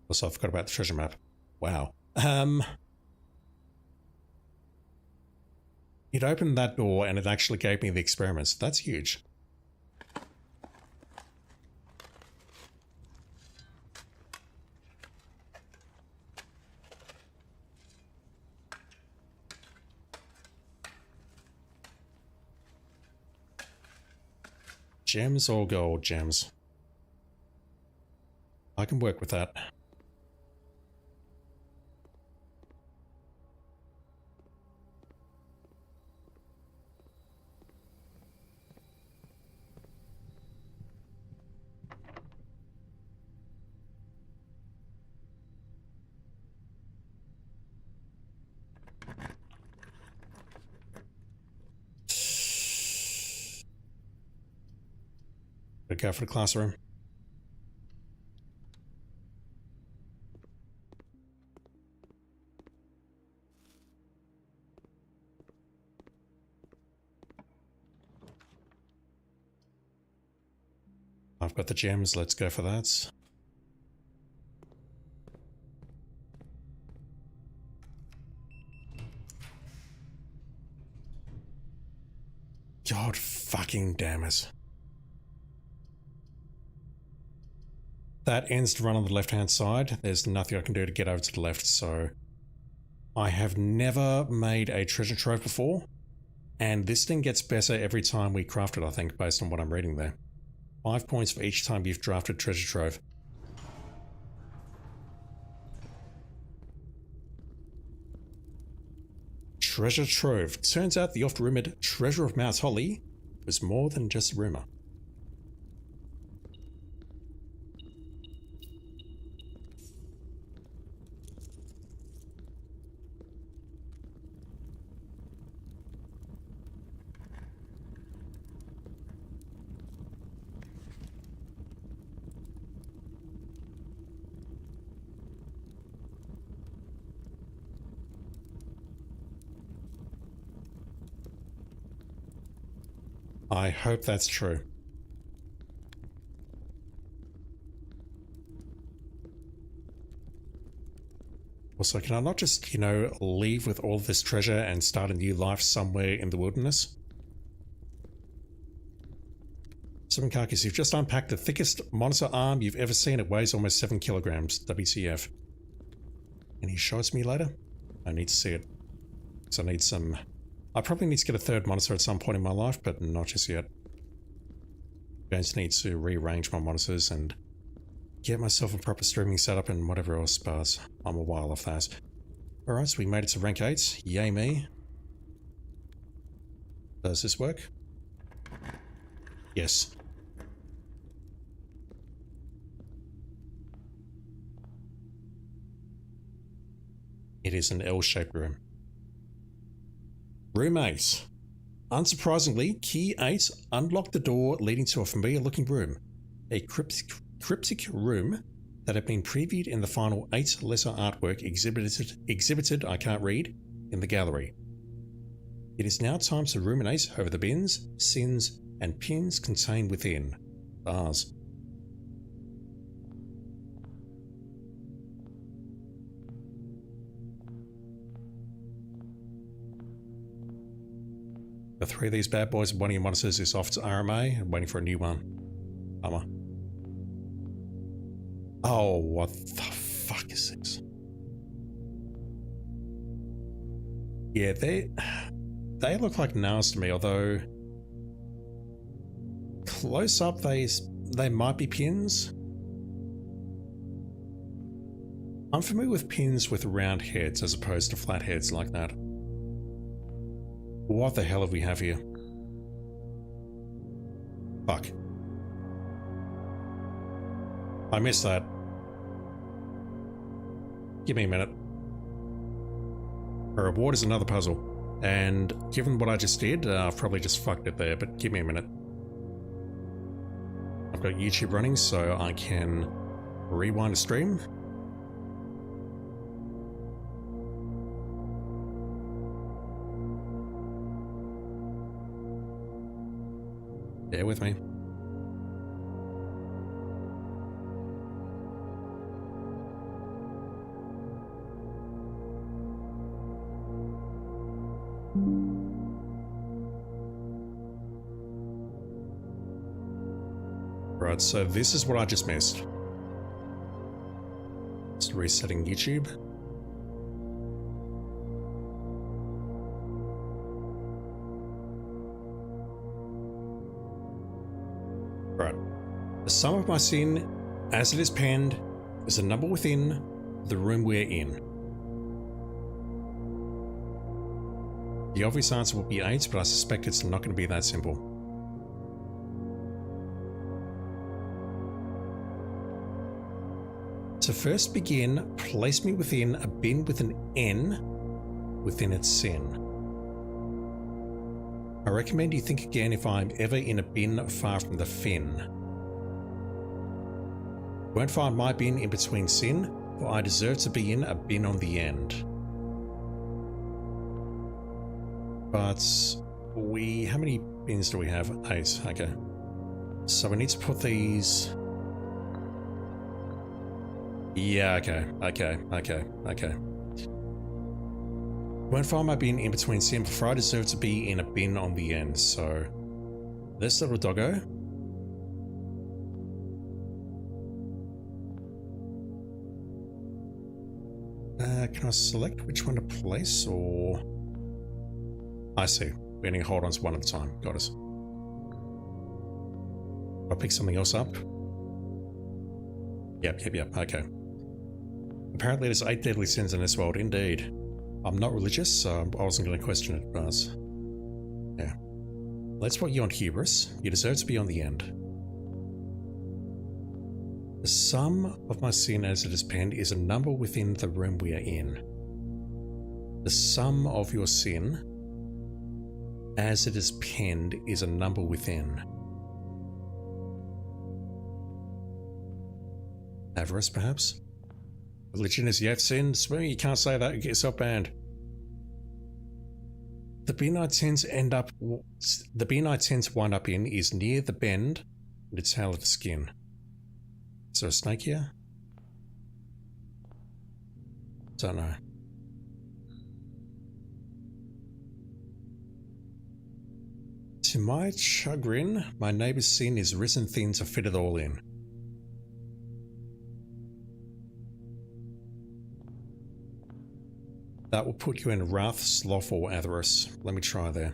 Also, I forgot about the treasure map. Wow. It opened that door and it actually gave me the experiments. That's huge. Gems or gold? Gems. I can work with that. Go for the classroom. I've got the gems, let's go for that. God fucking damn it. That ends the run on the left-hand side. There's nothing I can do to get over to the left, so... I have never made a treasure trove before, and this thing gets better every time we craft it, I think, based on what I'm reading there. 5 points for each time you've drafted treasure trove. Treasure trove. Turns out the oft-rumoured treasure of Mount Holly was more than just a rumour. I hope that's true. Also, can I not just, you know, leave with all of this treasure and start a new life somewhere in the wilderness? Sumikakis, you've just unpacked the thickest monitor arm you've ever seen. It weighs almost 7 kilograms. WTF. Any shots me later? I need to see it. So I need some... I probably need to get a 3rd monitor at some point in my life, but not just yet. I'm going to need to rearrange my monitors and get myself a proper streaming setup and whatever else, but I'm a while off that. Alright, so we made it to rank 8. Yay me. Does this work? Yes. It is an L-shaped room. Room 8. Unsurprisingly, key 8 unlocked the door leading to a familiar looking room. A cryptic room that had been previewed in the final 8-letter artwork exhibited, I can't read, in the gallery. It is now time to ruminate over the bins, sins, and pins contained within. Bars. The 3 of these bad boys and one of your monitors is off to RMA and waiting for a new one. Bummer. Oh, what the fuck is this? Yeah, they look like nails to me, although close up they might be pins. I'm familiar with pins with round heads as opposed to flat heads like that. What the hell have we have here? Fuck. I missed that. Give me a minute. A reward is another puzzle. And given what I just did, I've probably just fucked it there, but give me a minute. I've got YouTube running so I can Rewind the stream. Bear with me. Right, so this is what I just missed. Just resetting YouTube. Right. The sum of my sin, as it is penned, is a number within the room we're in. The obvious answer will be 8, but I suspect it's not going to be that simple. To first begin, place me within a bin with an N within its sin. I recommend you think again if I'm ever in a bin far from the fin. You won't find my bin in between sin, for I deserve to be in a bin on the end. But how many bins do we have? 8, okay. So we need to put these... Yeah, okay. Won't find my bin in between sin, for I deserve to be in a bin on the end, so... This little doggo. Can I select which one to place, or... I see. We only hold on to one at a time. Got us. I'll pick something else up. Yep, okay. Apparently there's 8 deadly sins in this world, indeed. I'm not religious, so I wasn't going to question it, but... Yeah. Let's put you on hubris. You deserve to be on the end. The sum of my sin as it is penned is a number within the room we are in. The sum of your sin as it is penned is a number within. Avarice, perhaps? Religion is yet sin? Well, you can't say that, you get yourself banned. The bin I tend to wind up in is near the bend in the tail of the skin. Is there a snake here? Don't know. To my chagrin, my neighbour's sin is risen thin to fit it all in. That will put you in wrath, sloth, or avarice. Let me try there.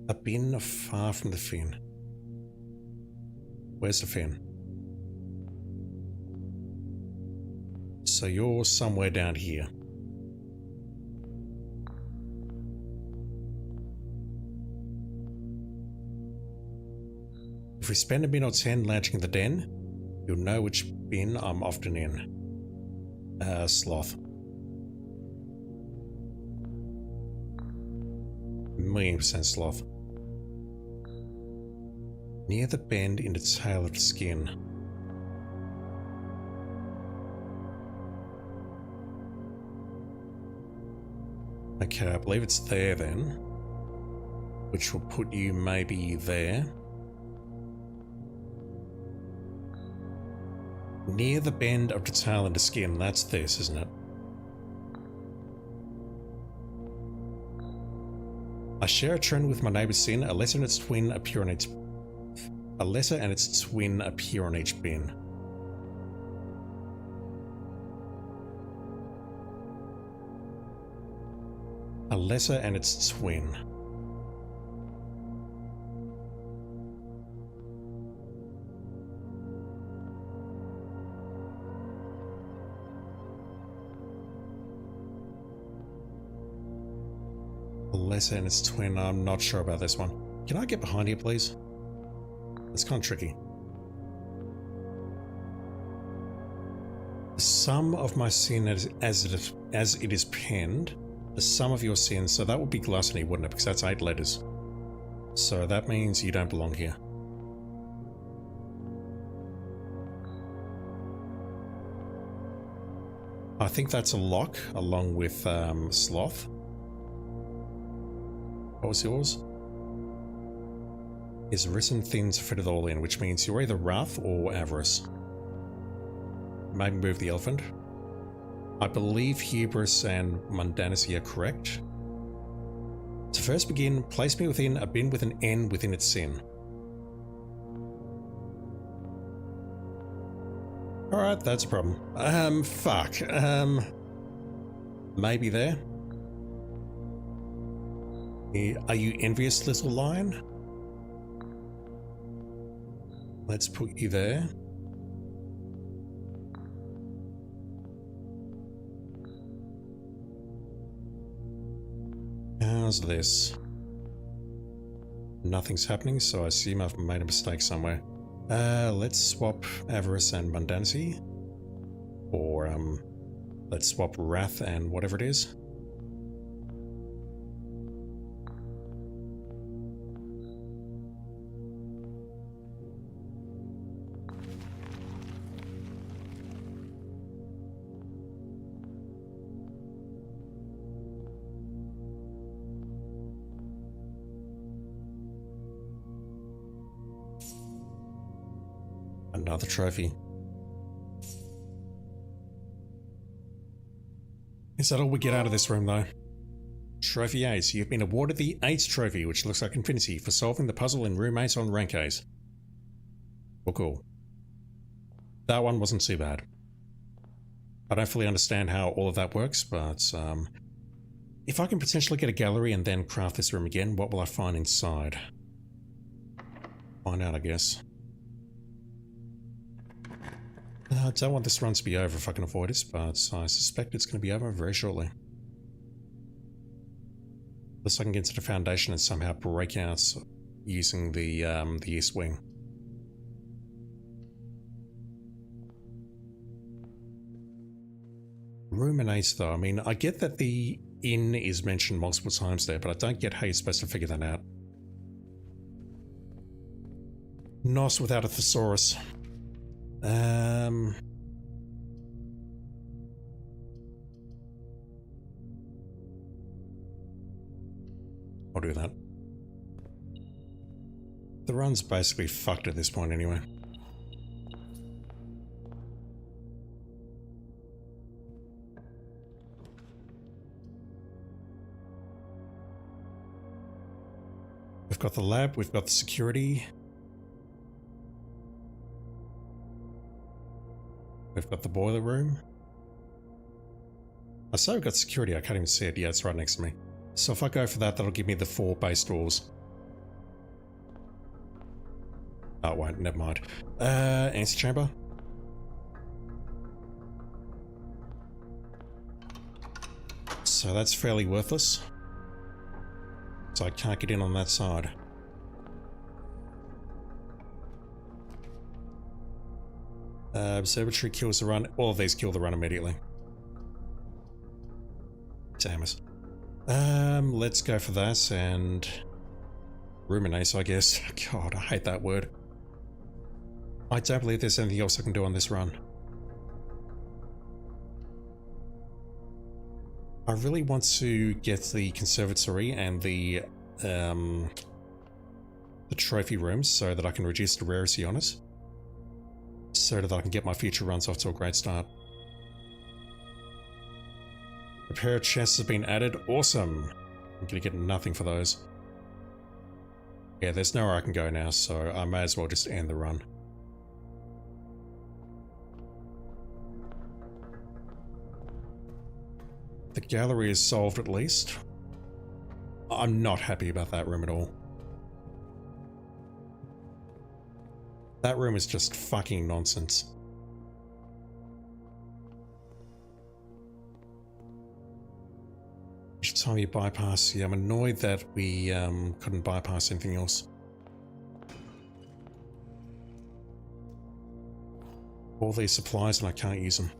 A bin far from the fin. Where's the fin? So you're somewhere down here. If we spend a minute or 10 lounging in the den, you'll know which bin I'm often in. Sloth. $1,000,000% sloth. Near the bend in the tail of the skin. Okay, I believe it's there then. Which will put you maybe there. Near the bend of the tail and the skin, that's this, isn't it? I share a trend with my neighbour's sin, a letter and its twin appear on each bin. A letter and its twin. Lesser and its twin, I'm not sure about this one. Can I get behind here, please? It's kind of tricky. The sum of my sin as it is penned, the sum of your sins, so that would be gluttony, wouldn't it? Because that's 8 letters. So that means you don't belong here. I think that's a lock, along with Sloth. What was yours? Is risen thin to fit it all in, which means you're either Wrath or Avarice. Maybe move the elephant. I believe Hubris and Mundanity are correct. To first begin, place me within a bin with an N within its sin. Alright, that's a problem. Fuck. Maybe there. Are you envious, little lion? Let's put you there. How's this? Nothing's happening, so I assume I've made a mistake somewhere. Let's swap Avarice and Mundanity. Or, let's swap Wrath and whatever it is. Another trophy. Is that all we get out of this room, though? Trophy Ace. You've been awarded the Ace Trophy, which looks like Infinity, for solving the puzzle in Room Ace on Rank Ace. Well, cool. That one wasn't too bad. I don't fully understand how all of that works, but if I can potentially get a gallery and then craft this room again, what will I find inside? Find out, I guess. I don't want this run to be over if I can avoid it, but I suspect it's going to be over very shortly. Unless I can get into the foundation and somehow break out using the east wing. Ruminate, though. I mean, I get that the inn is mentioned multiple times there, but I don't get how you're supposed to figure that out. Nos without a thesaurus. I'll do that. The run's basically fucked at this point anyway. We've got the lab, we've got the security. We've got the boiler room. I say we've got security, I can't even see it. Yeah, it's right next to me. So if I go for that, that'll give me the 4 base doors. Oh, it won't, never mind. Antechamber. So that's fairly worthless. So I can't get in on that side. Observatory kills the run. All of these kill the run immediately. Damn it. Let's go for that and ruminate, I guess. God, I hate that word. I don't believe there's anything else I can do on this run. I really want to get the conservatory and the trophy rooms so that I can reduce the rarity on it. So that I can get my future runs off to a great start. A pair of chests have been added. Awesome! I'm gonna get nothing for those. Yeah, there's nowhere I can go now, so I may as well just end the run. The gallery is solved at least. I'm not happy about that room at all. That room is just fucking nonsense. Each time you bypass, yeah, I'm annoyed that we couldn't bypass anything else. All these supplies and I can't use them.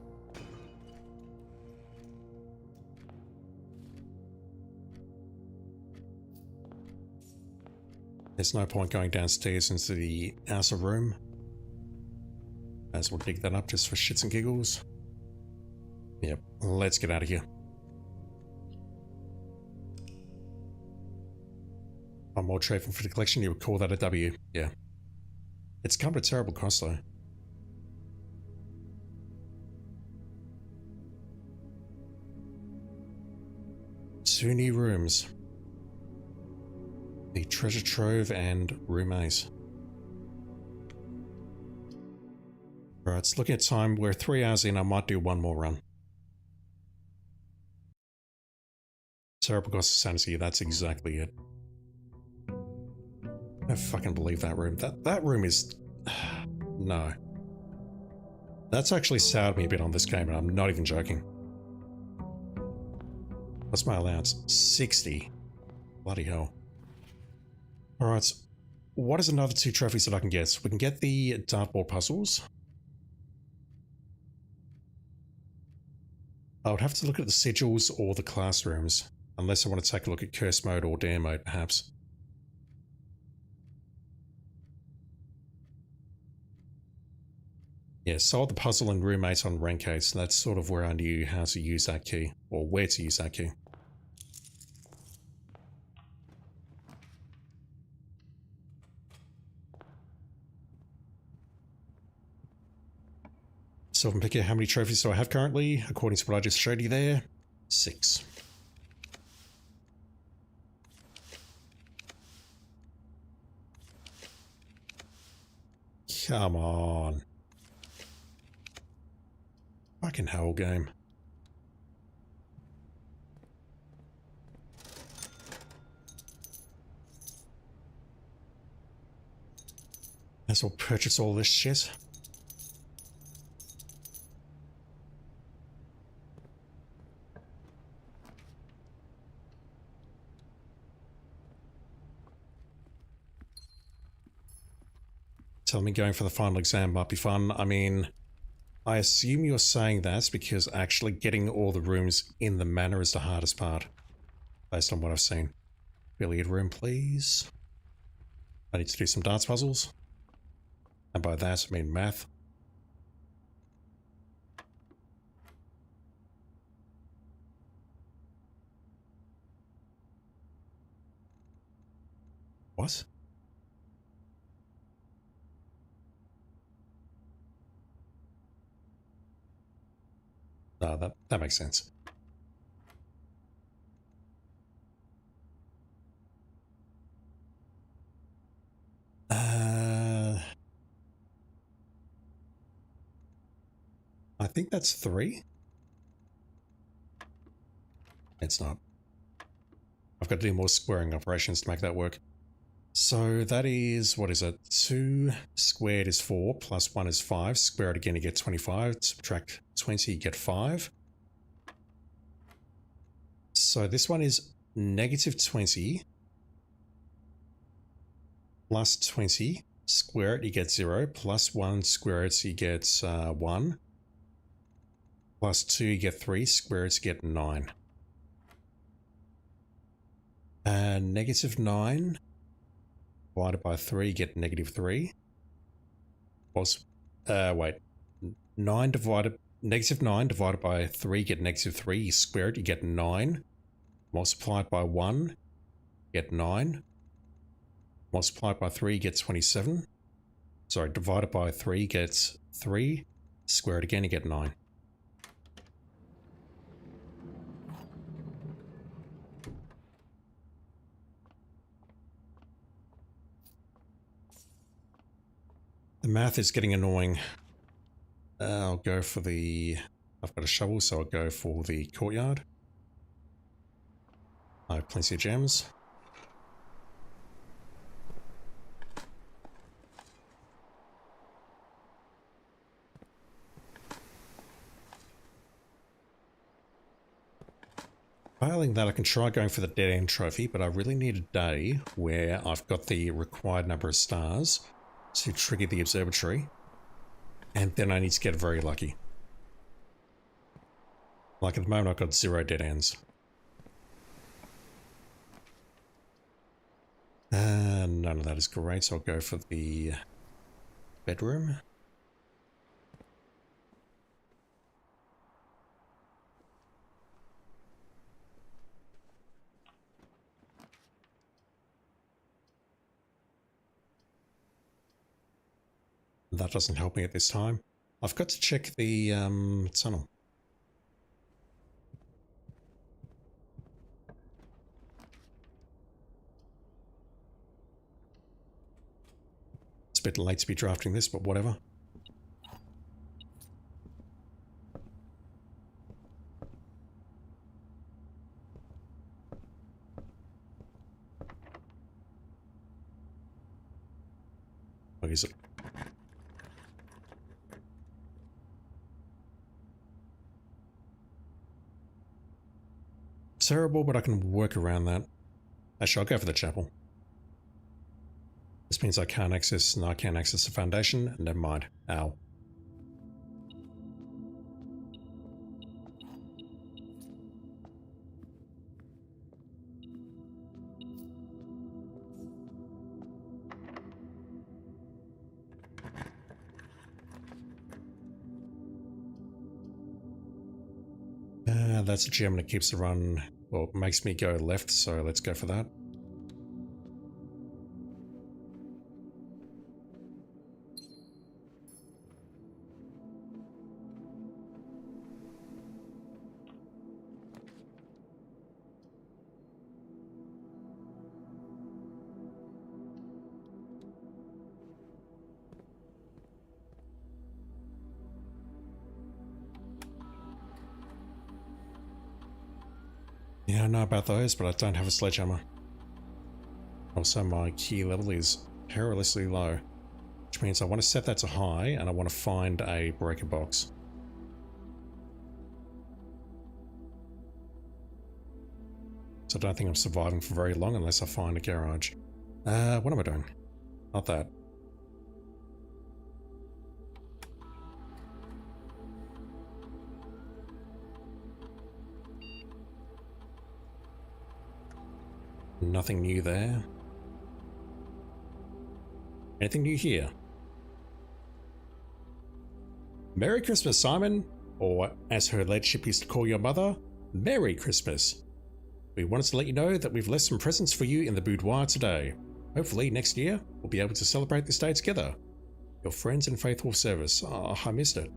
There's no point going downstairs into the outer room. As we'll dig that up just for shits and giggles. Yep, let's get out of here. One more trophy for the collection, you would call that a W. Yeah. It's come at a terrible cost though. 2 new rooms. The treasure trove and room ace. Alright, it's looking at time. We're 3 hours in. I might do one more run. Terrible cost of sanity. That's exactly it. I don't fucking believe that room. That room is... No. That's actually soured me a bit on this game, and I'm not even joking. What's my allowance? 60. Bloody hell. Alright, what is another 2 trophies that I can get? We can get the dartboard puzzles. I would have to look at the sigils or the classrooms, unless I want to take a look at curse mode or dare mode, perhaps. Yeah, solve the puzzle and roommates on Rankade, so that's sort of where I knew how to use that key, or where to use that key. So I'm picking how many trophies do I have currently, according to what I just showed you there. 6. Come on. Fucking hell, game. Might as well purchase all this shit. Tell me going for the final exam might be fun. I mean, I assume you're saying that because actually getting all the rooms in the manor is the hardest part, based on what I've seen. Billiard room, please. I need to do some darts puzzles. And by that, I mean math. What? No, that makes sense. I think that's 3. It's not. I've got to do more squaring operations to make that work. So that is, what is it? 2 squared is 4, plus 1 is 5. Square it again, you get 25. Subtract 20, you get 5. So this one is negative 20 plus 20. Square it, you get 0. Plus 1, square it, so you get 1. Plus 2, you get 3. Square it, you get 9. Negative 9 divided by 3, you get negative 3. Wait. Negative 9 divided by 3, you get negative 3. You square it, you get 9. Multiplied by 1, you get 9. Multiplied by 3, you get 27. Sorry, divided by 3 gets 3. Square it again, you get 9. The math is getting annoying. I'll go for the... I've got a shovel, so I'll go for the courtyard. I have plenty of gems. Failing that, I can try going for the dead end trophy, but I really need a day where I've got the required number of stars to trigger the observatory, and then I need to get very lucky. Like at the moment, I've got 0 dead ends. None of that is great, so I'll go for the bedroom. That doesn't help me at this time. I've got to check the tunnel. It's a bit late to be drafting this, but whatever. What is it? Terrible, but I can work around that. Actually, I'll go for the chapel. This means I can't access the foundation. Never mind. Ow. That's a gem and it keeps the run, well, it makes me go left, so let's go for that. Yeah, I know about those, but I don't have a sledgehammer. Also, my key level is perilously low, which means I want to set that to high, and I want to find a breaker box. So I don't think I'm surviving for very long unless I find a garage. What am I doing? Not that. Nothing new there. Anything new here? Merry Christmas, Simon! Or, as her ladyship used to call your mother, Merry Christmas! We wanted to let you know that we've left some presents for you in the boudoir today. Hopefully, next year, we'll be able to celebrate this day together. Your friends and faithful service. Oh, I missed it.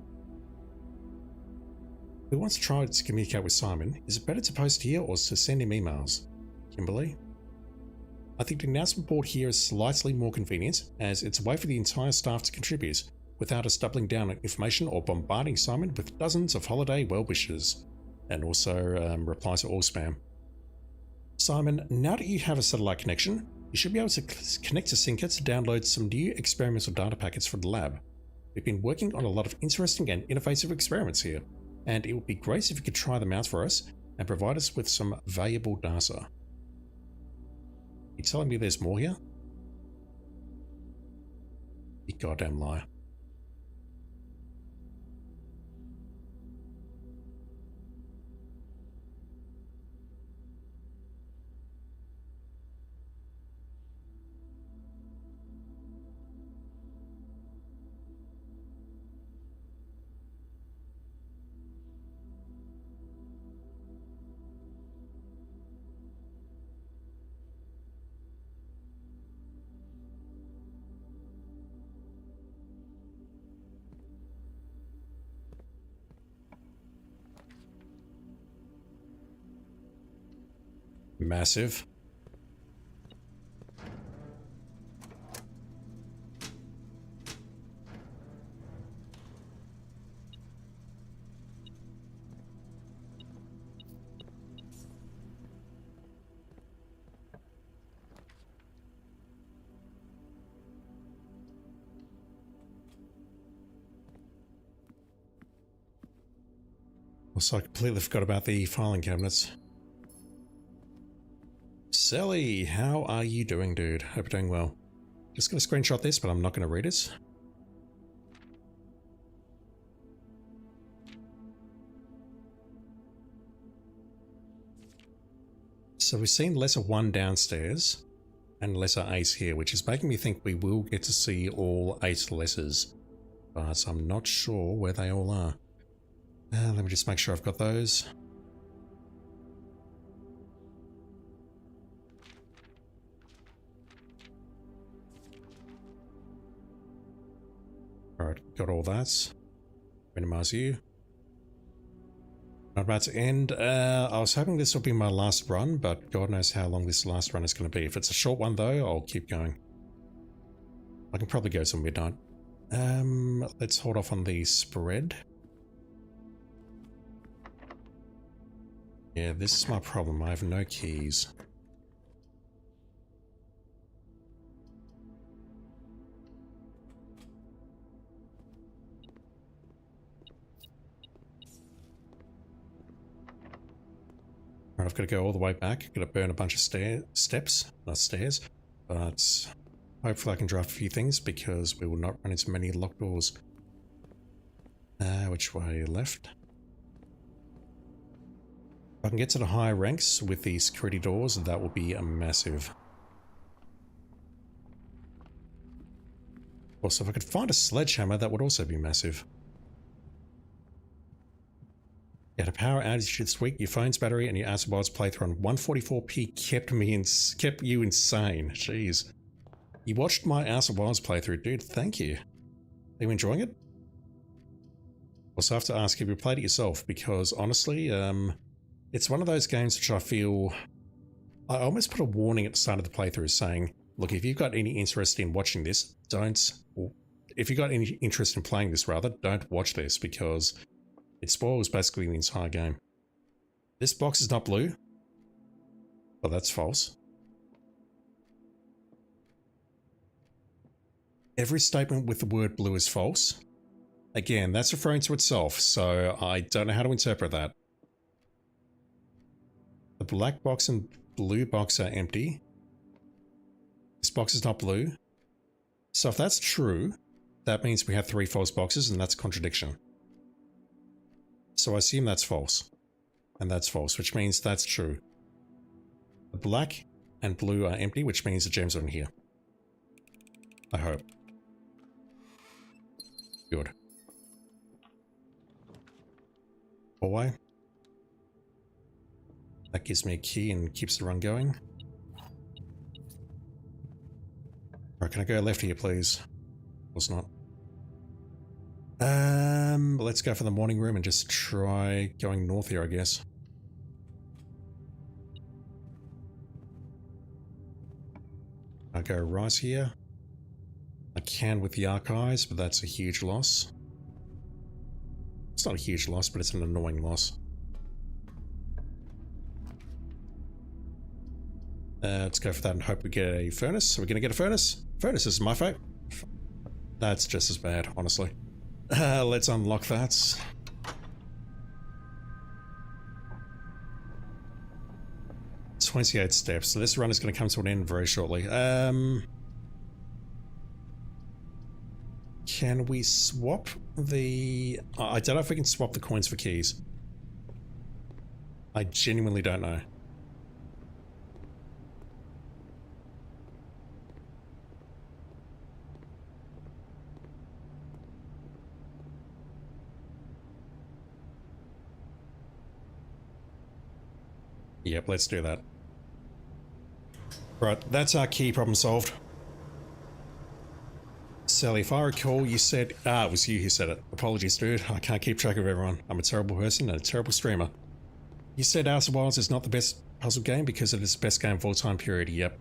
We once tried to communicate with Simon. Is it better to post here or to send him emails? Kimberly? I think the announcement board here is slightly more convenient, as it's a way for the entire staff to contribute, without us doubling down on information or bombarding Simon with dozens of holiday well wishes. And also reply to all spam. Simon, now that you have a satellite connection, you should be able to connect to Synca to download some new experimental data packets from the lab. We've been working on a lot of interesting and innovative experiments here, and it would be great if you could try them out for us and provide us with some valuable data. You telling me there's more here? You goddamn liar. Massive. Also, I completely forgot about the filing cabinets. Sally, how are you doing, dude? Hope you're doing well. Just gonna screenshot this, but I'm not gonna read it. So we've seen letter 1 downstairs. and lesser ace here, which is making me think we will get to see all 8 lessers. But I'm not sure where they all are. Let me just make sure I've got those. Alright, got all that. Minimize you. I'm about to end. I was hoping this will be my last run, but God knows how long this last run is going to be. If it's a short one though, I'll keep going. I can probably go till midnight. Let's hold off on the spread. Yeah, this is my problem. I have no keys. Right, I've got to go all the way back. Got to burn a bunch of steps, not stairs, but hopefully I can draft a few things because we will not run into many locked doors. Which way? Left? If I can get to the higher ranks with the security doors, that will be a massive. Also, if I could find a sledgehammer, that would also be massive. You had a power outage this week, your phone's battery and your Outer Wilds playthrough on 144p kept you insane. Jeez. You watched my Outer Wilds playthrough, dude. Thank you. Are you enjoying it? Also, I have to ask, have you played it yourself? Because honestly, it's one of those games which I feel... I almost put a warning at the start of the playthrough saying, look, if you've got any interest in watching this, don't... Or if you've got any interest in playing this, rather, don't watch this because it spoils basically the entire game. This box is not blue. Well, that's false. Every statement with the word blue is false. Again, that's referring to itself, so I don't know how to interpret that. The black box and blue box are empty. This box is not blue. So if that's true, that means we have 3 false boxes, and that's a contradiction. So I assume that's false. And that's false, which means that's true. The black and blue are empty, which means the gems are in here. I hope. Good. Hallway. That gives me a key and keeps the run going. Alright, can I go left here, please? Of course not. Let's go for the morning room and just try going north here, I guess. I'll go right here. I can with the archives, but that's a huge loss. It's not a huge loss, but it's an annoying loss. Let's go for that and hope we get a furnace. Are we going to get a furnace? Furnace is my fate. That's just as bad, honestly. Let's unlock that. It's 28 steps, so this run is going to come to an end very shortly. Can we swap the... I don't know if we can swap the coins for keys. I genuinely don't know. Yep, let's do that. Right, that's our key problem solved. Sally, if I recall, you said... it was you who said it. Apologies, dude. I can't keep track of everyone. I'm a terrible person and a terrible streamer. You said Outer Wilds is not the best puzzle game because it is the best game of all time period. Yep.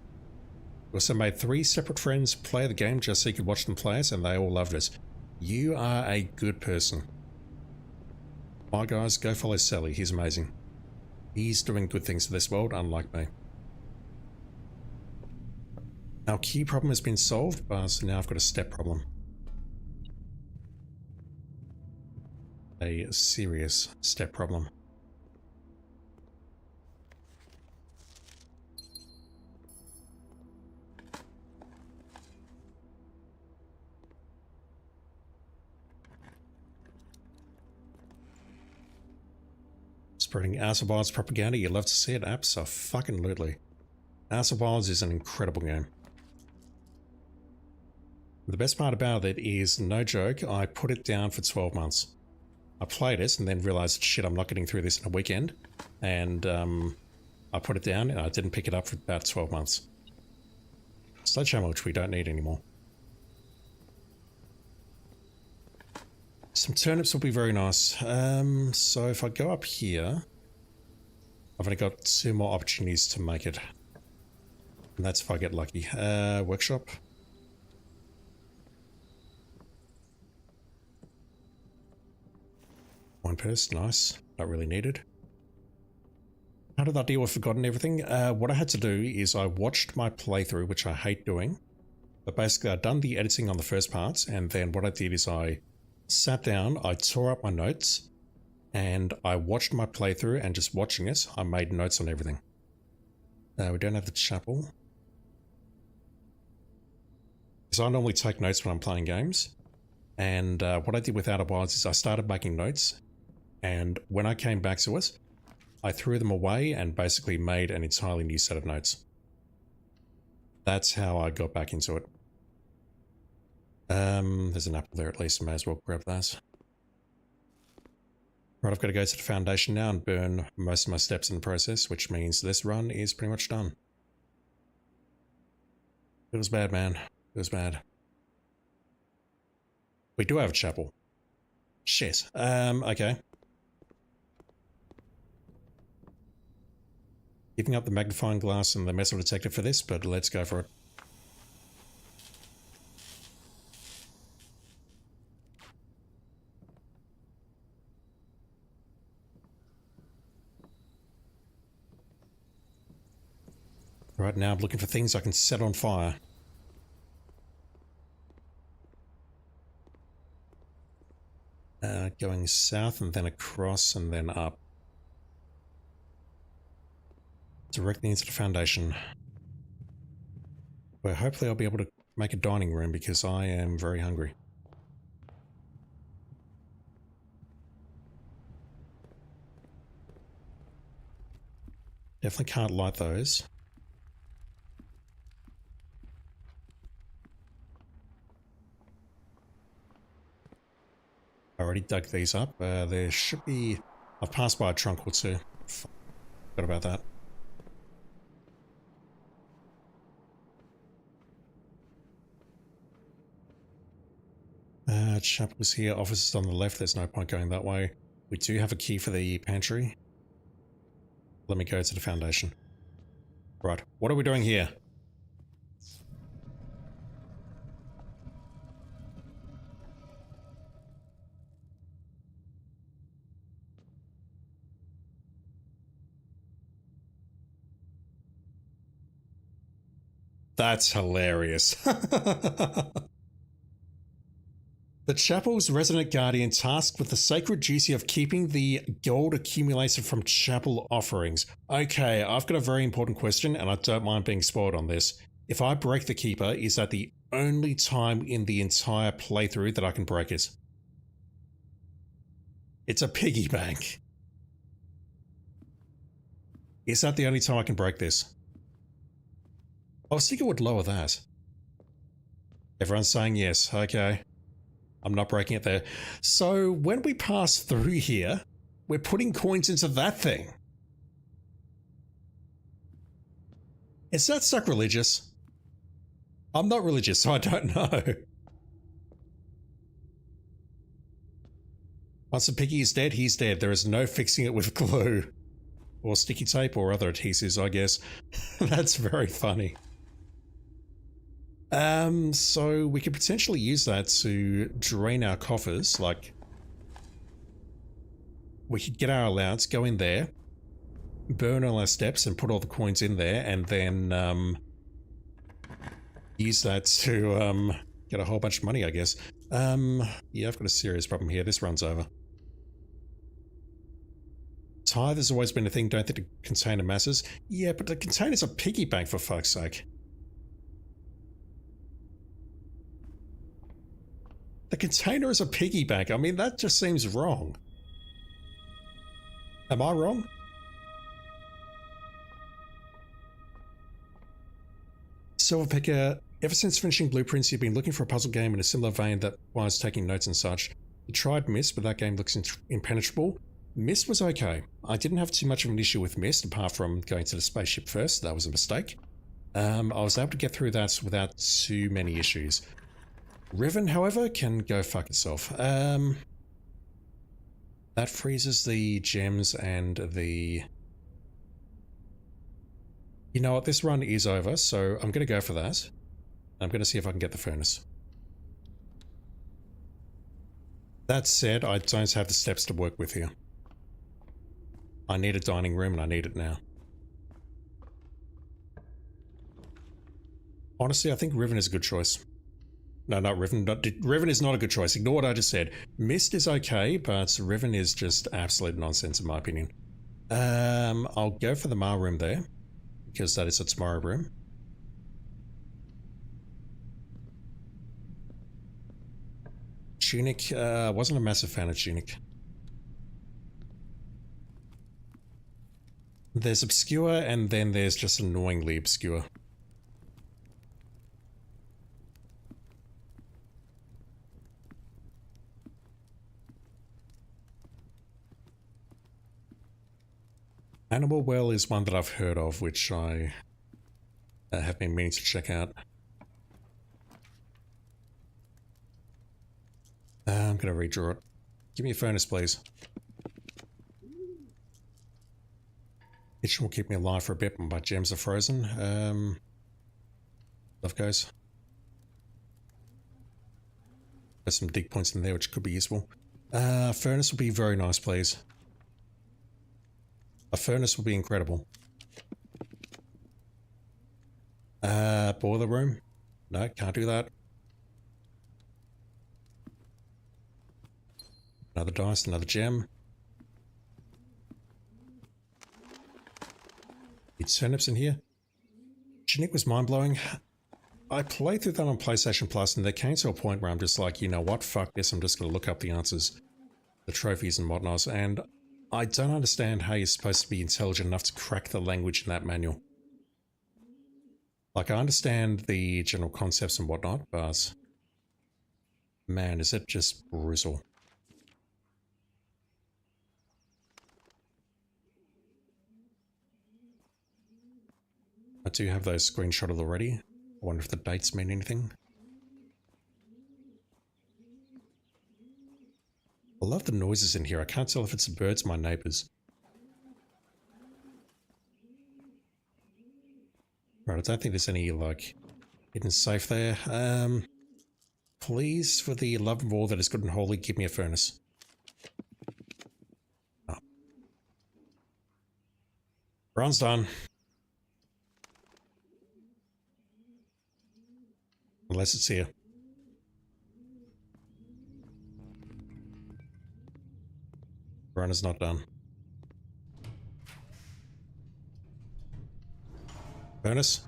We also made 3 separate friends play the game just so you could watch them play it, and they all loved it. You are a good person. My guys, go follow Sally. He's amazing. He's doing good things for this world, unlike me. Our key problem has been solved, but now I've got a step problem. A serious step problem. Spreading Outer Wilds propaganda, you love to see it, absolutely. Outer Wilds is an incredible game. The best part about it is, no joke, I put it down for 12 months. I played it and then realized, shit, I'm not getting through this in a weekend. And I put it down and I didn't pick it up for about 12 months. Sledgehammer, which we don't need anymore. Some turnips will be very nice. So if I go up here, I've only got 2 more opportunities to make it. And that's if I get lucky. Workshop. One purse, nice. Not really needed. How did I deal with forgotten everything? What I had to do is I watched my playthrough, which I hate doing. But basically I'd done the editing on the first parts, and then what I did is I sat down, I tore up my notes, and I watched my playthrough, and just watching it, I made notes on everything. We don't have the chapel. Because I normally take notes when I'm playing games. And what I did with Outer Wilds is I started making notes, and when I came back to it, I threw them away and basically made an entirely new set of notes. That's how I got back into it. There's an apple there at least, may as well grab that. Right, I've got to go to the foundation now and burn most of my steps in the process, which means this run is pretty much done. It was bad, man. It was bad. We do have a chapel. Shit. Okay. Giving up the magnifying glass and the metal detector for this, but let's go for it. Right now I'm looking for things I can set on fire. Going south and then across and then up. Directly into the foundation. Where hopefully I'll be able to make a dining room because I am very hungry. Definitely can't light those. I already dug these up. There should be... I've passed by a trunk or two. Forgot about that. Chapel's here, offices on the left, there's no point going that way. We do have a key for the pantry. Let me go to the foundation. Right, what are we doing here? That's hilarious. The chapel's resident guardian tasked with the sacred duty of keeping the gold accumulated from chapel offerings. Okay, I've got a very important question and I don't mind being spoiled on this. If I break the keeper, is that the only time in the entire playthrough that I can break it? It's a piggy bank. Is that the only time I can break this? I was thinking it would lower that. Everyone's saying yes, okay. I'm not breaking it there. So when we pass through here, we're putting coins into that thing. Is that sacrilegious? I'm not religious, so I don't know. Once the piggy is dead, he's dead. There is no fixing it with glue. Or sticky tape or other adhesives, I guess. That's very funny. So we could potentially use that to drain our coffers, like we could get our allowance, go in there, burn all our steps and put all the coins in there, and then use that to get a whole bunch of money, I guess. Yeah, I've got a serious problem here. This runs over. Tithe has always been a thing, don't think the container masses. Yeah, but the container's a piggy bank, for fuck's sake. The container is a piggy bank. I mean, that just seems wrong. Am I wrong? Silverpicker, ever since finishing Blueprints, you've been looking for a puzzle game in a similar vein that requires taking notes and such. You tried Myst, but that game looks impenetrable. Myst was okay. I didn't have too much of an issue with Myst, apart from going to the spaceship first. That was a mistake. I was able to get through that without too many issues. Riven, however, can go fuck itself. That freezes the gems and the... You know what, this run is over, so I'm going to go for that. I'm going to see if I can get the furnace. That said, I don't have the steps to work with here. I need a dining room and I need it now. Honestly, I think Riven is a good choice. No, not Riven. Riven is not a good choice. Ignore what I just said. Myst is okay, but Riven is just absolute nonsense in my opinion. I'll go for the Ma room there, because that is a tomorrow room. Tunic, wasn't a massive fan of Tunic. There's Obscure, and then there's just annoyingly Obscure. Animal Well is one that I've heard of, which I have been meaning to check out. I'm going to redraw it. Give me a furnace, please. Kitchen will keep me alive for a bit when my gems are frozen. Love goes. There's some dig points in there which could be useful. Furnace will be very nice, please. A furnace will be incredible. Boiler room? No, can't do that. Another dice, another gem. Need turnips in here. Chinook was mind-blowing. I played through that on PlayStation Plus and there came to a point where I'm just like, you know what, fuck this, I'm just going to look up the answers. The trophies and whatnot, and I don't understand how you're supposed to be intelligent enough to crack the language in that manual. Like, I understand the general concepts and whatnot, but man, is it just brutal. I do have those screenshotted already. I wonder if the dates mean anything. I love the noises in here. I can't tell if it's the birds or my neighbours. Right, I don't think there's any, like, hidden safe there. Please, for the love of all that is good and holy, give me a furnace. Oh. Run's done. Unless it's here. Run is not done. Furnace?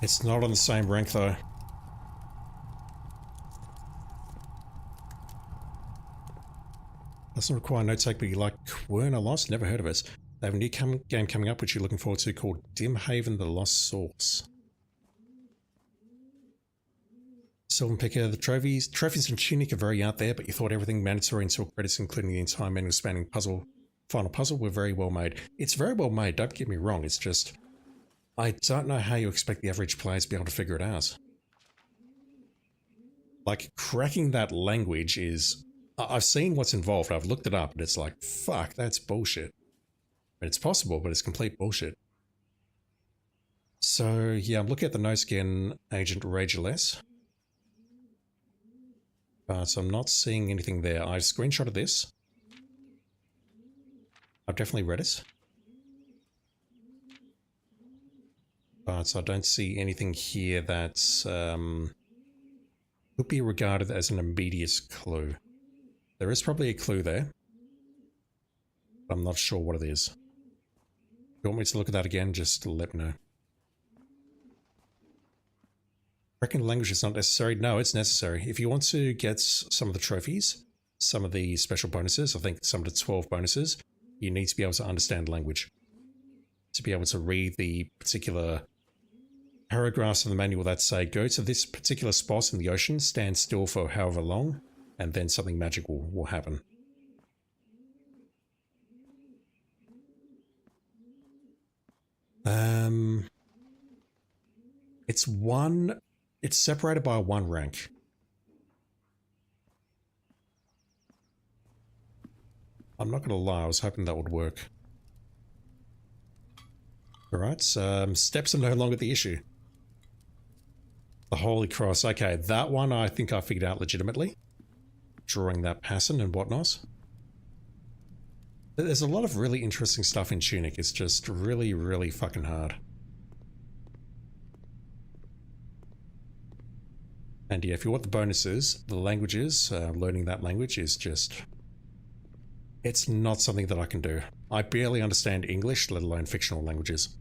It's not on the same rank though. Doesn't require no take, but you like Werner Lost? Never heard of it. They have a new game coming up which you're looking forward to called Dim Haven The Lost Source. Silverpicker, the trophies from Tunic are very out there, but you thought everything mandatory until credits, including the entire menu spanning final puzzle, were very well made. It's very well made, don't get me wrong, it's just... I don't know how you expect the average player to be able to figure it out. Like, cracking that language is... I've seen what's involved, I've looked it up, and it's like, fuck, that's bullshit. It's possible, but it's complete bullshit. So, yeah, I'm looking at the notes again, Agent Rageless. But I'm not seeing anything there. I've screenshotted this. I've definitely read it. But I don't see anything here that could be regarded as an immediate clue. There is probably a clue there. But I'm not sure what it is. If you want me to look at that again, just let me know. Cracking language is not necessary. No, it's necessary. If you want to get some of the trophies, some of the special bonuses, I think some of the 12 bonuses, you need to be able to understand language. To be able to read the particular paragraphs in the manual that say, go to this particular spot in the ocean, stand still for however long, and then something magical will happen. It's separated by 1 rank. I'm not going to lie, I was hoping that would work. Alright, steps are no longer the issue. The Holy Cross, okay, that one I think I figured out legitimately. Drawing that pattern and whatnot. There's a lot of really interesting stuff in Tunic, it's just really, really fucking hard. And yeah, if you want the bonuses, the languages, learning that language is just... it's not something that I can do. I barely understand English, let alone fictional languages.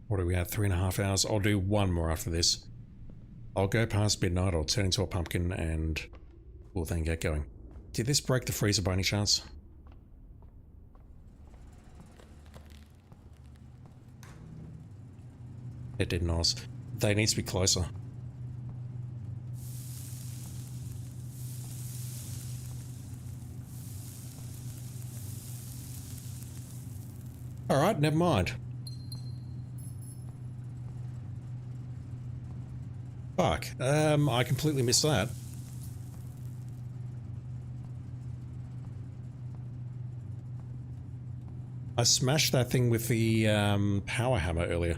What do we have? 3.5 hours? I'll do 1 more after this. I'll go past midnight, I'll turn into a pumpkin, and we'll then get going. Did this break the freezer by any chance? It did not. They need to be closer. Alright, never mind. Fuck. I completely missed that. I smashed that thing with the power hammer earlier.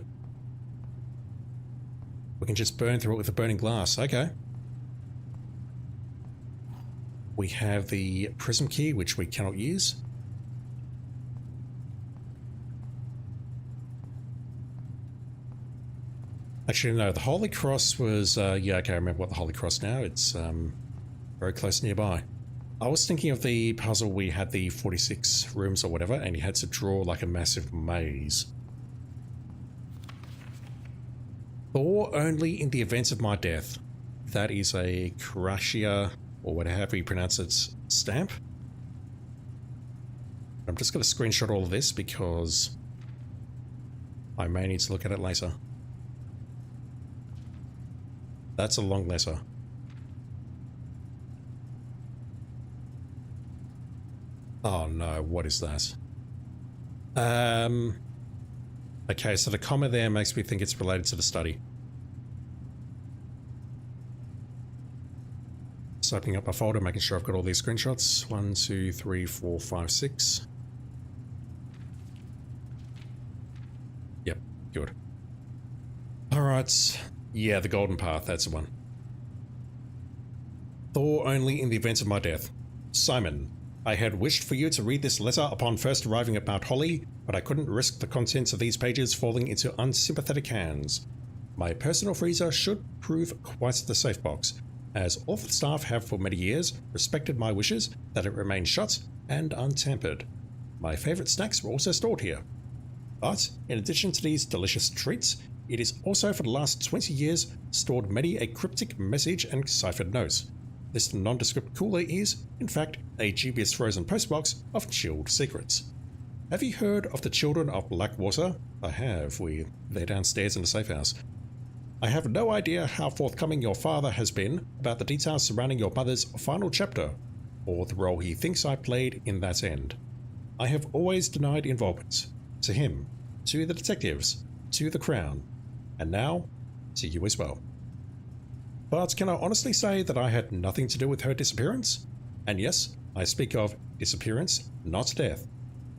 We can just burn through it with the burning glass. Okay. We have the prism key, which we cannot use. Actually, no, the Holy Cross was... yeah, okay, I remember what the Holy Cross now. It's very close nearby. I was thinking of the puzzle we had the 46 rooms or whatever, and you had to draw like a massive maze. Or only in the event of my death. That is a Krasia, or whatever you pronounce it, stamp. I'm just going to screenshot all of this because I may need to look at it later. That's a long letter. Oh no, what is that? Okay, so the comma there makes me think it's related to the study. Just opening up my folder, making sure I've got all these screenshots. 1, 2, 3, 4, 5, 6. Yep, good. Alright, yeah, the golden path, that's the one. Thor only in the event of my death. Simon, I had wished for you to read this letter upon first arriving at Mount Holly, but I couldn't risk the contents of these pages falling into unsympathetic hands. My personal freezer should prove quite the safe box, as all the staff have for many years respected my wishes that it remain shut and untampered. My favourite snacks were also stored here. But, in addition to these delicious treats, it is also for the last 20 years stored many a cryptic message and ciphered notes. This nondescript cooler is, in fact, a dubious frozen postbox of chilled secrets. Have you heard of the Children of Blackwater? I have. They're downstairs in the safe house. I have no idea how forthcoming your father has been about the details surrounding your mother's final chapter, or the role he thinks I played in that end. I have always denied involvement. To him, to the detectives, to the Crown, and now, to you as well. But can I honestly say that I had nothing to do with her disappearance? And yes, I speak of disappearance, not death.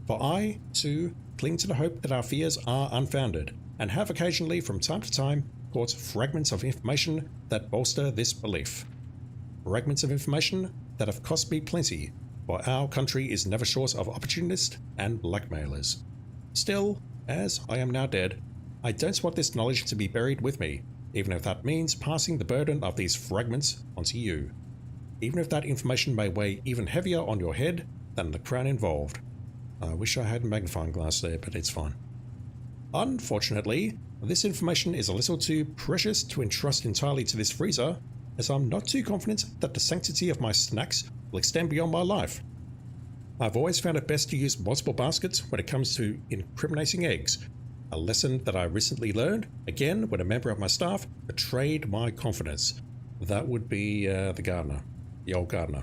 For I, too, cling to the hope that our fears are unfounded, and have occasionally from time to time caught fragments of information that bolster this belief. Fragments of information that have cost me plenty, for our country is never short of opportunists and blackmailers. Still, as I am now dead, I don't want this knowledge to be buried with me, even if that means passing the burden of these fragments onto you. Even if that information may weigh even heavier on your head than the Crown involved. I wish I had a magnifying glass there, but it's fine. Unfortunately, this information is a little too precious to entrust entirely to this freezer, as I'm not too confident that the sanctity of my snacks will extend beyond my life. I've always found it best to use multiple baskets when it comes to incriminating eggs, a lesson that I recently learned, again, when a member of my staff betrayed my confidence. That would be the gardener, the old gardener.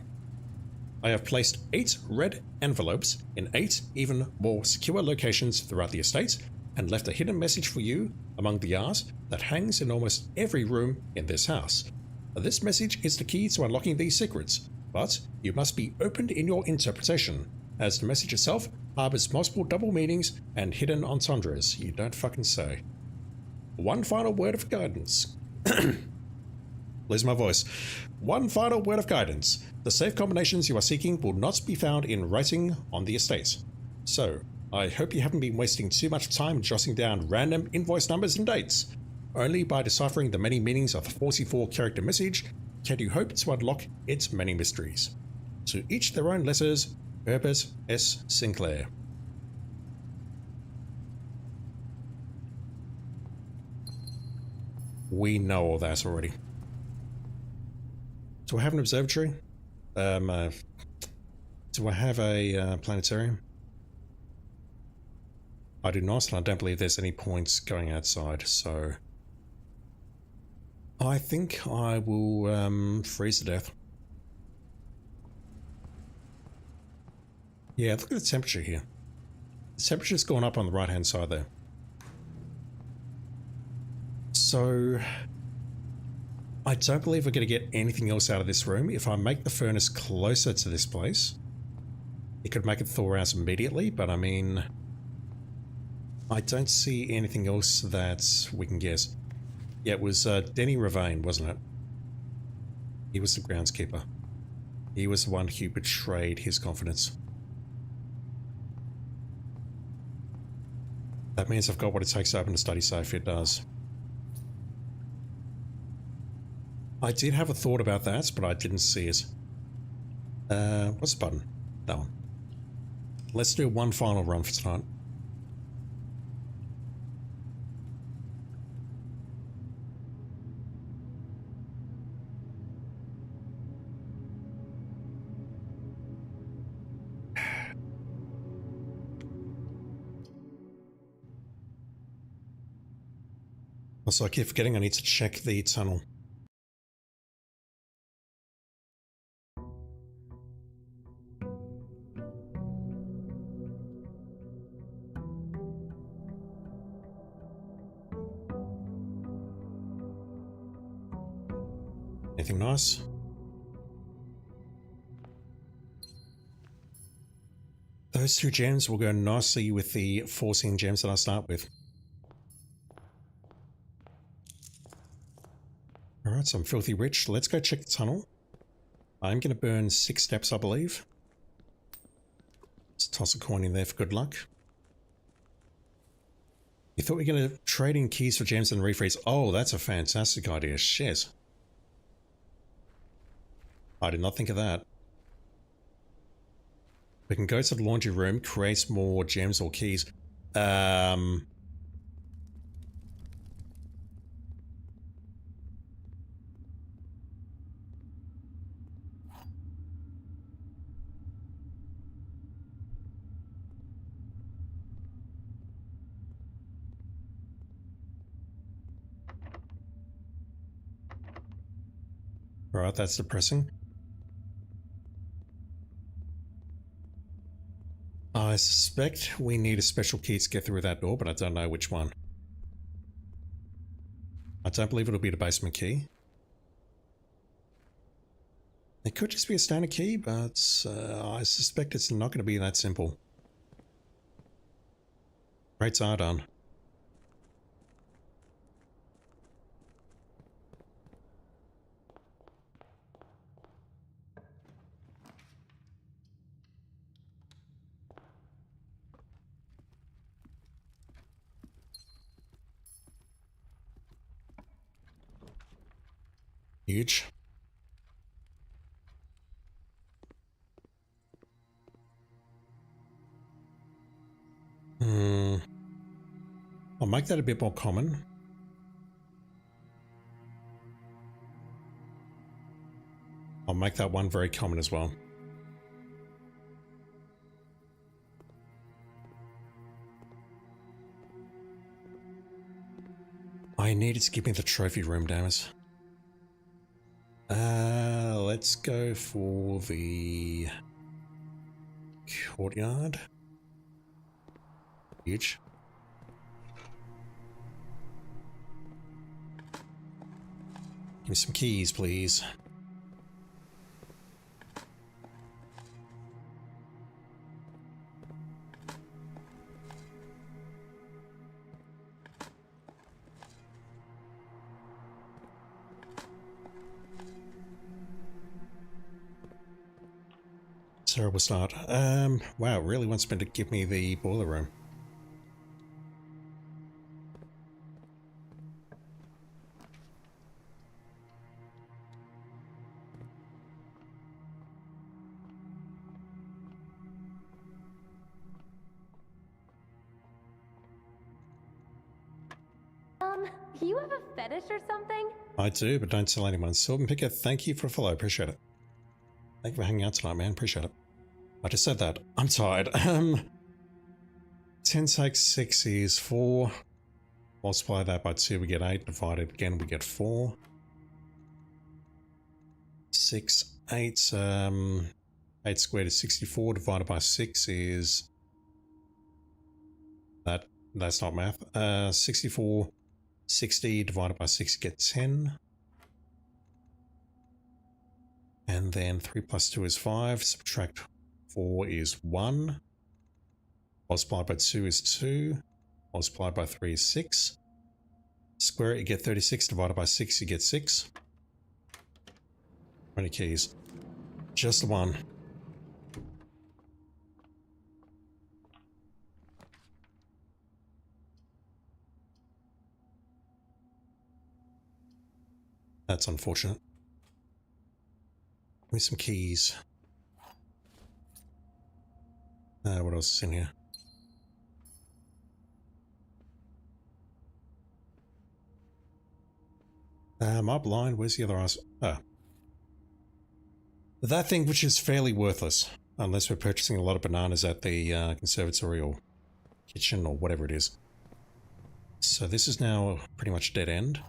I have placed 8 red envelopes in 8 even more secure locations throughout the estate, and left a hidden message for you among the R's that hangs in almost every room in this house. This message is the key to unlocking these secrets, but you must be open in your interpretation, as the message itself harbors multiple double meanings and hidden entendres. You don't fucking say. One final word of guidance. Lose my voice. One final word of guidance. The safe combinations you are seeking will not be found in writing on the estate. So, I hope you haven't been wasting too much time jotting down random invoice numbers and dates. Only by deciphering the many meanings of the 44-character message can you hope to unlock its many mysteries. To each their own letters, Herbert S. Sinclair. We know all that already. Do I have an observatory? Do I have a planetarium? I do not, and I don't believe there's any points going outside, so I think I will freeze to death. Yeah, look at the temperature here. The temperature's gone up on the right-hand side there. So I don't believe we're going to get anything else out of this room. If I make the furnace closer to this place, it could make it thaw out immediately, but I mean, I don't see anything else that we can guess. Yeah, it was Denny Ravane, wasn't it? He was the groundskeeper. He was the one who betrayed his confidence. That means I've got what it takes to open a study safe. It does. I did have a thought about that, but I didn't see it. What's the button? That one. Let's do one final run for tonight. Also, I keep forgetting I need to check the tunnel. Anything nice? Those 2 gems will go nicely with the 14 gems that I start with. Alright, so I'm filthy rich. Let's go check the tunnel. I'm going to burn 6 steps, I believe. Let's toss a coin in there for good luck. You thought we were going to trade in keys for gems and refreeze. Oh, that's a fantastic idea. Shit. I did not think of that. We can go to the laundry room, create more gems or keys. Alright, that's depressing. I suspect we need a special key to get through that door, but I don't know which one. I don't believe it'll be the basement key. It could just be a standard key, but I suspect it's not going to be that simple. Rates are done. Huge. I'll make that a bit more common. I'll make that one very common as well. I needed to give me the trophy room, damn it. Let's go for the courtyard. Huge. Give me some keys, please. Terrible start. Wow, it really wants me to give me the boiler room. You have a fetish or something? I do, but don't tell anyone. Sylvan Picker, thank you for a follow. Appreciate it. Thank you for hanging out tonight, man. Appreciate it. I just said that. I'm tired. 10 takes 6 is 4. Multiply that by 2, we get 8. Divided again, we get 4. 6, 8. 8 squared is 64. Divided by 6 is... That's not math. 64. 60 divided by 6, you get 10. And then 3 plus 2 is 5. Subtract 4 is 1. Multiplied by 2 is 2. Multiplied by 3 is 6. Square it, you get 36. Divided by 6, you get 6. 20 keys. Just one. That's unfortunate. Give me some keys. What else is in here? Am I blind? Where's the other eyes? Ah. That thing which is fairly worthless. Unless we're purchasing a lot of bananas at the conservatory or kitchen or whatever it is. So this is now pretty much dead end.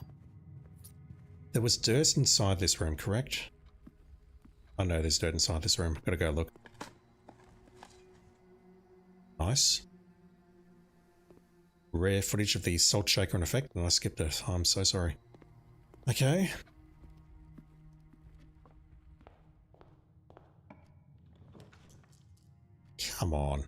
There was dirt inside this room, correct? Oh no, there's dirt inside this room. Gotta go look. Nice. Rare footage of the salt shaker in effect, and I skipped it. I'm so sorry. Okay. Come on.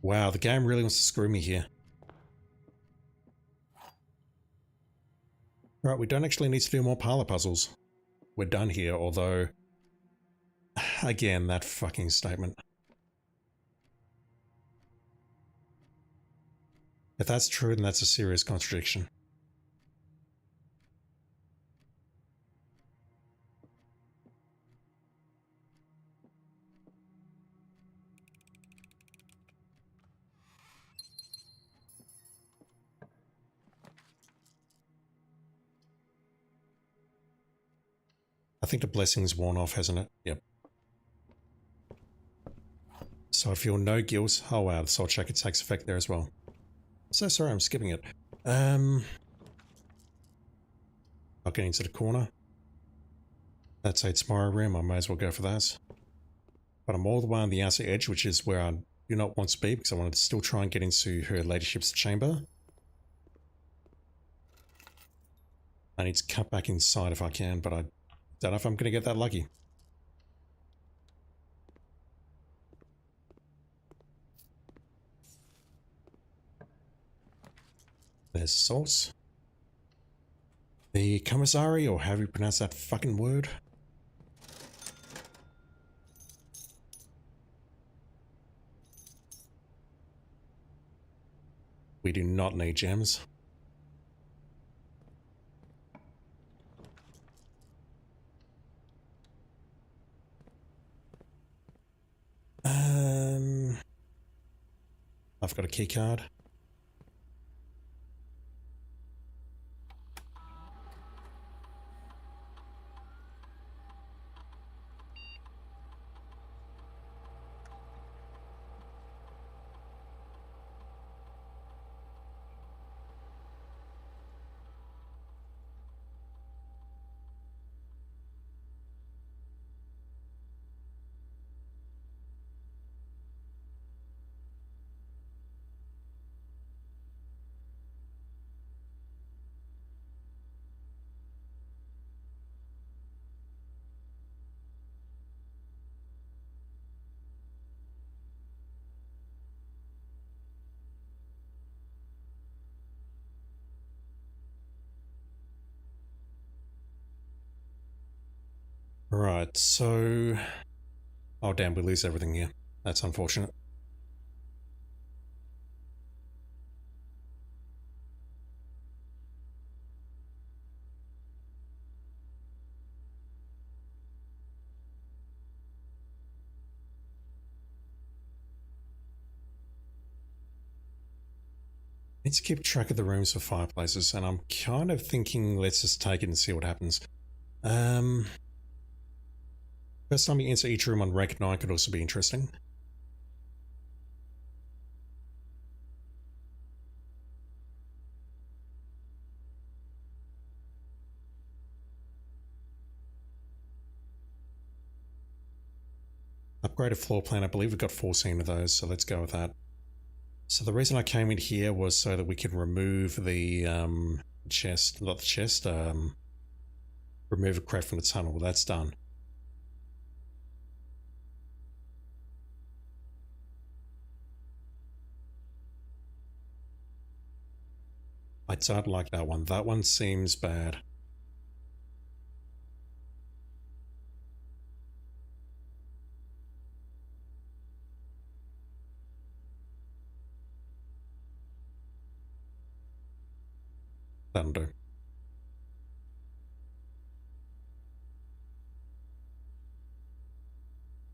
Wow, the game really wants to screw me here. Right, we don't actually need to do more parlor puzzles. We're done here, although... Again, that fucking statement. If that's true, then that's a serious contradiction. I think the blessing's worn off, hasn't it? Yep. So I feel no guilt. Oh wow, the salt shaker takes effect there as well. So sorry, I'm skipping it. Not getting to the corner. That's a tomorrow room, I may as well go for that. But I'm all the way on the outer edge, which is where I do not want to be, because I want to still try and get into her ladyship's chamber. I need to cut back inside if I can, but I don't know if I'm going to get that lucky. There's salt. The commissary, or however you pronounce that fucking word. We do not need gems. I've got a key card. Right, so... Oh damn, we lose everything here. That's unfortunate. Need to keep track of the rooms for fireplaces, and I'm kind of thinking let's just take it and see what happens. First time you enter each room on rank 9 could also be interesting. Upgraded floor plan, I believe we've got 14 of those, so let's go with that. So the reason I came in here was so that we could remove the chest, not the chest, remove a crate from the tunnel. Well, that's done. I don't like that one. That one seems bad. That'll do.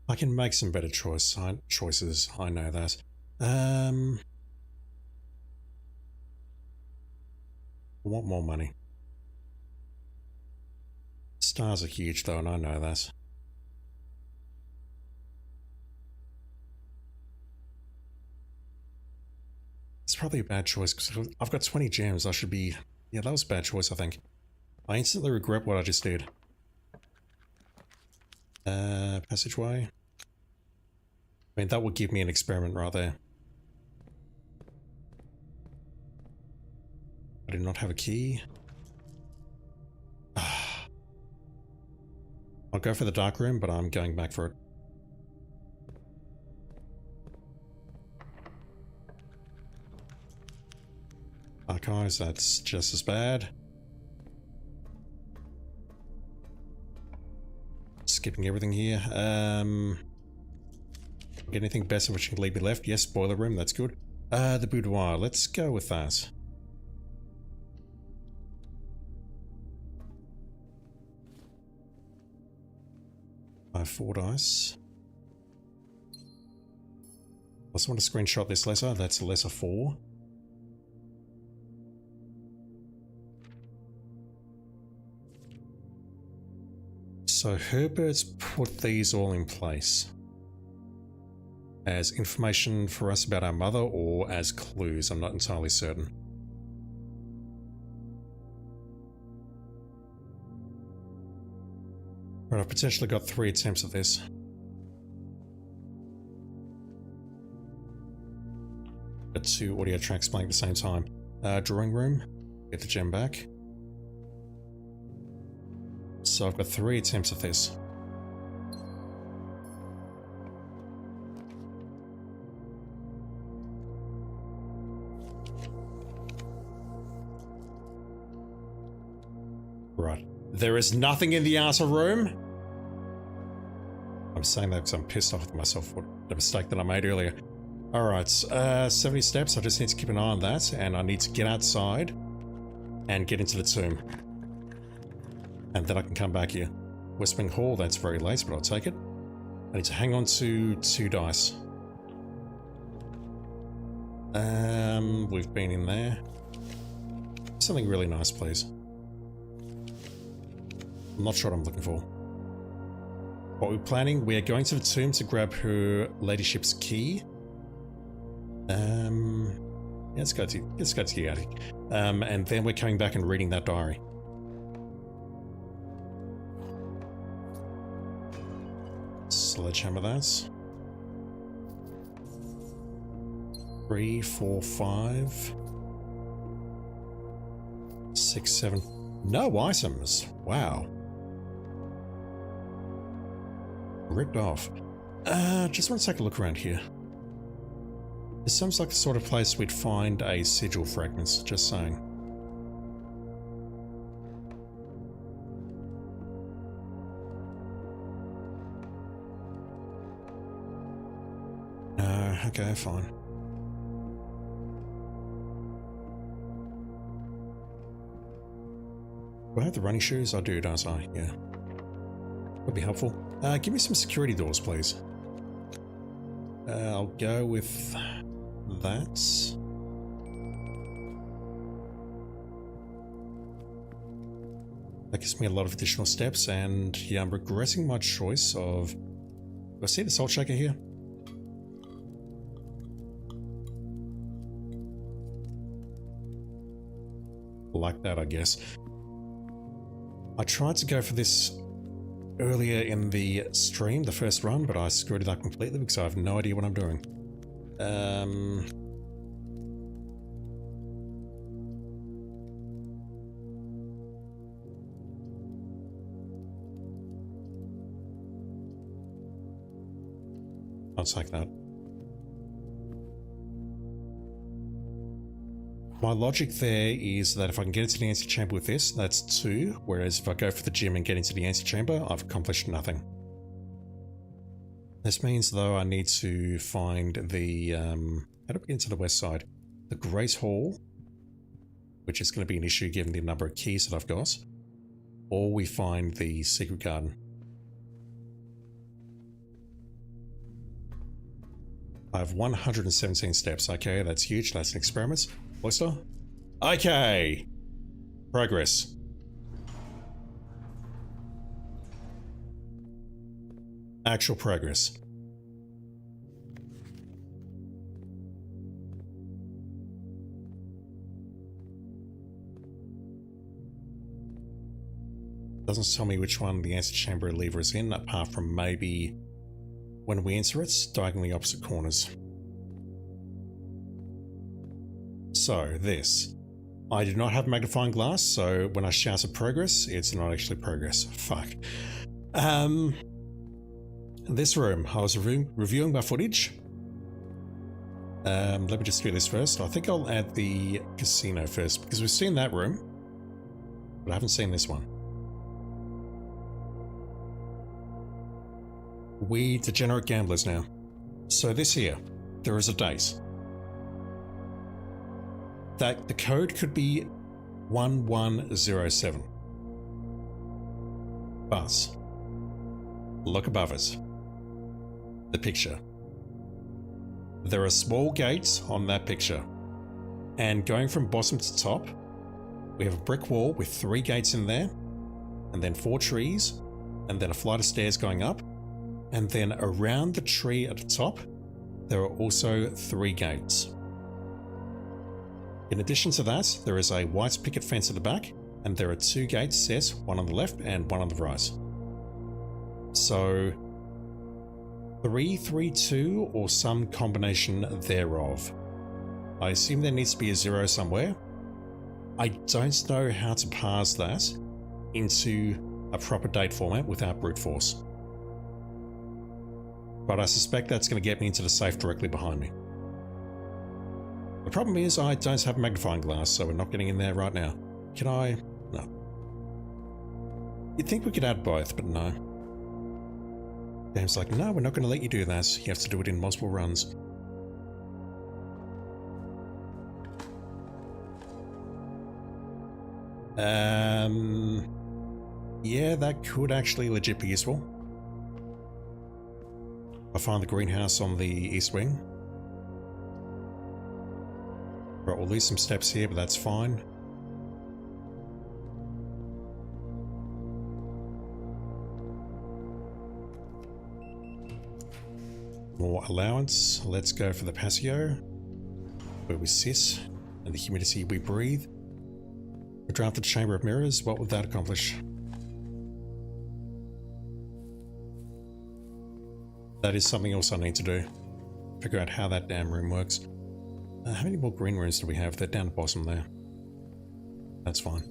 I can make some better choices, I know that. I want more money. Stars are huge though, and I know that. It's probably a bad choice because I've got 20 gems. I should be... Yeah, that was a bad choice, I think. I instantly regret what I just did. Passageway. I mean, that would give me an experiment right there. I do not have a key. I'll go for the dark room, but I'm going back for it. Archives, that's just as bad. Skipping everything here. Get anything better which can leave me left? Yes, boiler room, that's good. The boudoir, let's go with that. I have 4 dice. I also want to screenshot this lesser, that's a lesser 4. So Herbert's put these all in place. As information for us about our mother or as clues, I'm not entirely certain. Right, I've potentially got 3 attempts at this. Got 2 audio tracks playing at the same time. Drawing room, get the gem back. So I've got 3 attempts at this. Right. There is nothing in the outer room. I'm saying that because I'm pissed off with myself for the mistake that I made earlier. Alright, 70 steps. I just need to keep an eye on that, and I need to get outside and get into the tomb. And then I can come back here. Westwing Hall, that's very late, but I'll take it. I need to hang on to 2 dice. We've been in there. Something really nice, please. I'm not sure what I'm looking for. What we're planning, we are going to the tomb to grab her ladyship's key. Yeah, let's go to the attic. And then we're coming back and reading that diary. Sledgehammer that. 3, 4, 5, 6, 7. No items. Wow. Ripped off. Just want to take a look around here. This seems like the sort of place we'd find a sigil fragments, just saying. Okay, fine. Do I have the running shoes? I do, don't I? Yeah. Would be helpful. Give me some security doors, please. I'll go with that. That gives me a lot of additional steps, and yeah, I'm regretting my choice of... Do I see the salt shaker here? Like that, I guess. I tried to go for this earlier in the stream, the first run, but I screwed it up completely because I have no idea what I'm doing. I'll take that. My logic there is that if I can get into the antechamber with this, that's 2, whereas if I go for the gym and get into the antechamber, I've accomplished nothing. This means, though, I need to find the, how do we get into the west side? The Grace Hall, which is going to be an issue given the number of keys that I've got, or we find the secret garden. I have 117 steps. Okay, that's huge. That's an experiment. Oyster? Okay! Progress. Actual progress. Doesn't tell me which one the antechamber lever is in, apart from maybe when we enter it, diagonally opposite corners. So, this. I do not have magnifying glass, so when I shouted progress, it's not actually progress. Fuck. This room, I was reviewing my footage. Let me just do this first. I think I'll add the casino first, because we've seen that room, but I haven't seen this one. We degenerate gamblers now. So this here, there is a date. That the code could be 1107. But look above it. The picture. There are small gates on that picture. And going from bottom to top, we have a brick wall with 3 gates in there, and then 4 trees, and then a flight of stairs going up, and then around the tree at the top, there are also 3 gates. In addition to that, there is a white picket fence at the back, and there are 2 gates set, one on the left and one on the right. So 332 or some combination thereof. I assume there needs to be a 0 somewhere. I don't know how to parse that into a proper date format without brute force. But I suspect that's going to get me into the safe directly behind me. The problem is I don't have a magnifying glass, so we're not getting in there right now. Can I? No. You'd think we could add both, but no. Game's like, no, we're not going to let you do that. You have to do it in multiple runs. Yeah, that could actually legit be useful. I find the greenhouse on the east wing. Right, we'll lose some steps here, but that's fine. More allowance. Let's go for the patio, where we sit, and the humidity we breathe. We drafted the Chamber of Mirrors. What would that accomplish? That is something else I need to do. Figure out how that damn room works. How many more green rooms do we have? They're down the bottom there. That's fine.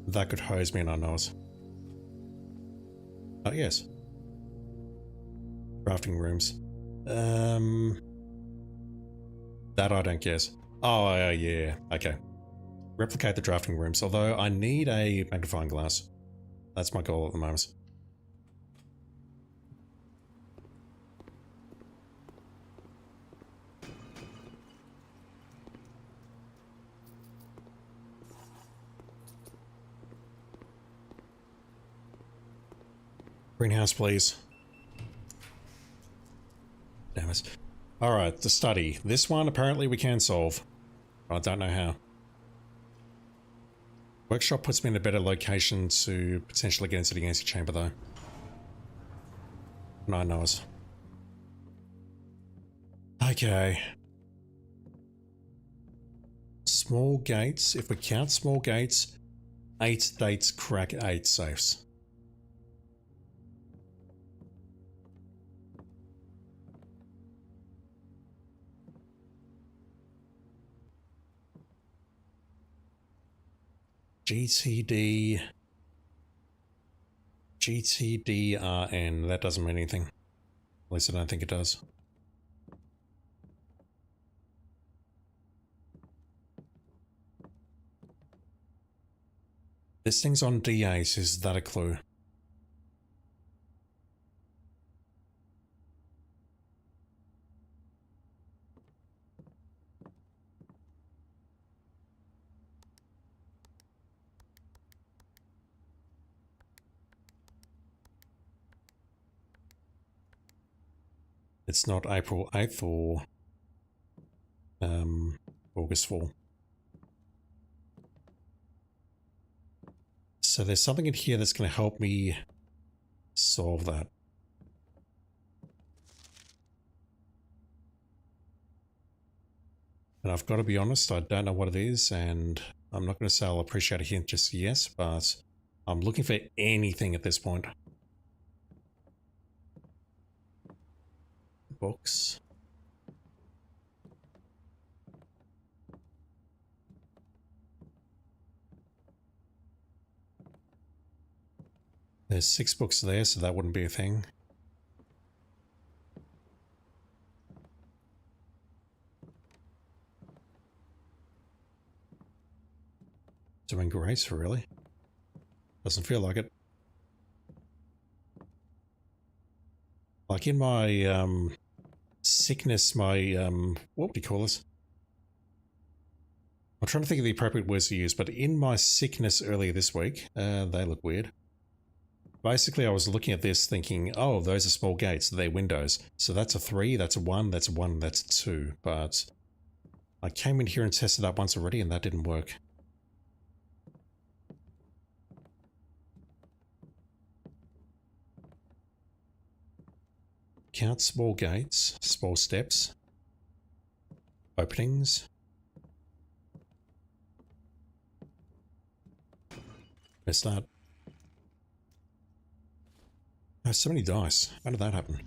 That could hose me and I know it. Oh, yes. Crafting rooms. That I don't guess. Oh, yeah. Okay. replicate the drafting rooms, although I need a magnifying glass. That's my goal at the moment. Greenhouse, please. Damn it. Alright, the study. This one apparently we can solve. I don't know how. Workshop puts me in a better location to potentially get into the antechamber though. 9 hours. Okay. Small gates. If we count small gates, 8 dates crack 8 safes. GTDRN, that doesn't mean anything. At least I don't think it does. This thing's on D8, is that a clue? It's not April 8th or August 4th. So there's something in here that's going to help me solve that. And I've got to be honest, I don't know what it is, and I'm not going to say I'll appreciate a hint just yes, but I'm looking for anything at this point. Books. There's 6 books there, so that wouldn't be a thing. Doing great, really. Doesn't feel like it. Like in my sickness, my what would you call this? I'm trying to think of the appropriate words to use, but in my sickness earlier this week, they look weird. Basically, I was looking at this thinking, oh, those are small gates, they're windows. So that's a 3, that's a 1, that's a 1, that's a 2. But I came in here and tested that once already and that didn't work. Count small gates, small steps, openings. Let's start. Oh, so many dice. How did that happen?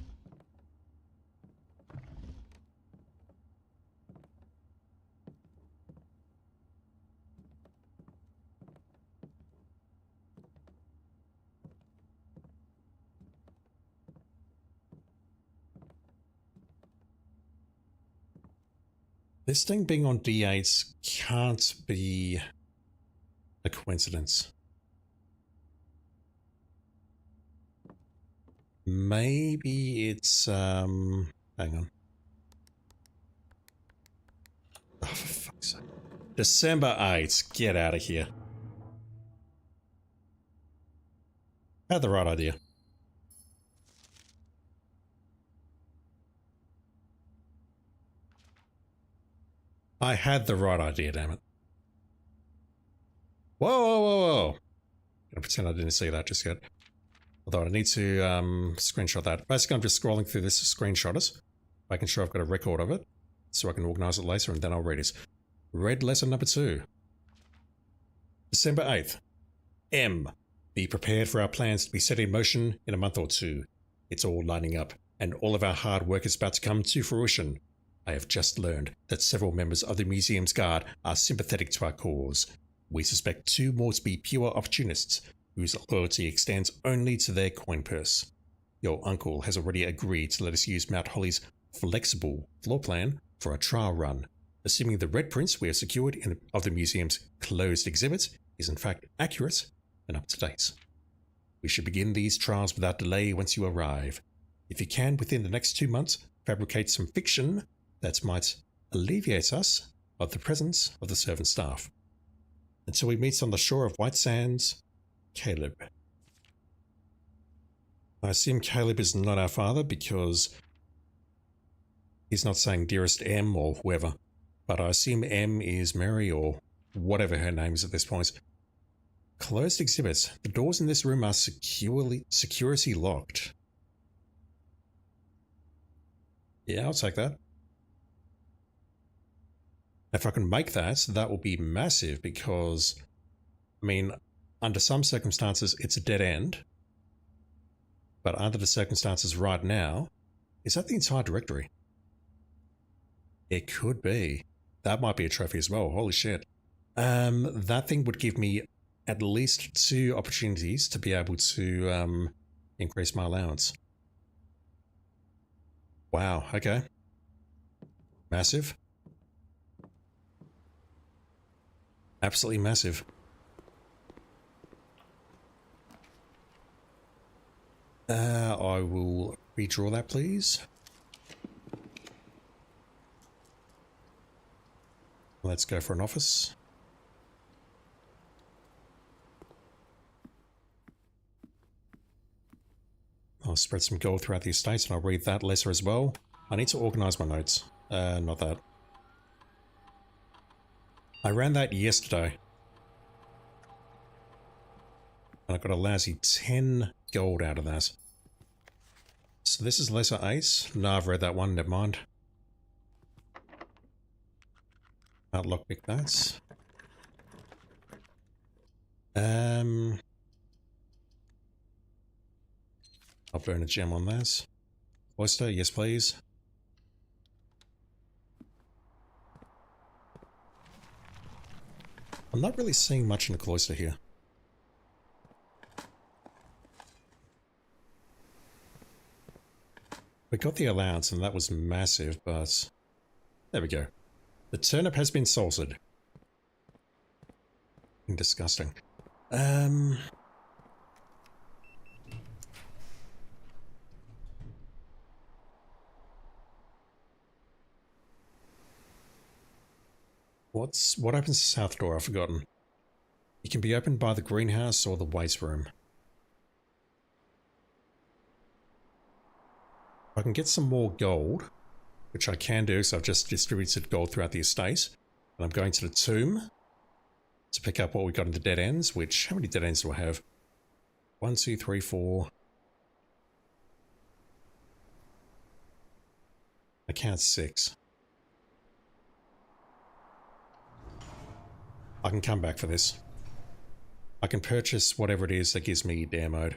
This thing being on D8s can't be a coincidence. Maybe it's, hang on. Oh, for fuck's sake. December 8th, get out of here. I had the right idea. I had the right idea, damn it. Whoa, whoa, whoa, whoa. I'm gonna pretend I didn't see that just yet. Although I need to screenshot that. Basically, I'm just scrolling through this to screenshot it, making sure I've got a record of it, so I can organise it later and then I'll read it. Read lesson number 2. December 8th. M. Be prepared for our plans to be set in motion in a month or 2. It's all lining up, and all of our hard work is about to come to fruition. I have just learned that several members of the museum's guard are sympathetic to our cause. We suspect 2 more to be pure opportunists, whose loyalty extends only to their coin purse. Your uncle has already agreed to let us use Mount Holly's flexible floor plan for a trial run. Assuming the red prints we have secured of the museum's closed exhibits is in fact accurate and up to date. We should begin these trials without delay once you arrive. If you can, within the next 2 months, fabricate some fiction that might alleviate us of the presence of the servant staff. Until we meet on the shore of White Sands, Caleb. I assume Caleb is not our father because he's not saying dearest M or whoever, but I assume M is Mary or whatever her name is at this point. Closed exhibits. The doors in this room are security locked. Yeah, I'll take that. If I can make that, that will be massive because, I mean, under some circumstances, it's a dead end. But under the circumstances right now, is that the entire directory? It could be. That might be a trophy as well. Holy shit. That thing would give me at least 2 opportunities to be able to increase my allowance. Wow, okay. Massive. Absolutely massive. I will redraw that, please. Let's go for an office. I'll spread some gold throughout the estates and I'll read that lesser as well. I need to organize my notes. Not that. I ran that yesterday. And I got a lousy 10 gold out of that. So this is lesser 8. No, I've read that one, never mind. I'll lockpick that. I'll burn a gem on that. Oyster, yes please. I'm not really seeing much in the cloister here. We got the allowance and that was massive, but there we go. The turnip has been salted. Disgusting. What opens the south door? I've forgotten. It can be opened by the greenhouse or the waste room. If I can get some more gold, which I can do, so I've just distributed gold throughout the estate. And I'm going to the tomb to pick up what we got in the dead ends, which, how many dead ends do I have? 1, 2, 3, 4. I count 6. I can come back for this. I can purchase whatever it is that gives me dare mode.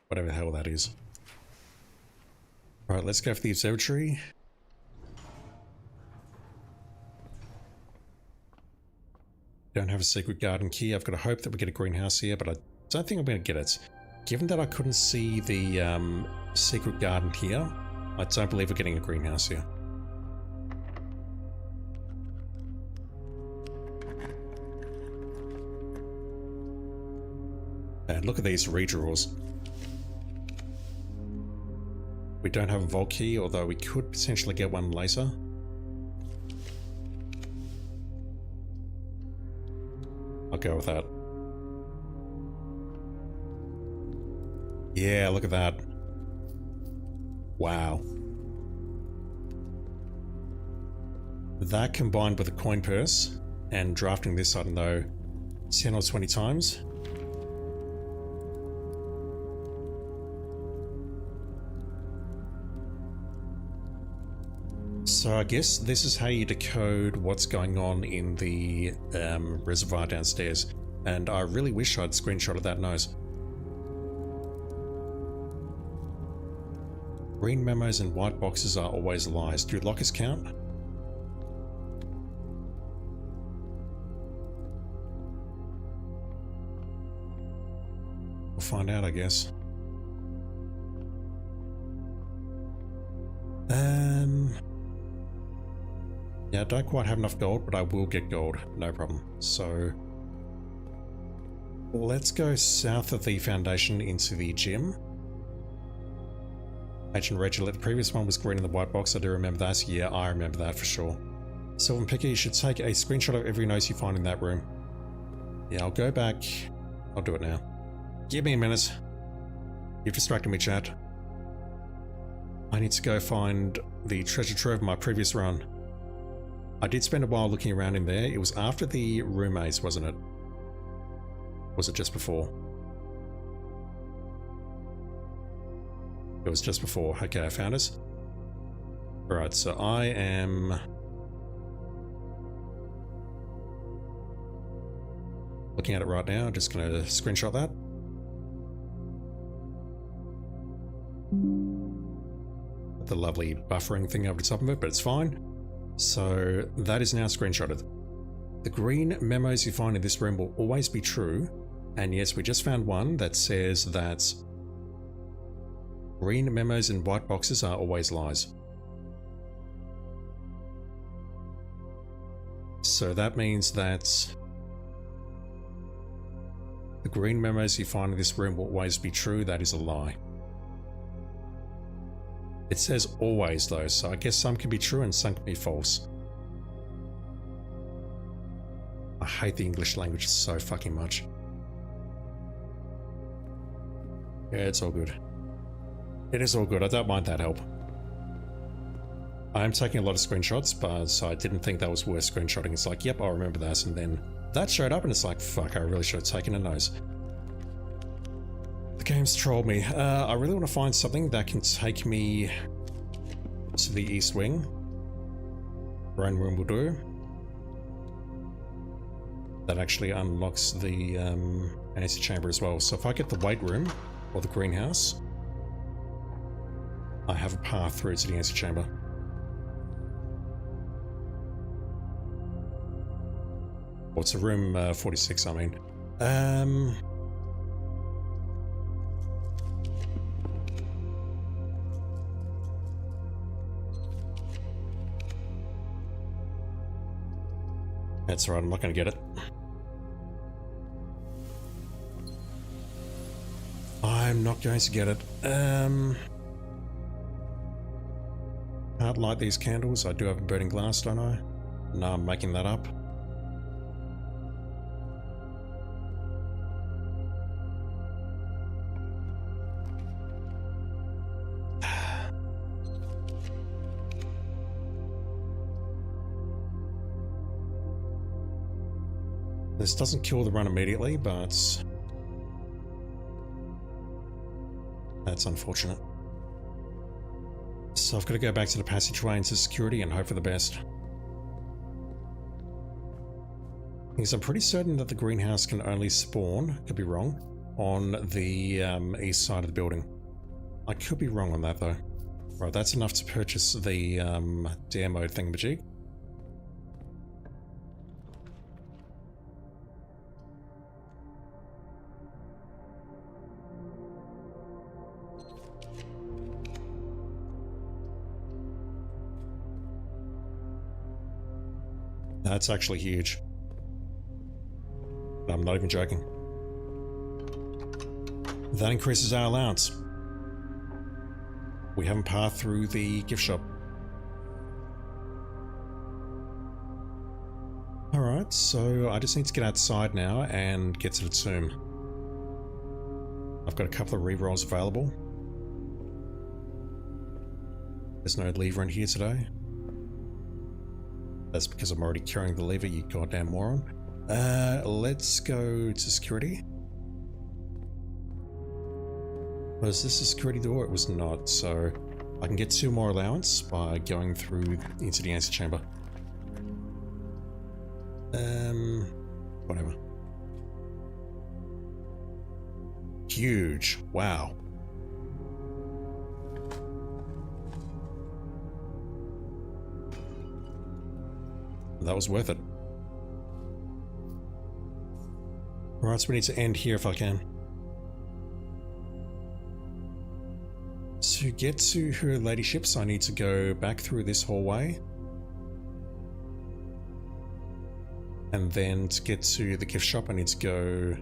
Whatever the hell that is. Alright, let's go for the observatory. Don't have a secret garden key. I've got to hope that we get a greenhouse here, but I don't think I'm going to get it. Given that I couldn't see the secret garden here, I don't believe we're getting a greenhouse here. And look at these redraws. We don't have a vault key, although we could potentially get one later. I'll go with that. Yeah, look at that. Wow. That combined with a coin purse and drafting this, I don't know, 10 or 20 times. So I guess this is how you decode what's going on in the reservoir downstairs. And I really wish I'd screenshotted that nose. Green memos and white boxes are always lies. Do lockers count? We'll find out, I guess. Yeah, I don't quite have enough gold, but I will get gold, no problem. So let's go south of the foundation into the gym. Agent Regula, the previous one was green in the white box, I do remember that. Yeah, I remember that for sure. Sylvan Picker, you should take a screenshot of every nose you find in that room. Yeah, I'll go back. I'll do it now. Give me a minute. You've distracted me, chat. I need to go find the treasure trove of my previous run. I did spend a while looking around in there. It was after the room maze, wasn't it? Was it just before? It was just before. Okay, I found it. Alright, so I am looking at it right now. Just going to screenshot that. The lovely buffering thing over the top of it, but it's fine. So that is now screenshotted. The green memos you find in this room will always be true. And yes, we just found one that says that green memos in white boxes are always lies. So that means that the green memos you find in this room will always be true. That is a lie. It says always though, so I guess some can be true and some can be false. I hate the English language so fucking much. Yeah, it's all good. It is all good, I don't mind that help. I am taking a lot of screenshots, but so I didn't think that was worth screenshotting. It's like, yep, I remember that, and then that showed up and it's like, fuck, I really should have taken a nose. The game's trolled me. I really want to find something that can take me to the East Wing. Brain room will do. That actually unlocks the answer chamber as well. So if I get the weight room or the greenhouse, I have a path through to the answer chamber. Well, it's a room 46, I mean. That's right, I'm not going to get it. I'm not going to get it. Can't light these candles. I do have a burning glass, don't I? No, I'm making that up. This doesn't kill the run immediately, but that's unfortunate. So I've got to go back to the passageway into security and hope for the best. Because I'm pretty certain that the greenhouse can only spawn, could be wrong, on the east side of the building. I could be wrong on that though. Right, that's enough to purchase the dare mode thingamajig. That's actually huge. I'm not even joking. That increases our allowance. We haven't passed through the gift shop. Alright, so I just need to get outside now and get to the tomb. I've got a couple of rerolls available. There's no lever in here today. That's because I'm already carrying the lever, you goddamn moron. Let's go to security. Was this a security door? It was not, so I can get 2 more allowance by going through into the answer chamber. Whatever. Huge. Wow. That was worth it. Alright, so we need to end here if I can. To get to her ladyships, I need to go back through this hallway. And then to get to the gift shop, I need to go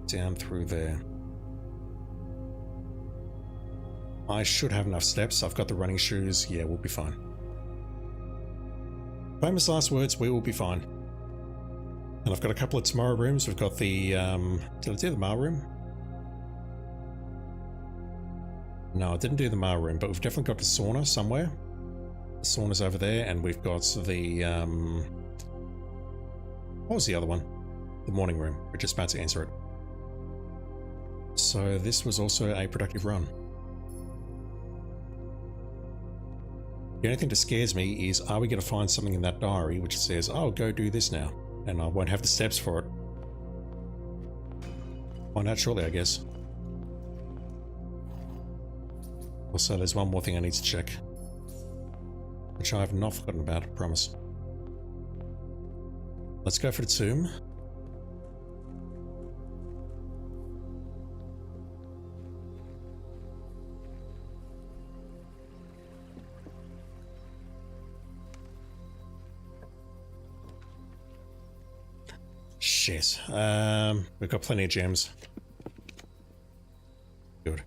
down through there. I should have enough steps. I've got the running shoes. Yeah, we'll be fine. Famous last words, we will be fine. And I've got a couple of tomorrow rooms. We've got the, did I do the mail room? No, I didn't do the mail room, but we've definitely got the sauna somewhere. The sauna's over there, and we've got the, what was the other one? The morning room. We're just about to answer it. So this was also a productive run. The only thing that scares me is, are we going to find something in that diary which says, oh, go do this now, and I won't have the steps for it. Find out shortly, I guess. Also, there's one more thing I need to check, which I have not forgotten about, I promise. Let's go for the tomb. Shit. We've got plenty of gems. Good.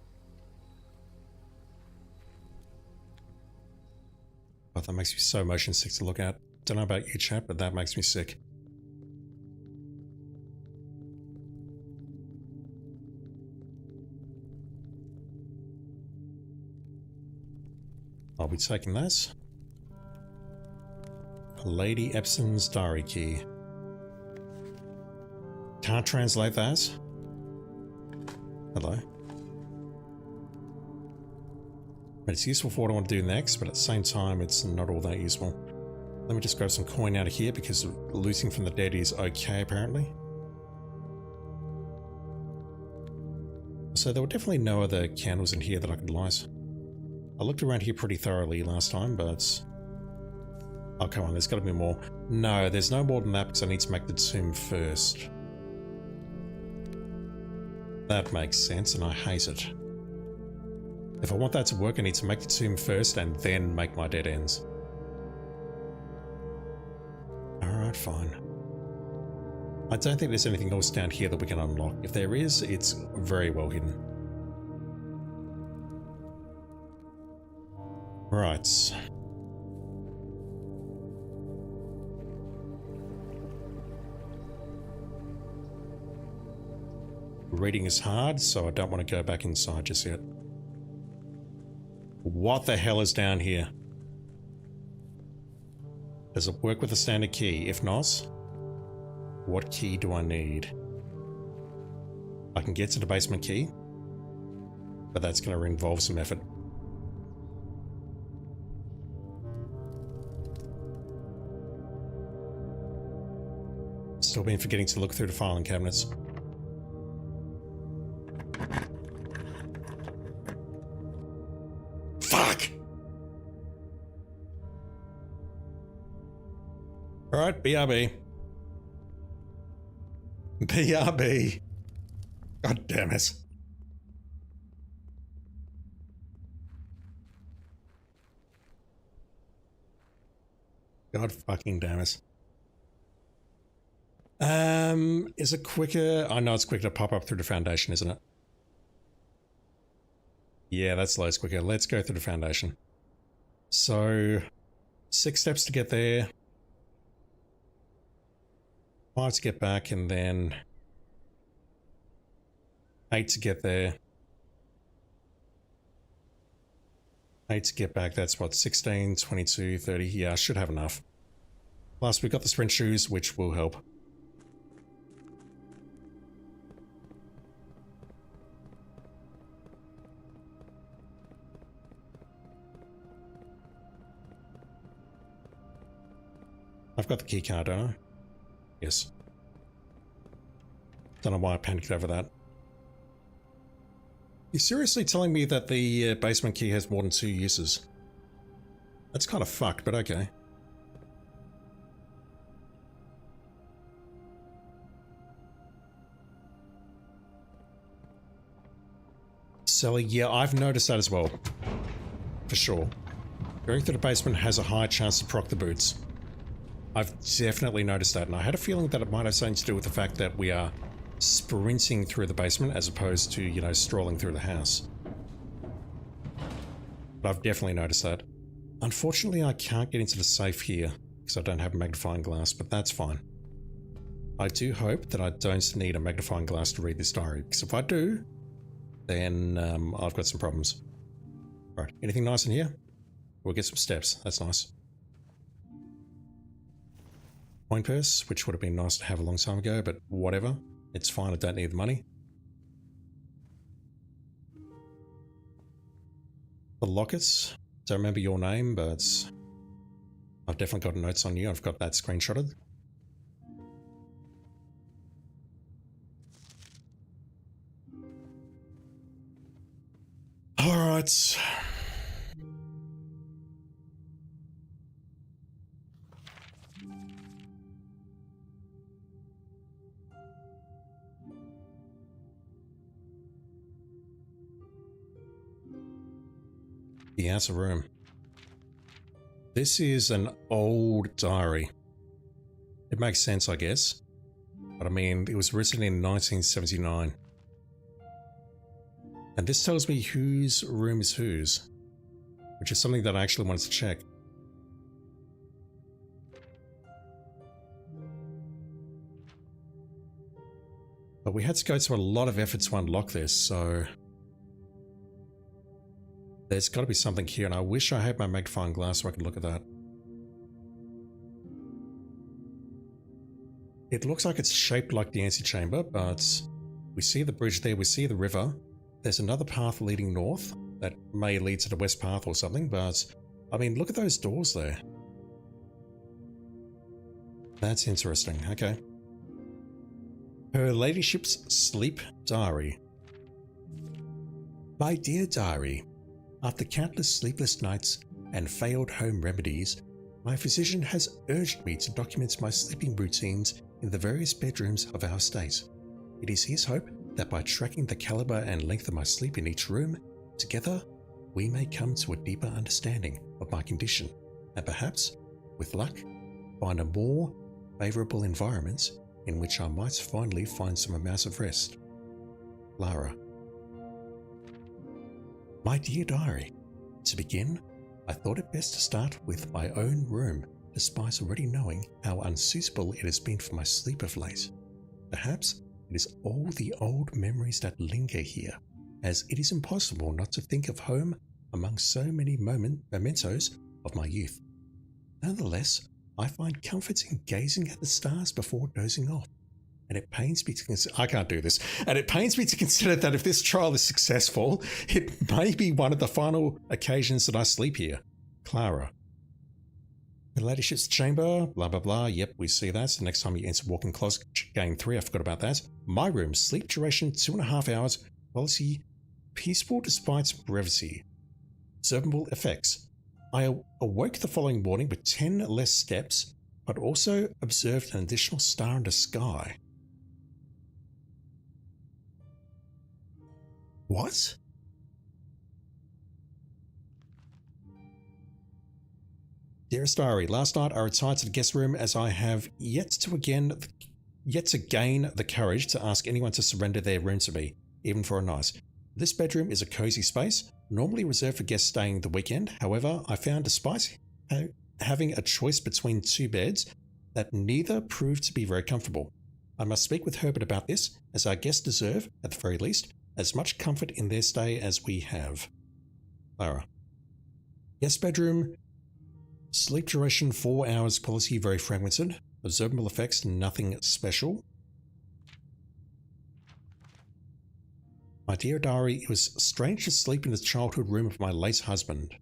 Oh, that makes me so motion sick to look at. Don't know about you, chat, but that makes me sick. I'll be taking this. Lady Epson's diary key. Can't translate that. Hello. But it's useful for what I want to do next, but at the same time, it's not all that useful. Let me just grab some coin out of here because looting from the dead is okay, apparently. So there were definitely no other candles in here that I could light. I looked around here pretty thoroughly last time, but... oh, come on, there's got to be more. No, there's no more than that because I need to make the tomb first. That makes sense, and I hate it. If I want that to work, I need to make the tomb first and then make my dead ends. Alright, fine. I don't think there's anything else down here that we can unlock. If there is, it's very well hidden. Right. Reading is hard, so I don't want to go back inside just yet. What the hell is down here? Does it work with a standard key? If not, what key do I need? I can get to the basement key, but that's going to involve some effort. Still been forgetting to look through the filing cabinets. Fuck! Alright, BRB. BRB. God damn it. God fucking damn it. Is it quicker? I know it's quicker to pop up through the foundation, isn't it? Yeah, that's loads quicker. Let's go through the foundation. So, 6 steps to get there. 5 to get back, and then 8 to get there. 8 to get back, that's what, 16, 22, 30. Yeah, I should have enough. Plus, we've got the sprint shoes, which will help. I've got the key card, don't I? Yes. Don't know why I panicked over that. You're seriously telling me that the basement key has more than 2 uses? That's kind of fucked, but okay. Sally, yeah, I've noticed that as well. For sure. Going through the basement has a high chance to proc the boots. I've definitely noticed that, and I had a feeling that it might have something to do with the fact that we are sprinting through the basement as opposed to, you know, strolling through the house. But I've definitely noticed that. Unfortunately, I can't get into the safe here because I don't have a magnifying glass, but that's fine. I do hope that I don't need a magnifying glass to read this diary, because if I do, then I've got some problems. Right, anything nice in here? We'll get some steps, that's nice. Coin purse, which would have been nice to have a long time ago, but whatever. It's fine, I don't need the money. The lockets. Don't remember your name, but I've definitely got notes on you. I've got that screenshotted. Alright. The outer room. This is an old diary. It makes sense, I guess. But I mean, it was written in 1979. And this tells me whose room is whose, which is something that I actually wanted to check. But we had to go to a lot of effort to unlock this, so there's got to be something here, and I wish I had my magnifying glass so I could look at that. It looks like it's shaped like the antechamber, but we see the bridge there, we see the river. There's another path leading north that may lead to the west path or something, but I mean, look at those doors there. That's interesting, okay. Her Ladyship's Sleep Diary. My dear diary, after countless sleepless nights and failed home remedies, my physician has urged me to document my sleeping routines in the various bedrooms of our estate. It is his hope that by tracking the caliber and length of my sleep in each room, together we may come to a deeper understanding of my condition, and perhaps, with luck, find a more favourable environment in which I might finally find some amount of rest. Lara. My dear diary, to begin, I thought it best to start with my own room, despite already knowing how unsuitable it has been for my sleep of late. Perhaps it is all the old memories that linger here, as it is impossible not to think of home among so many mementos of my youth. Nonetheless, I find comfort in gazing at the stars before dozing off, and it pains me to consider— I can't do this. And it pains me to consider that if this trial is successful, it may be one of the final occasions that I sleep here. Clara. The Ladyship's chamber, blah blah blah, yep, we see that. So next time you enter walk-in closet, game 3, I forgot about that. My room, sleep duration 2.5 hours, quality peaceful despite brevity. Observable effects. I awoke the following morning with 10 less steps, but also observed an additional star in the sky. What? Dearest Diary, last night I retired to the guest room as I have yet to gain the courage to ask anyone to surrender their room to me, even for a night. This bedroom is a cozy space, normally reserved for guests staying the weekend. However, I found despite having a choice between 2 beds, that neither proved to be very comfortable. I must speak with Herbert about this, as our guests deserve, at the very least, as much comfort in their stay as we have. Lara. Guest bedroom, sleep duration 4 hours, quality very fragmented, observable effects nothing special. My dear diary, it was strange to sleep in the childhood room of my late husband.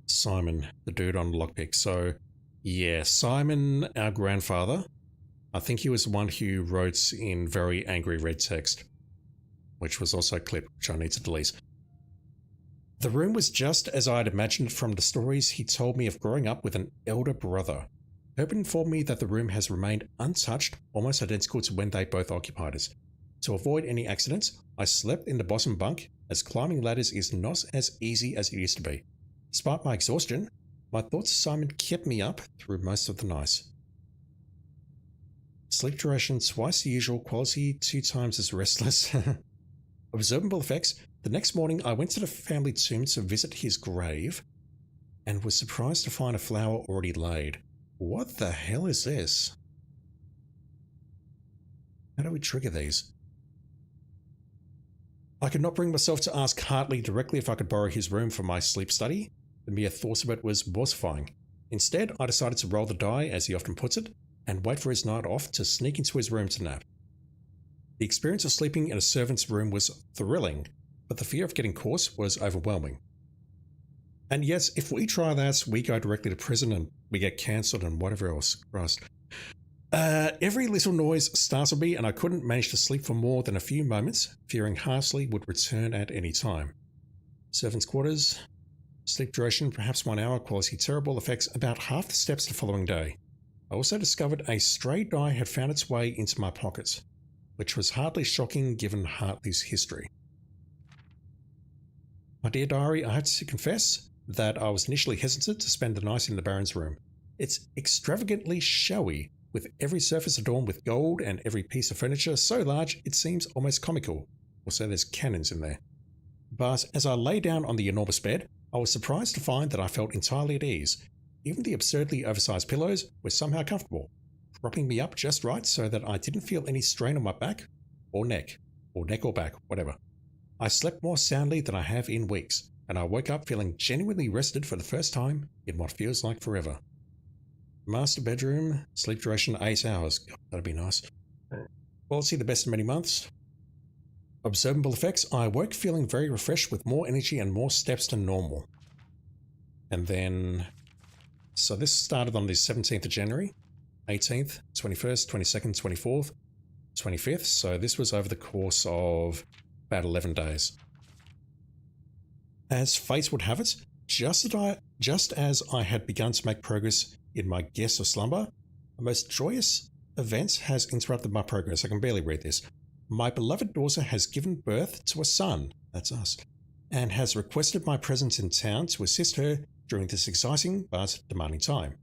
Simon, the dude on lockpick. So, yeah, Simon, our grandfather, I think he was the one who wrote in very angry red text, which was also a clip, which I need to delete. The room was just as I had imagined it from the stories he told me of growing up with an elder brother. Herbert informed me that the room has remained untouched, almost identical to when they both occupied it. To avoid any accidents, I slept in the bottom bunk, as climbing ladders is not as easy as it used to be. Despite my exhaustion, my thoughts assignment kept me up through most of the night. Sleep duration twice the usual, quality 2 times as restless. Observable effects. The next morning I went to the family tomb to visit his grave and was surprised to find a flower already laid. What the hell is this? How do we trigger these? I could not bring myself to ask Hartley directly if I could borrow his room for my sleep study. The mere thought of it was mortifying. Instead, I decided to roll the die, as he often puts it, and wait for his night off to sneak into his room to nap. The experience of sleeping in a servant's room was thrilling, but the fear of getting caught was overwhelming. And yes, if we try that, we go directly to prison and we get cancelled and whatever else. Christ. Every little noise startled me and I couldn't manage to sleep for more than a few moments, fearing Hartley would return at any time. Servants' quarters. Sleep duration, perhaps 1 hour. Quality terrible. Effects, about half the steps the following day. I also discovered a stray die had found its way into my pocket, which was hardly shocking given Hartley's history. My dear diary, I have to confess that I was initially hesitant to spend the night in the Baron's room. It's extravagantly showy, with every surface adorned with gold and every piece of furniture so large it seems almost comical. Also, there's cannons in there. But as I lay down on the enormous bed, I was surprised to find that I felt entirely at ease. Even the absurdly oversized pillows were somehow comfortable, propping me up just right so that I didn't feel any strain on my back or neck or back, whatever. I slept more soundly than I have in weeks, and I woke up feeling genuinely rested for the first time in what feels like forever. Master bedroom, sleep duration 8 hours. God, that'd be nice. Quality the best in many months. Observable effects. I woke feeling very refreshed with more energy and more steps than normal. And then, so this started on the 17th of January, 18th, 21st, 22nd, 24th, 25th. So this was over the course of about 11 days. As fate would have it, just as I had begun to make progress in my guess of slumber, a most joyous event has interrupted my progress. I can barely read this. My beloved daughter has given birth to a son, that's us, and has requested my presence in town to assist her during this exciting but demanding time.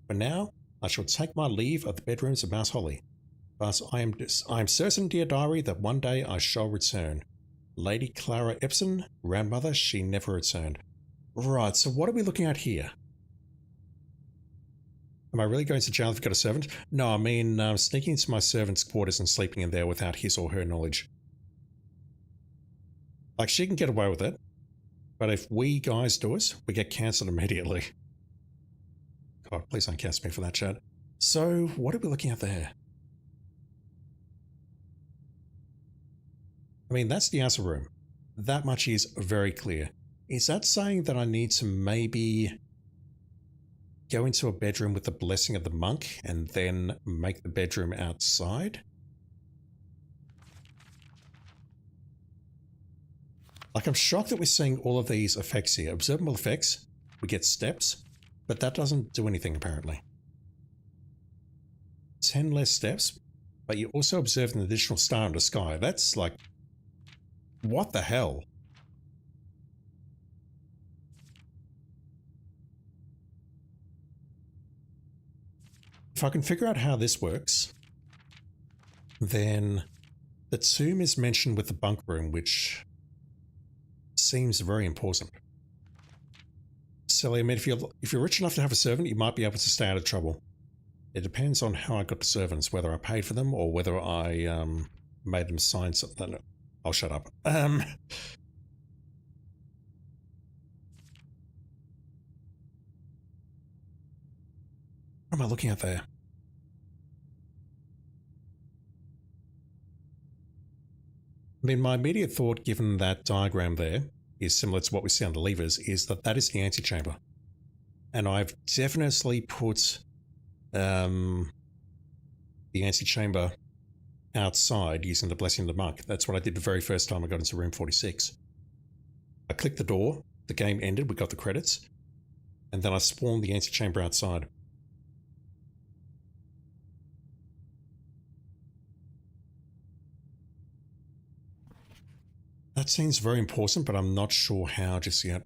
For now, I shall take my leave of the bedrooms of Mouse Holly, but I am certain, dear diary, that one day I shall return. Lady Clara Epson, grandmother, she never returned. Right, so what are we looking at here? Am I really going to jail if I've got a servant? No, I mean sneaking into my servant's quarters and sleeping in there without his or her knowledge. Like, she can get away with it, but if we guys do it, we get cancelled immediately. God, please don't cancel me for that, chat. So, what are we looking at there? I mean, that's the outer room. That much is very clear. Is that saying that I need to maybe go into a bedroom with the blessing of the monk and then make the bedroom outside? Like, I'm shocked that we're seeing all of these effects here. Observable effects, we get steps, but that doesn't do anything apparently. 10 less steps, but you also observe an additional star in the sky. That's like, what the hell? If I can figure out how this works, then the tomb is mentioned with the bunk room, which seems very important. Silly, I mean, if you're rich enough to have a servant, you might be able to stay out of trouble. It depends on how I got the servants, whether I paid for them or whether I made them sign something. No, I'll shut up. What am I looking at there? I mean, my immediate thought, given that diagram there, is similar to what we see on the levers, is that that is the antechamber. And I've definitely put the antechamber outside using the blessing of the monk. That's what I did the very first time I got into room 46. I clicked the door, the game ended, we got the credits, and then I spawned the antechamber outside. That seems very important, but I'm not sure how just yet.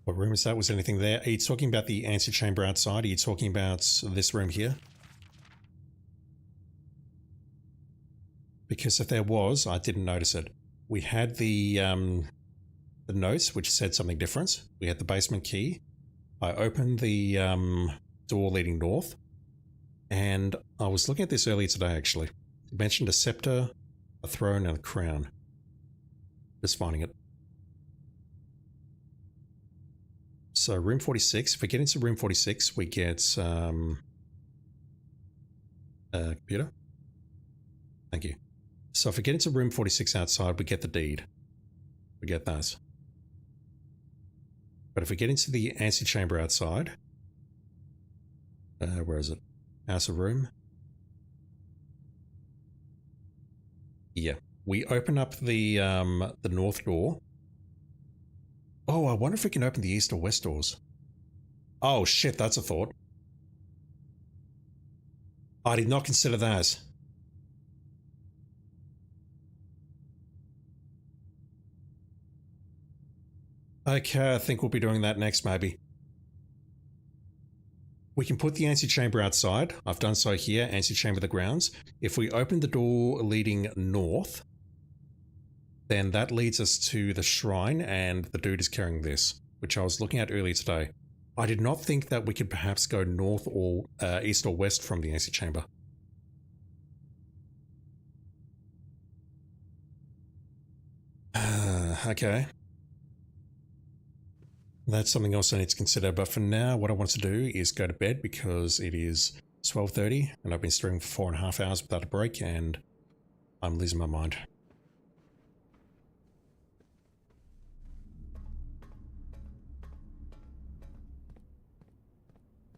What room is that? Was anything there? Are you talking about the antechamber outside? Are you talking about this room here? Because if there was, I didn't notice it. We had the notes, which said something different. We had the basement key. I opened the door leading north. And I was looking at this earlier today, actually. It mentioned a scepter, a throne, and a crown. Just finding it. So room 46, if we get into room 46, we get computer. Thank you. So if we get into room 46 outside, we get the deed. We get that. But if we get into the antechamber outside, where is it? House of room. Yeah, we open up the north door. Oh, I wonder if we can open the east or west doors. Oh shit, that's a thought. I did not consider that. Okay, I think we'll be doing that next, maybe. We can put the antechamber outside. I've done so here, antechamber the grounds. If we open the door leading north, then that leads us to the shrine, and the dude is carrying this, which I was looking at earlier today. I did not think that we could perhaps go north or east or west from the antechamber. Okay. That's something else I need to consider, but for now, what I want to do is go to bed because it is 12:30 and I've been streaming for 4.5 hours without a break and I'm losing my mind.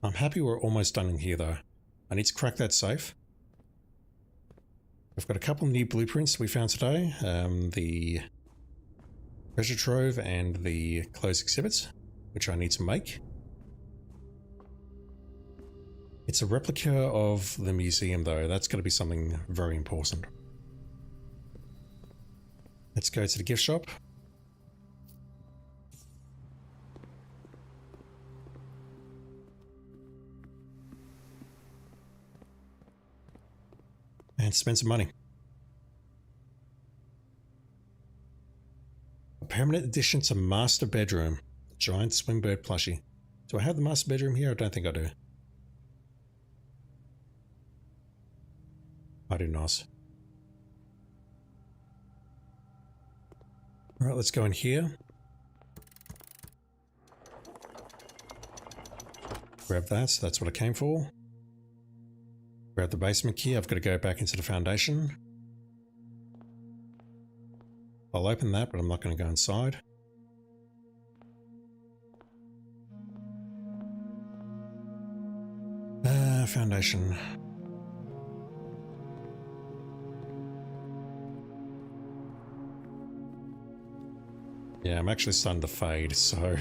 I'm happy we're almost done in here though. I need to crack that safe. We've got a couple of new blueprints we found today. The treasure trove and the closed exhibits, which I need to make. It's a replica of the museum though. That's going to be something very important. Let's go to the gift shop. And spend some money. A permanent addition to master bedroom. Giant swimbird plushie. Do I have the master bedroom here? I don't think I do. I do not. Alright, let's go in here. Grab that, so that's what I came for. Grab the basement key, I've got to go back into the foundation. I'll open that, but I'm not going to go inside. Foundation. Yeah, I'm actually starting to fade, so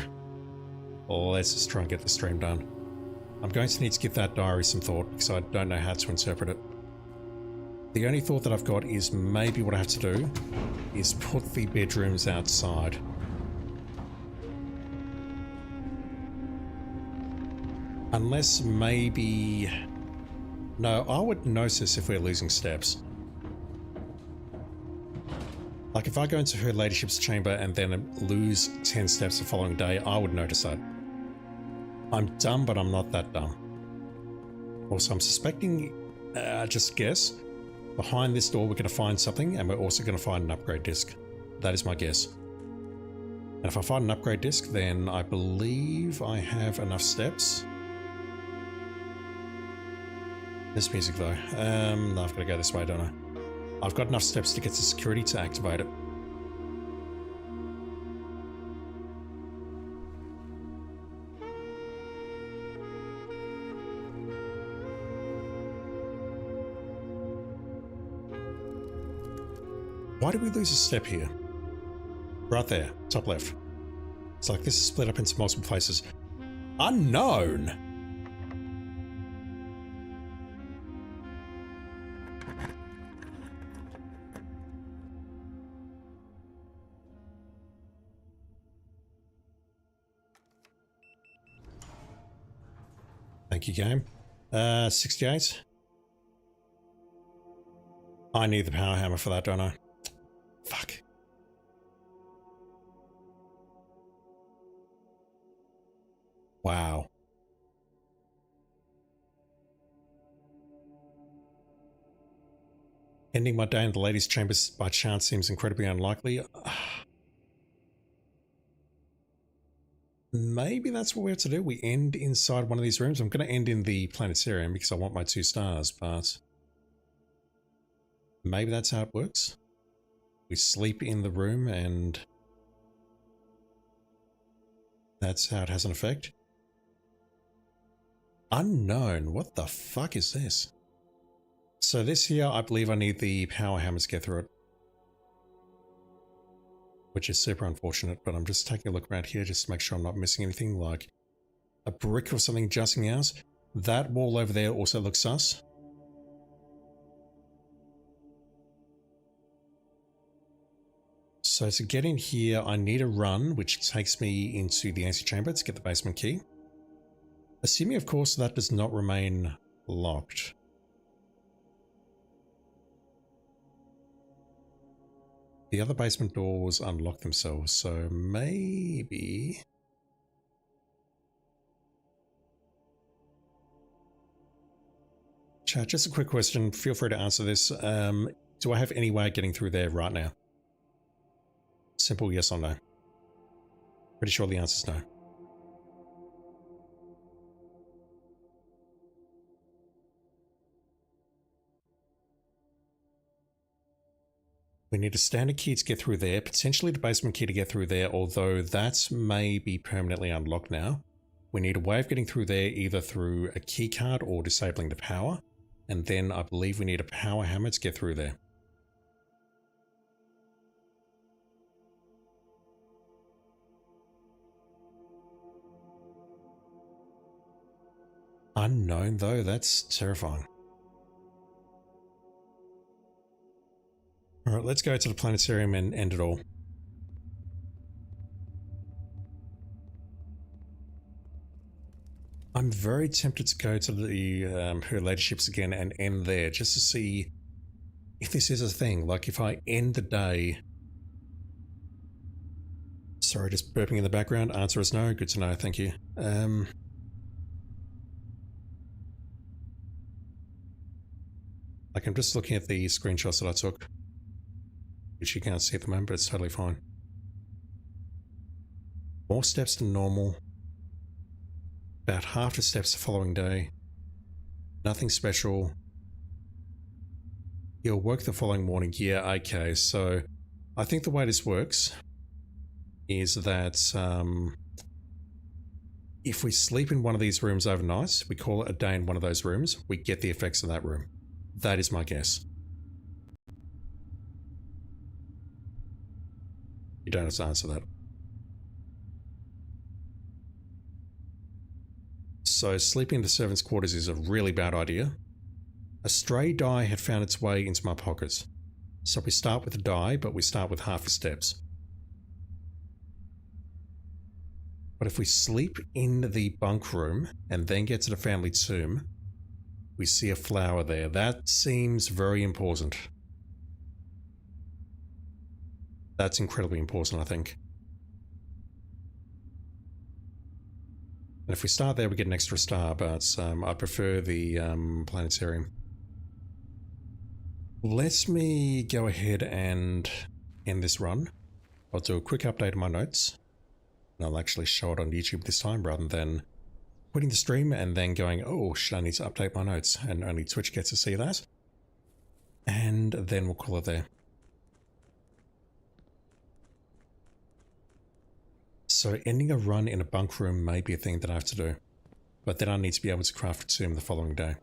let's just try and get the stream done. I'm going to need to give that diary some thought because I don't know how to interpret it. The only thought that I've got is maybe what I have to do is put the bedrooms outside. Unless maybe... No, I would notice if we're losing steps. Like if I go into her ladyship's chamber and then lose 10 steps the following day, I would notice that. I'm dumb, but I'm not that dumb. Also, I'm suspecting, just guess, behind this door we're going to find something and we're also going to find an upgrade disc. That is my guess. And if I find an upgrade disc, then I believe I have enough steps. This music though. No, I've got to go this way, don't I? I've got enough steps to get to security to activate it. Why did we lose a step here? Right there, top left. It's like this is split up into multiple places. Unknown! Thank you, game. 68. I need the power hammer for that, don't I? Fuck. Wow. Ending my day in the ladies' chambers by chance seems incredibly unlikely. Maybe that's what we have to do. We end inside one of these rooms. I'm going to end in the planetarium because I want my 2 stars, but maybe that's how it works. We sleep in the room and that's how it has an effect. Unknown. What the fuck is this? So this here, I believe I need the power hammer to get through it. Which is super unfortunate, but I'm just taking a look around here just to make sure I'm not missing anything, like a brick or something jutting out. That wall over there also looks sus. So to get in here, I need a run, which takes me into the antechamber to get the basement key. Assuming, of course, that does not remain locked. The other basement doors unlock themselves, so maybe... Chat, just a quick question. Feel free to answer this. Do I have any way of getting through there right now? Simple yes or no. Pretty sure the answer is no. We need a standard key to get through there, potentially the basement key to get through there, although that may be permanently unlocked now. We need a way of getting through there either through a key card or disabling the power, and then I believe we need a power hammer to get through there. Unknown though, that's terrifying. Alright, let's go to the planetarium and end it all. I'm very tempted to go to the her ladyships again and end there, just to see if this is a thing. Like if I end the day... Sorry, just burping in the background. Answer is no. Good to know, thank you. Like I'm just looking at the screenshots that I took, which you can't see at the moment, but it's totally fine. More steps than normal. About half the steps the following day. Nothing special. You'll work the following morning. Yeah, okay, so I think the way this works is that if we sleep in one of these rooms overnight, we call it a day in one of those rooms, we get the effects of that room. That is my guess. You don't have to answer that. So sleeping in the servants' quarters is a really bad idea. A stray die had found its way into my pockets. So we start with a die, but we start with half the steps. But if we sleep in the bunk room and then get to the family tomb, we see a flower there. That seems very important. That's incredibly important, I think. And if we start there, we get an extra star, but I prefer the planetarium. Let me go ahead and end this run. I'll do a quick update of my notes. And I'll actually show it on YouTube this time rather than quitting the stream and then going, oh shit, I need to update my notes, and only Twitch gets to see that. And then we'll call it there. So ending a run in a bunk room may be a thing that I have to do, but then I need to be able to craft a tomb the following day.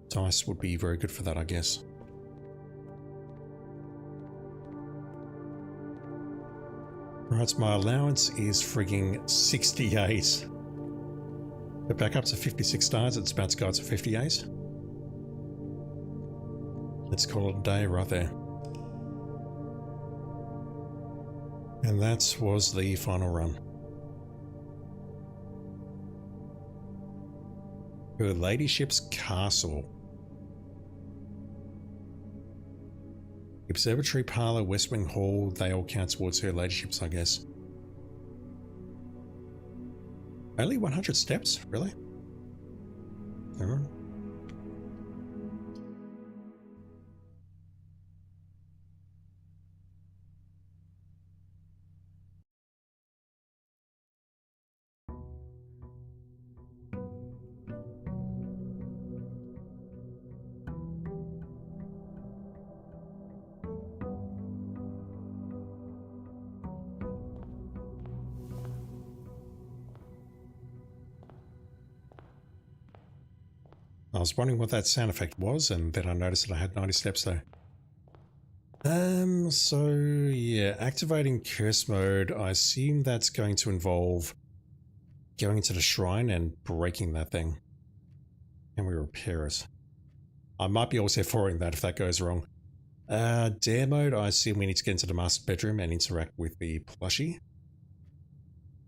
So dice would be very good for that, I guess. Right, so my allowance is frigging 68. But back up to 56 stars, it's about to go up to 58. Let's call it a day right there. And that was the final run. Her ladyship's castle. Observatory Parlour, West Wing Hall, they all count towards her ladyship's, I guess. Only 100 steps? Really? Alright. I was wondering what that sound effect was, and then I noticed that I had 90 steps there. So yeah, activating curse mode, I assume that's going to involve going into the shrine and breaking that thing. Can we repair it? I might be also forwarding that if that goes wrong. Dare mode, I assume we need to get into the master bedroom and interact with the plushie.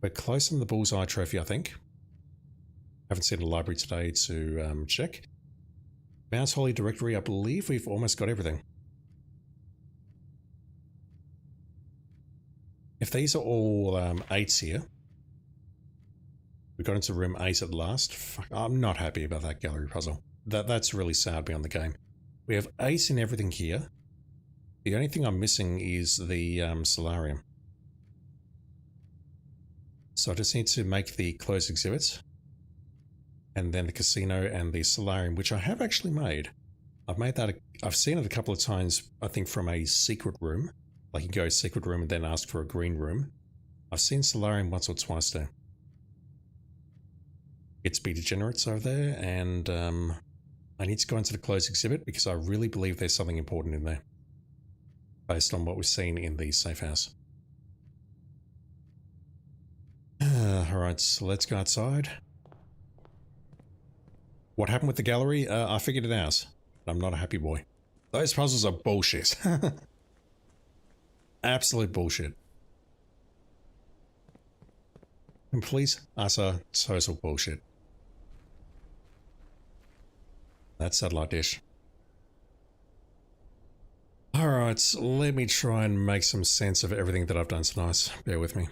We're close on the bullseye trophy, I think. Haven't seen the library today to check. Mouse Holy Directory, I believe we've almost got everything. If these are all 8s here, we got into room 8 at last. Fuck, I'm not happy about that gallery puzzle. That's really sad beyond the game. We have 8 in everything here. The only thing I'm missing is the solarium. So I just need to make the closed exhibits. And then the casino and the solarium, which I have actually made. I've made that, I've seen it a couple of times, I think from a secret room. Like you go secret room and then ask for a green room. I've seen solarium once or twice there. It's be degenerates over there, and I need to go into the closed exhibit because I really believe there's something important in there. Based on what we've seen in the safe house. Alright, so let's go outside. What happened with the gallery? I figured it out. I'm not a happy boy. Those puzzles are bullshit. Absolute bullshit. Complete, utter, total bullshit. That satellite dish. Alright, let me try and make some sense of everything that I've done tonight. Bear with me.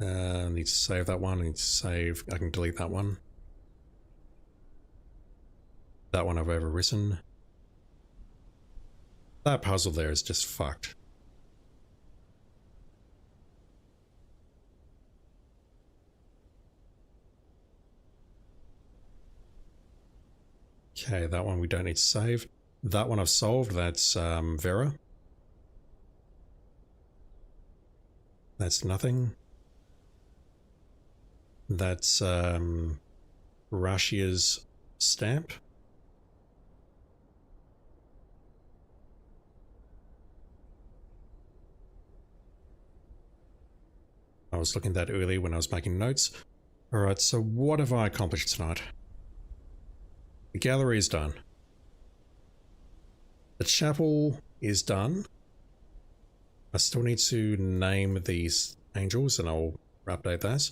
I need to save that one. I need to save. I can delete that one. That one I've overwritten. That puzzle there is just fucked. Okay, that one we don't need to save. That one I've solved. That's Vera. That's nothing. That's Rashia's stamp. I was looking at that earlier when I was making notes. Alright, so what have I accomplished tonight? The gallery is done. The chapel is done. I still need to name these angels and I'll update that.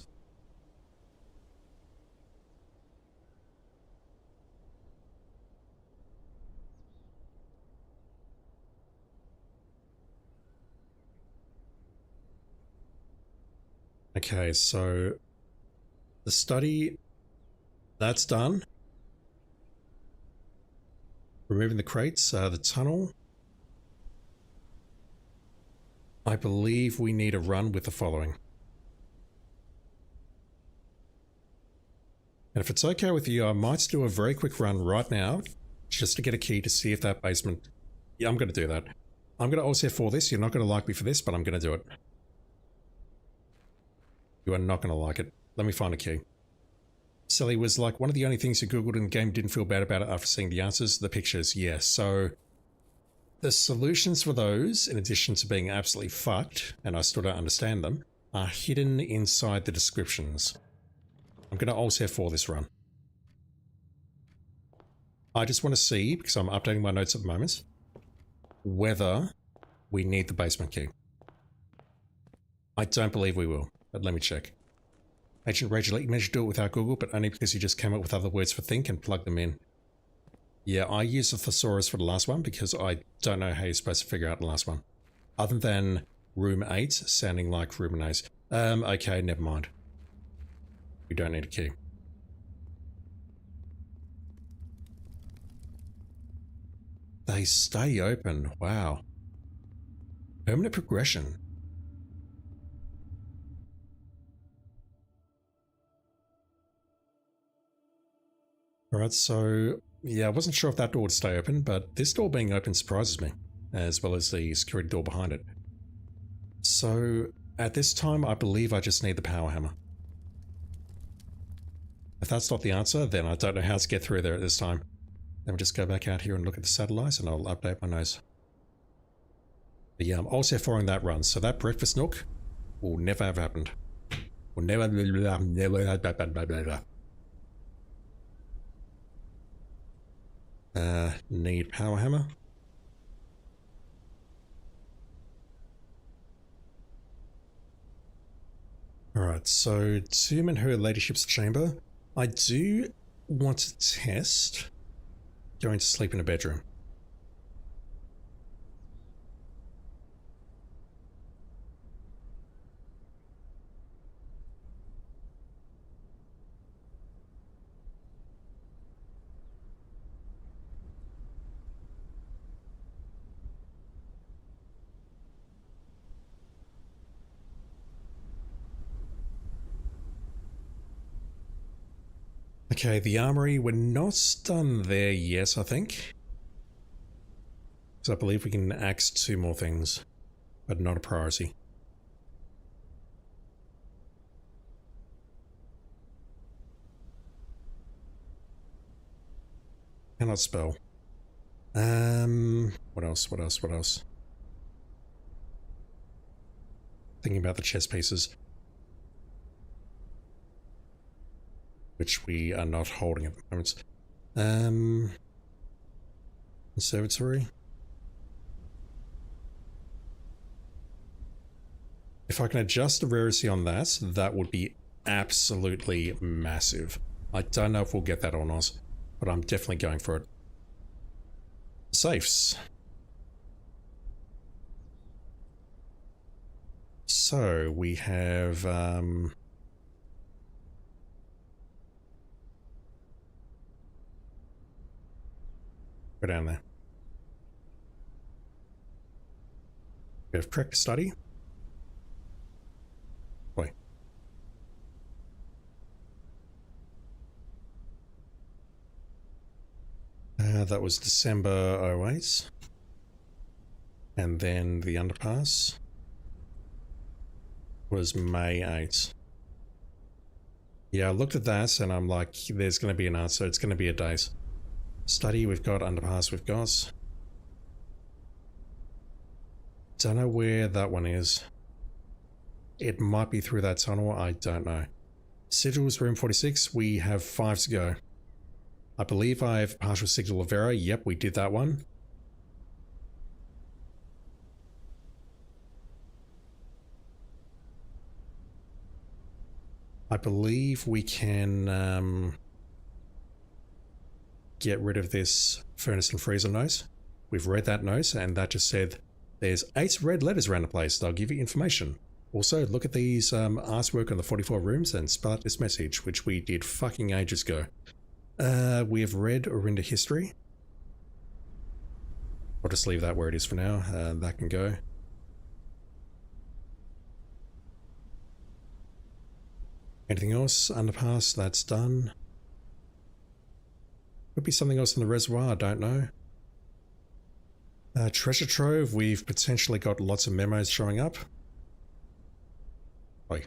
Okay, so the study, that's done. Removing the crates, the tunnel. I believe we need a run with the following. And if it's okay with you, I might do a very quick run right now, just to get a key to see if that basement... Yeah, I'm going to do that. I'm going to also for this. You're not going to like me for this, but I'm going to do it. You are not going to like it. Let me find a key. Sally was like, one of the only things you Googled in the game, didn't feel bad about it after seeing the answers, the pictures. Yes, so the solutions for those, in addition to being absolutely fucked, and I still don't understand them, are hidden inside the descriptions. I'm going to Alt F4 this run. I just want to see, because I'm updating my notes at the moment, whether we need the basement key. I don't believe we will, but let me check. Agent Rachel, you managed to do it without Google, but only because you just came up with other words for think and plugged them in. Yeah, I used a thesaurus for the last one because I don't know how you're supposed to figure out the last one. Other than room 8 sounding like ruminate. Okay, never mind. We don't need a key. They stay open. Wow. Permanent progression. Alright, so yeah, I wasn't sure if that door would stay open, but this door being open surprises me, as well as the security door behind it. So at this time, I believe I just need the power hammer. If that's not the answer, then I don't know how to get through there at this time. Then we'll just go back out here and look at the satellites, and I'll update my nose. But yeah, I'm also following that run, so that breakfast nook will never have happened. Will never need power hammer. Alright, so Tomb and her ladyship's chamber. I do want to test going to sleep in a bedroom. Okay, the armory, we're not done there yet, I think. So I believe we can axe 2 more things, but not a priority. Cannot spell. What else? Thinking about the chess pieces. Which we are not holding at the moment. Conservatory. If I can adjust the rarity on that, that would be absolutely massive. I don't know if we'll get that or not, but I'm definitely going for it. Safes. So we have go down there. We have correct study. Wait. That was December 08. And then the underpass was May 8. Yeah, I looked at that and I'm like, there's going to be an answer. It's going to be a date. Study, we've got. Underpass, we've got. Don't know where that one is. It might be through that tunnel, I don't know. Sigils, room 46, we have 5 to go. I believe I have partial signal of error. Yep, we did that one. I believe we can get rid of this furnace and freezer note. We've read that note and that just said there's 8 red letters around the place. They'll give you information. Also, look at these artwork on the 44 rooms and spell out this message, which we did fucking ages ago. We have read Orinda history. I'll just leave that where it is for now. That can go. Anything else? Underpass, that's done. Could be something else in the reservoir, I don't know. Treasure trove, we've potentially got lots of memos showing up. Oi.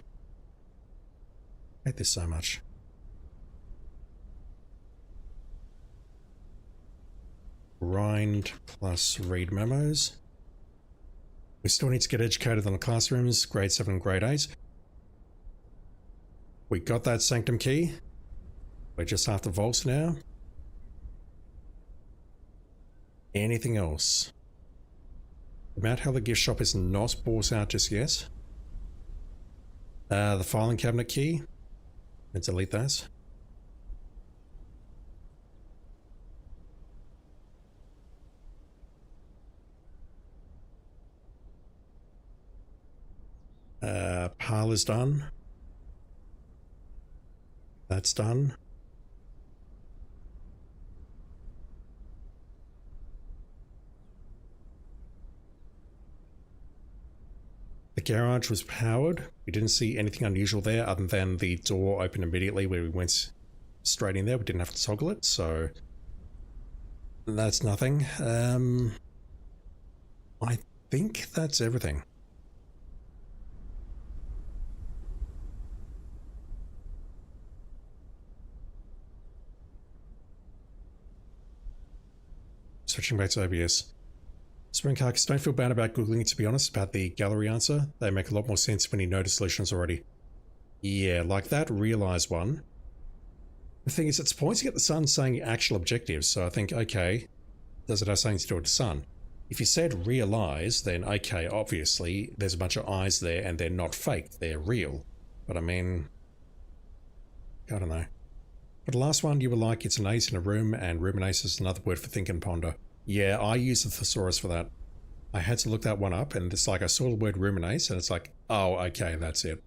I hate this so much. Grind plus read memos. We still need to get educated on the classrooms, grade 7 and grade 8. We got that sanctum key. We're just after vaults now. Anything else? The Mount Heller gift shop is not bought out just yet. The filing cabinet key. Let's delete that. Parlor's done. That's done. The garage was powered. We didn't see anything unusual there other than the door opened immediately where we went straight in there. We didn't have to toggle it, so that's nothing. I think that's everything. Switching back to OBS. Spring Carcass, don't feel bad about Googling, to be honest, about the gallery answer. They make a lot more sense when you know the solutions already. Yeah, like that realize one. The thing is, it's pointing at the sun saying actual objectives, so I think, okay, does it have something to do with the sun? If you said realize, then okay, obviously, there's a bunch of eyes there and they're not fake, they're real. But I mean, I don't know. But the last one, you were like, it's an ace in a room, and ruminate is another word for think and ponder. Yeah, I use the thesaurus for that. I had to look that one up, and it's like I saw the word ruminate, and it's like, oh, okay, that's it.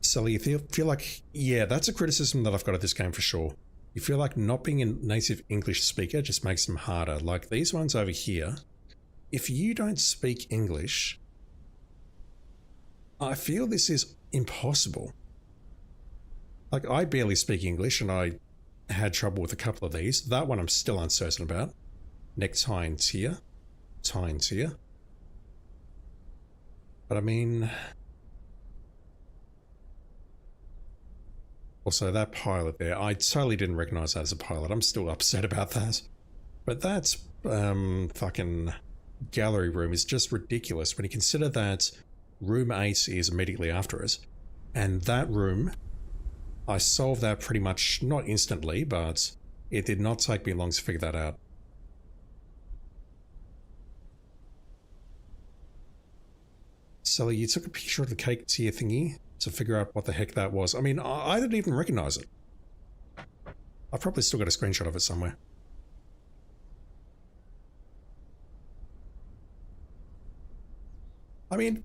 Sully, you feel like, yeah, that's a criticism that I've got of this game for sure. You feel like not being a native English speaker just makes them harder. Like these ones over here, if you don't speak English, I feel this is impossible. Like, I barely speak English, and I had trouble with a couple of these. That one I'm still uncertain about. Necktie and tier. Tie and tier. But I mean... Also, that pilot there, I totally didn't recognize that as a pilot. I'm still upset about that. But that fucking gallery room is just ridiculous when you consider that room 8 is immediately after it. And that room... I solved that pretty much, not instantly, but it did not take me long to figure that out. Sally, you took a picture of the cake tier thingy to figure out what the heck that was. I mean, I didn't even recognize it. I've probably still got a screenshot of it somewhere. I mean...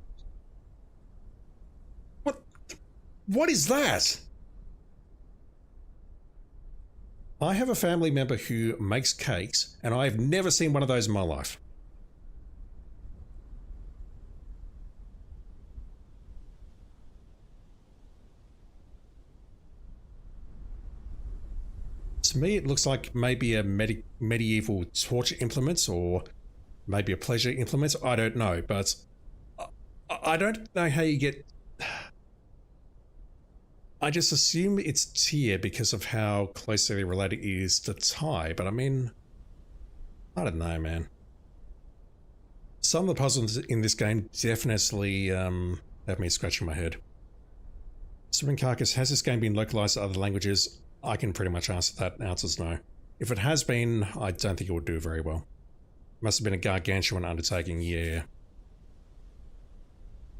What is that? I have a family member who makes cakes, and I've never seen one of those in my life. To me, it looks like maybe a medieval torture implement, or maybe a pleasure implement. I don't know, but I don't know how you get... I just assume it's tier because of how closely related it is to tie, but I mean, I don't know, man. Some of the puzzles in this game definitely have me scratching my head. Spring Carcass, has this game been localized to other languages? I can pretty much answer that. Answer's no. If it has been, I don't think it would do very well. Must have been a gargantuan undertaking, yeah.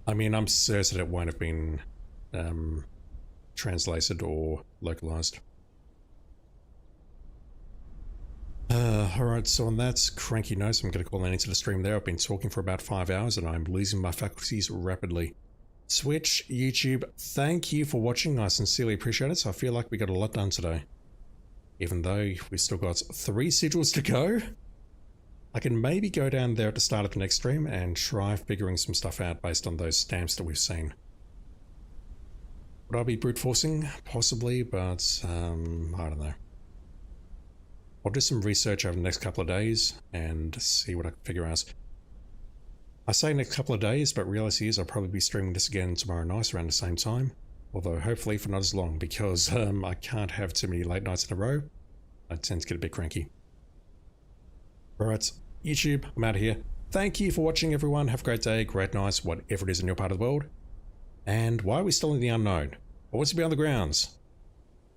I mean, I'm certain it won't have been translated or localized. Alright, so on that cranky note, I'm going to call an end to the stream there. I've been talking for about 5 hours and I'm losing my faculties rapidly. Switch, YouTube, thank you for watching. I sincerely appreciate it. So I feel like we got a lot done today. Even though we've still got 3 sigils to go. I can maybe go down there at the start of the next stream and try figuring some stuff out based on those stamps that we've seen. Would I be brute forcing? Possibly, but I don't know. I'll do some research over the next couple of days and see what I can figure out. I say next couple of days, but reality is I'll probably be streaming this again tomorrow night around the same time. Although hopefully for not as long, because I can't have too many late nights in a row. I tend to get a bit cranky. Alright, YouTube, I'm out of here. Thank you for watching, everyone. Have a great day, great night, whatever it is in your part of the world. And why are we still in the unknown? I want to be on the grounds.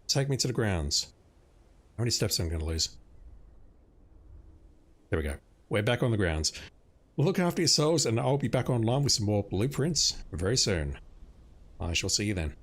Take me to the grounds. How many steps am I going to lose? There we go. We're back on the grounds. Look after yourselves, and I'll be back online with some more blueprints very soon. I shall see you then.